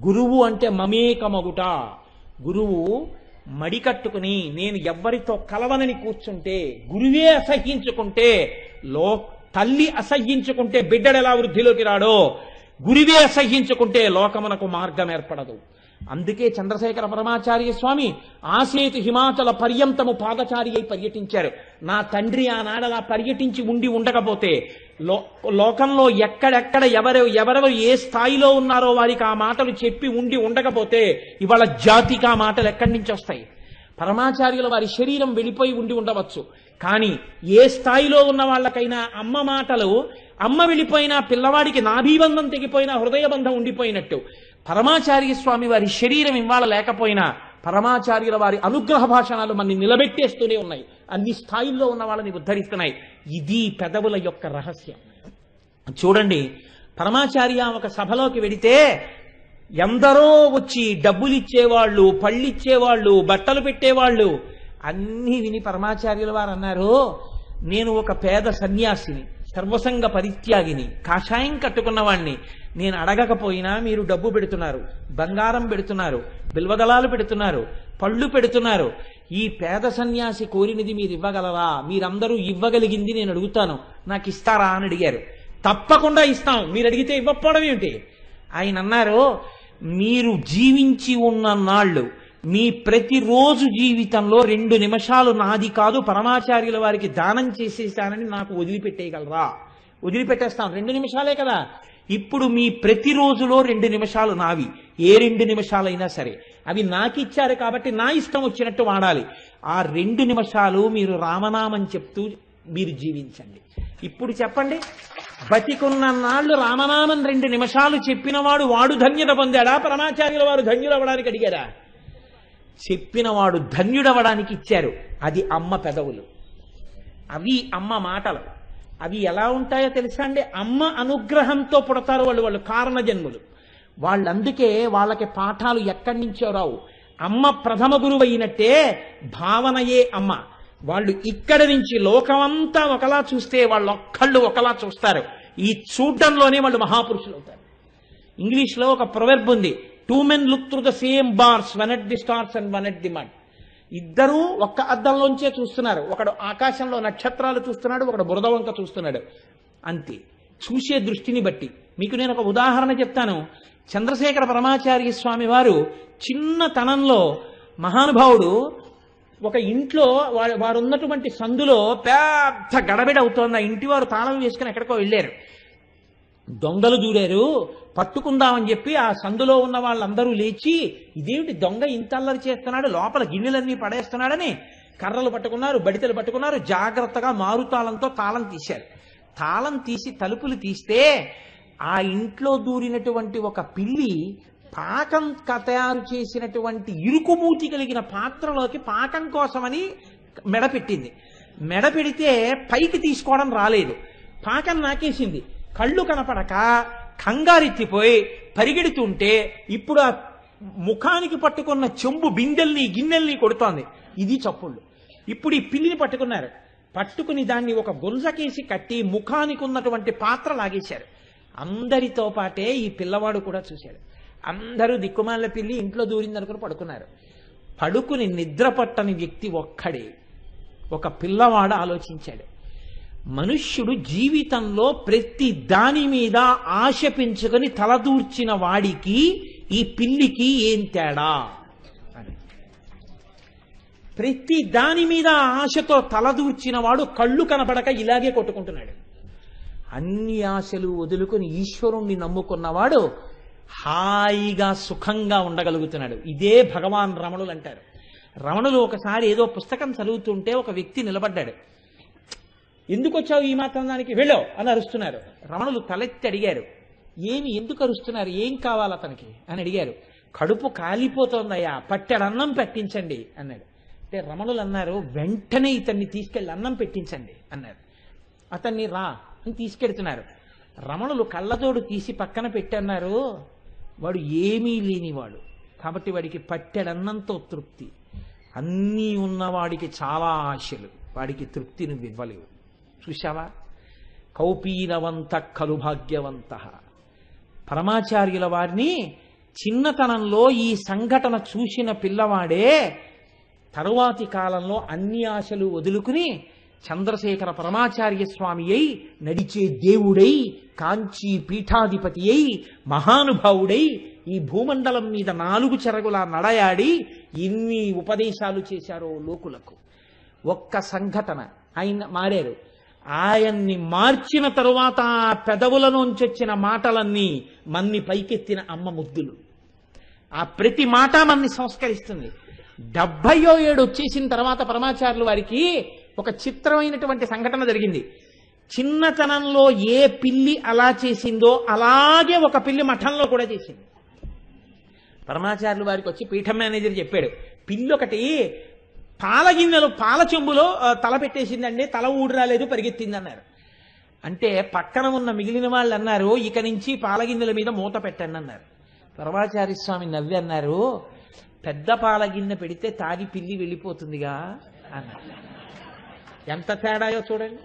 గురువు అంటే మమేకమగుట. గురువు మడికట్టుకుని నేను ఎవ్వరితో కలవనని కూర్చుంటే, గురువే అసహ్యించుకుంటే, తల్లి అసహ్యించుకుంటే బిడ్డడు ఎలా వృద్ధిలోకి రాడో, గురువే అసహ్యించుకుంటే లోకమునకు మార్గం ఏర్పడదు. అందుకే చంద్రశేఖర పరమాచార్య స్వామి ఆసేతు హిమాచల పర్యంతము పాదచారి అయి పర్యటించారు. నా తండ్రి ఆనాడలా పర్యటించి ఉండకపోతే లోకంలో ఎక్కడెక్కడ ఎవరెవరు ఏ స్థాయిలో ఉన్నారో వారికి ఆ మాటలు చెప్పి ఉండకపోతే ఇవాళ జాతికి ఆ మాటలు ఎక్కడి నుంచి వస్తాయి? పరమాచార్యుల వారి శరీరం వెళ్ళిపోయి ఉండవచ్చు, కానీ ఏ స్థాయిలో ఉన్న వాళ్ళకైనా అమ్మ మాటలు, అమ్మ వెళ్ళిపోయినా పిల్లవాడికి నాభీబంధం తెగిపోయినా హృదయబంధం ఉండిపోయినట్టు పరమాచార్య స్వామి వారి శరీరం ఇవాళ లేకపోయినా పరమాచార్యుల వారి అనుగ్రహ భాషణాలు మనని నిలబెట్టేస్తూనే ఉన్నాయి. అన్ని స్థాయిల్లో ఉన్న వాళ్ళని ఉద్ధరిస్తున్నాయి. ఇది పెదవుల యొక్క రహస్యం. చూడండి, పరమాచార్య ఒక సభలోకి వెడితే ఎందరో వచ్చి డబ్బులు ఇచ్చేవాళ్ళు, పళ్ళిచ్చేవాళ్ళు, బట్టలు పెట్టేవాళ్ళు అన్నీ విని పరమాచార్యుల వారు అన్నారు, నేను ఒక పేద సన్యాసిని, సర్వసంగ పరిత్యాగిని, కాషాయం కట్టుకున్నవాణ్ణి. నేను అడగకపోయినా మీరు డబ్బు పెడుతున్నారు, బంగారం పెడుతున్నారు, బిల్వదళాలు పెడుతున్నారు, పళ్ళు పెడుతున్నారు. ఈ పేద సన్యాసి కోరినది మీరు ఇవ్వగలరా? మీరందరూ ఇవ్వగలిగింది నేను అడుగుతాను, నాకు ఇస్తారా అని అడిగారు. తప్పకుండా ఇస్తాం, మీరు అడిగితే ఇవ్వకపోవడం ఏమిటి? ఆయన అన్నారు, మీరు జీవించి ఉన్న నాళ్ళు మీ ప్రతిరోజు జీవితంలో 2 నిమిషాలు నాది కాదు పరమాచార్యుల వారికి దానం చేసేసానని నాకు వదిలిపెట్టేయగలరా? వదిలిపెట్టేస్తాం, 2 నిమిషాలే కదా. ఇప్పుడు మీ ప్రతిరోజులో 2 నిమిషాలు నావి, ఏ 2 నిమిషాలైనా సరే అవి నాకిచ్చారు కాబట్టి నా ఇష్టం వచ్చినట్టు వాడాలి. ఆ 2 నిమిషాలు మీరు రామనామం చెప్తూ మీరు జీవించండి. ఇప్పుడు చెప్పండి, బతికున్న నాళ్ళు రామనామం 2 నిమిషాలు చెప్పినవాడు వాడు ధన్యత పొందాడా? పరమాచార్యుల వారు ధన్యుడవడానికి అడిగారా? చెప్పినవాడు ధన్యుడవడానికి ఇచ్చారు. అది అమ్మ పెదవులు, అవి అమ్మ మాటలు. అవి ఎలా ఉంటాయో తెలుసా అండి? అమ్మ అనుగ్రహంతో పుడతారు వాళ్ళు కారణ జన్ములు. వాళ్ళందుకే వాళ్ళకి పాఠాలు ఎక్కడి నుంచో రావు. అమ్మ ప్రథమ గురువు అయినట్టే భావనయే అమ్మ. వాళ్ళు ఇక్కడి నుంచి లోకమంతా ఒకలా చూస్తే వాళ్ళొక్కళ్ళు ఒకలా చూస్తారు. ఈ చూడ్డంలోనే వాళ్ళు మహాపురుషులు అవుతారు. ఇంగ్లీష్లో ఒక ప్రొవెర్బ్ ఉంది, 2 men look through the same bars, one at the stars and one at the mud. ఇద్దరూ ఒక్క అద్దంలోంచే చూస్తున్నారు. ఒకడు ఆకాశంలో నక్షత్రాలు చూస్తున్నాడు, ఒకడు బురద వంక చూస్తున్నాడు. అంతే, చూసే దృష్టిని బట్టి. మీకు నేను ఒక ఉదాహరణ చెప్తాను. చంద్రశేఖర పరమాచార్య స్వామి వారు చిన్నతనంలో మహానుభావుడు ఒక ఇంట్లో వారు ఉన్నటువంటి సందులో పెద్ద గడబిడ అవుతోంది. ఆ ఇంటి వారు తాళం వేసుకుని ఎక్కడికో వెళ్ళారు. దొంగలు దూరారు, పట్టుకుందామని చెప్పి ఆ సందులో ఉన్న వాళ్ళందరూ లేచి, ఇదేమిటి దొంగ ఇంత అల్లరి చేస్తున్నాడు, లోపల గిన్నెలన్నీ పడేస్తున్నాడని కర్రలు పట్టుకున్నారు, బడితలు పట్టుకున్నారు. జాగ్రత్తగా మారుతాళంతో తాళం తీశారు. తాళం తీసి తలుపులు తీస్తే ఆ ఇంట్లో దూరినటువంటి ఒక పిల్లి పాకం తయారు చేసినటువంటి ఇరుకుమూతి కలిగిన పాత్రలోకి పాకం కోసమని మెడపెట్టింది. మెడపెడితే పైకి తీసుకోవడం రాలేదు, పాకం నాకేసింది. కళ్ళు కనపడక కంగారెత్తిపోయి పరిగెడుతుంటే ఇప్పుడు ఆ ముఖానికి పట్టుకున్న చెంబు బిందెల్ని గిన్నెల్ని కొడుతోంది. ఇది చప్పుళ్ళు. ఇప్పుడు ఈ పిల్లిని పట్టుకున్నారు. పట్టుకుని దాన్ని ఒక గుంజకేసి కట్టి ముఖానికి ఉన్నటువంటి పాత్ర లాగేశారు. అందరితో పాటే ఈ పిల్లవాడు కూడా చూశాడు. అందరూ దిక్కుమాల పిల్లి ఇంట్లో దూరిందనుకుని పడుకున్నారు. పడుకుని నిద్ర పట్టని వ్యక్తి ఒక్కడే, ఒక పిల్లవాడు ఆలోచించాడు. మనుష్యుడు జీవితంలో ప్రతి దాని మీద ఆశ పెంచుకొని తలదూర్చిన వాడికి ఈ పిల్లికి ఏం తేడా అని. ప్రతి దాని మీద ఆశతో తలదూర్చిన వాడు కళ్ళు కనపడక ఇలాగే కొట్టుకుంటున్నాడు. అన్ని ఆశలు వదులుకొని ఈశ్వరుణ్ణి నమ్ముకున్నవాడు హాయిగా సుఖంగా ఉండగలుగుతున్నాడు. ఇదే భగవాన్ రమణులు అంటారు. రమణులు ఒకసారి ఏదో పుస్తకం చదువుతుంటే ఒక వ్యక్తి నిలబడ్డాడు. ఎందుకు వచ్చావు ఈ మాత్రం దానికి, వెళ్ళో అని అరుస్తున్నారు. రమణులు తలెత్తి అడిగారు, ఏమి ఎందుకు అరుస్తున్నారు, ఏం కావాలి అతనికి అని అడిగారు. కడుపు కాలిపోతోందయ్యా, పట్టెడన్నం పెట్టించండి అన్నాడు. అంటే రమణులు అన్నారు, వెంటనే ఇతన్ని తీసుకెళ్ళి అన్నం పెట్టించండి అన్నారు. అతన్ని రా అని తీసుకెడుతున్నారు. రమణులు కళ్ళజోడు తీసి పక్కన పెట్టన్నారు, వాడు ఏమీ లేనివాడు కాబట్టి వాడికి పట్టెడన్నంతో తృప్తి. అన్నీ ఉన్నవాడికి చాలా ఆశలు, వాడికి తృప్తి నువ్వు ఇవ్వలేవు. చూశావా, కౌపీనవంత ఖలు భాగ్యవంత. పరమాచార్యుల వారిని చిన్నతనంలో ఈ సంఘటన చూసిన పిల్లవాడే తరువాతి కాలంలో అన్ని ఆశలు వదులుకుని చంద్రశేఖర పరమాచార్య స్వామి అయి నడిచే దేవుడై కాంచీ పీఠాధిపతి అయి మహానుభావుడై ఈ భూమండలం మీద 4 చెరగులా నడయాడి ఎన్ని ఉపదేశాలు చేశారో లోకులకు. ఒక్క సంఘటన ఆయన మారారు. ఆయన్ని మార్చిన తరువాత ఆ పెదవులలోంచి వచ్చిన మాటలన్నీ మన్ని పైకెత్తిన అమ్మ ముద్దులు. ఆ ప్రతి మాట మన్ని సంస్కరిస్తుంది. 77 వచ్చేసిన తర్వాత పరమాచార్యుల వారికి ఒక చిత్రమైనటువంటి సంఘటన జరిగింది. చిన్నతనంలో ఏ పిల్లి అలా చేసిందో అలాగే ఒక పిల్లి మఠంలో కూడా చేసింది. పరమాచార్యుల వారికి వచ్చి పీఠం మేనేజర్ చెప్పాడు, పిల్లి ఒకటి పాల గిన్నెలు పాల చెంబులో తల పెట్టేసిందండి, తల ఊడి రాలేదు, పరిగెత్తింది అన్నారు. అంటే పక్కన ఉన్న మిగిలిన వాళ్ళు అన్నారు, ఇక నుంచి పాలగిన్నెల మీద మూత పెట్టండి అన్నారు. పరమాచార్య స్వామి నవ్వి అన్నారు, పెద్ద పాలగిన్నె పెడితే తాగి పిల్లి వెళ్ళిపోతుందిగా అన్నారు. ఎంత తేడాయో చూడండి,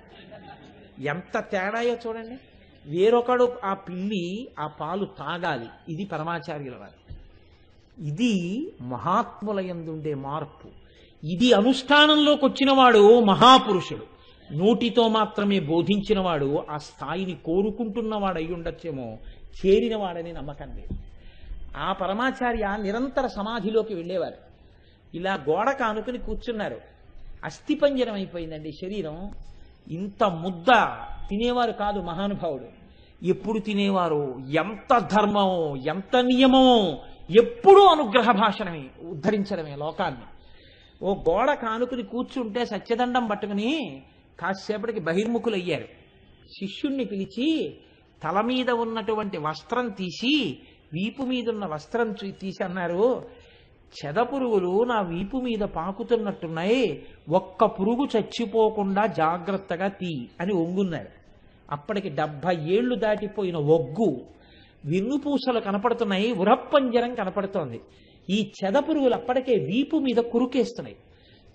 ఎంత తేడాయో చూడండి. వేరొకడు ఆ పిల్లి ఆ పాలు తాగాలి, ఇది పరమాచార్యుల వారు. ఇది మహాత్ముల యందుండే మార్పు. ఇది అనుష్ఠానంలోకి వచ్చినవాడు మహాపురుషుడు. నోటితో మాత్రమే బోధించినవాడు ఆ స్థాయిని కోరుకుంటున్నవాడు అయి ఉండొచ్చేమో, చేరినవాడని నమ్మకం లేదు. ఆ పరమాచార్య నిరంతర సమాధిలోకి వెళ్ళేవారు. ఇలా గోడ కానుకుని కూర్చున్నారు. అస్థిపంజరం అయిపోయిందండి శరీరం. ఇంత ముద్ద తినేవారు కాదు మహానుభావుడు. ఎప్పుడు తినేవారు, ఎంత ధర్మమో ఎంత నియమమో, ఎప్పుడూ అనుగ్రహ భాషణమే, ఉద్ధరించడమే లోకాన్ని. ఓ గోడ కానుకుని కూర్చుంటే సత్యదండం పట్టుకుని కాసేపటికి బహిర్ముఖులయ్యారు. శిష్యుణ్ణి పిలిచి తల మీద ఉన్నటువంటి వస్త్రం తీసి వీపు మీద ఉన్న వస్త్రం తీసి అన్నారు, చెదపురుగులు నా వీపు మీద పాకుతున్నట్టున్నాయి, ఒక్క పురుగు చచ్చిపోకుండా జాగ్రత్తగా తీ అని ఒంగున్నారు. అప్పటికి 70 ఏళ్లు దాటిపోయిన ఒగ్గు, వెన్నుపూసలు కనపడుతున్నాయి, ఉరప్పంజరం కనపడుతోంది. ఈ చెదపురుగులు అప్పటికే వీపు మీద కురుకేస్తున్నాయి.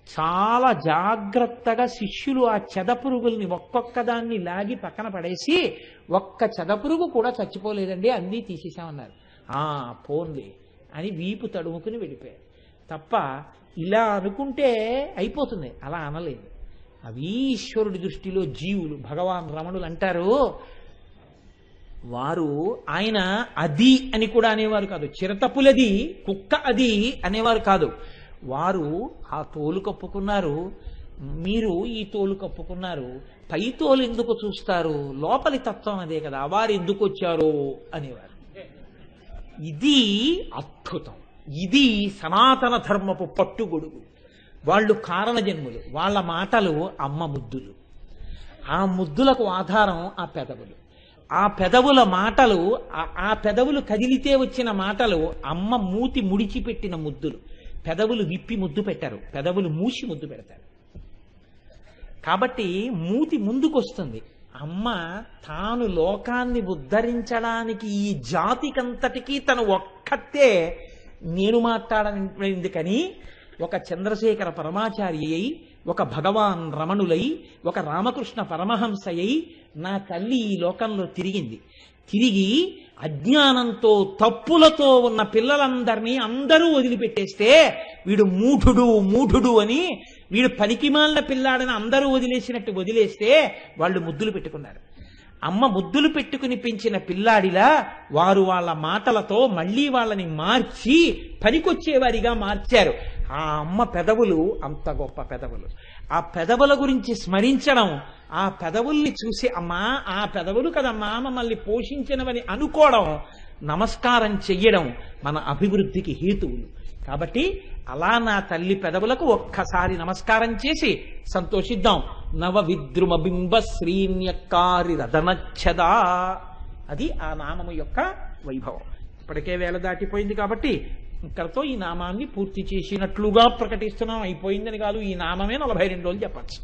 చాలా జాగ్రత్తగా శిష్యులు ఆ చెదపురుగుల్ని ఒక్కొక్క దాన్ని లాగి పక్కన పడేసి, ఒక్క చెదపురుగు కూడా చచ్చిపోలేదండి, అన్నీ తీసేసామన్నారు. పోన్లే అని వీపు తడుముకుని వెళ్ళిపోయారు. తప్ప ఇలా అనుకుంటే అయిపోతుంది, అలా అనలేదు. అవి ఈశ్వరుడి దృష్టిలో జీవులు. భగవాన్ రమణులు అంటారు, వారు ఆయన అది అని కూడా అనేవారు కాదు, చిరతపులది కుక్క అది అనేవారు కాదు. వారు ఆ తోలు కప్పుకున్నారు, మీరు ఈ తోలు కప్పుకున్నారు, పై తోలు ఎందుకు చూస్తారు, లోపలి తత్వం అదే కదా, వారు ఎందుకు వచ్చారు అనేవారు. ఇది అద్భుతం. ఇది సనాతన ధర్మపు పట్టుగొడుగు. వాళ్ళు కారణ జన్ములు. వాళ్ళ మాటలు అమ్మ ముద్దులు. ఆ ముద్దులకు ఆధారం ఆ పెదవులు. ఆ పెదవుల మాటలు, ఆ పెదవులు కదిలితే వచ్చిన మాటలు అమ్మ మూతి ముడిచిపెట్టిన ముద్దులు. పెదవులు విప్పి ముద్దు పెట్టారు, పెదవులు మూసి ముద్దు పెడతారు. కాబట్టి మూతి ముందుకొస్తుంది. అమ్మ తాను లోకాన్ని ఉద్ధరించడానికి ఈ జాతికంతటికీ తను ఒక్కతే నేను మాట్లాడనింది. కానీ ఒక చంద్రశేఖర పరమాచార్య అయి, ఒక భగవాన్ రమణులై, ఒక రామకృష్ణ పరమహంస అయి నా తల్లి ఈ లోకంలో తిరిగింది. తిరిగి అజ్ఞానంతో తప్పులతో ఉన్న పిల్లలందరినీ అందరూ వదిలిపెట్టేస్తే, వీడు మూఢుడు అని, వీడు పనికిమాలిన పిల్లాడని అందరూ వదిలేసినట్టు వదిలేస్తే వాళ్ళు ముద్దులు పెట్టుకున్నారు. అమ్మ ముద్దులు పెట్టుకుని పెంచిన పిల్లాడిలా వారు వాళ్ళ మాటలతో మళ్ళీ వాళ్ళని మార్చి పనికొచ్చేవారిగా మార్చారు. ఆ అమ్మ పెదవులు అంత గొప్ప పెదవులు. ఆ పెదవుల గురించి స్మరించడం, ఆ పెదవుల్ని చూసి అమ్మా ఆ పెదవులు కదమ్మా మమ్మల్ని పోషించినవని అనుకోవడం, నమస్కారం చెయ్యడం మన అభివృద్ధికి హేతువులు. కాబట్టి అలా నా తల్లి పెదవులకు ఒక్కసారి నమస్కారం చేసి సంతోషిద్దాం. నవ విద్రుమ బింబ శ్రీన్యకారి రదనచ్చదా, అది ఆ నామము యొక్క వైభవం. ఇప్పటికే వేళ దాటిపోయింది కాబట్టి ఇక్కడతో ఈ నామాన్ని పూర్తి చేసినట్లుగా ప్రకటిస్తున్నాం. అయిపోయిందని కాదు, ఈ నామమే 42 రోజులు చెప్పచ్చు.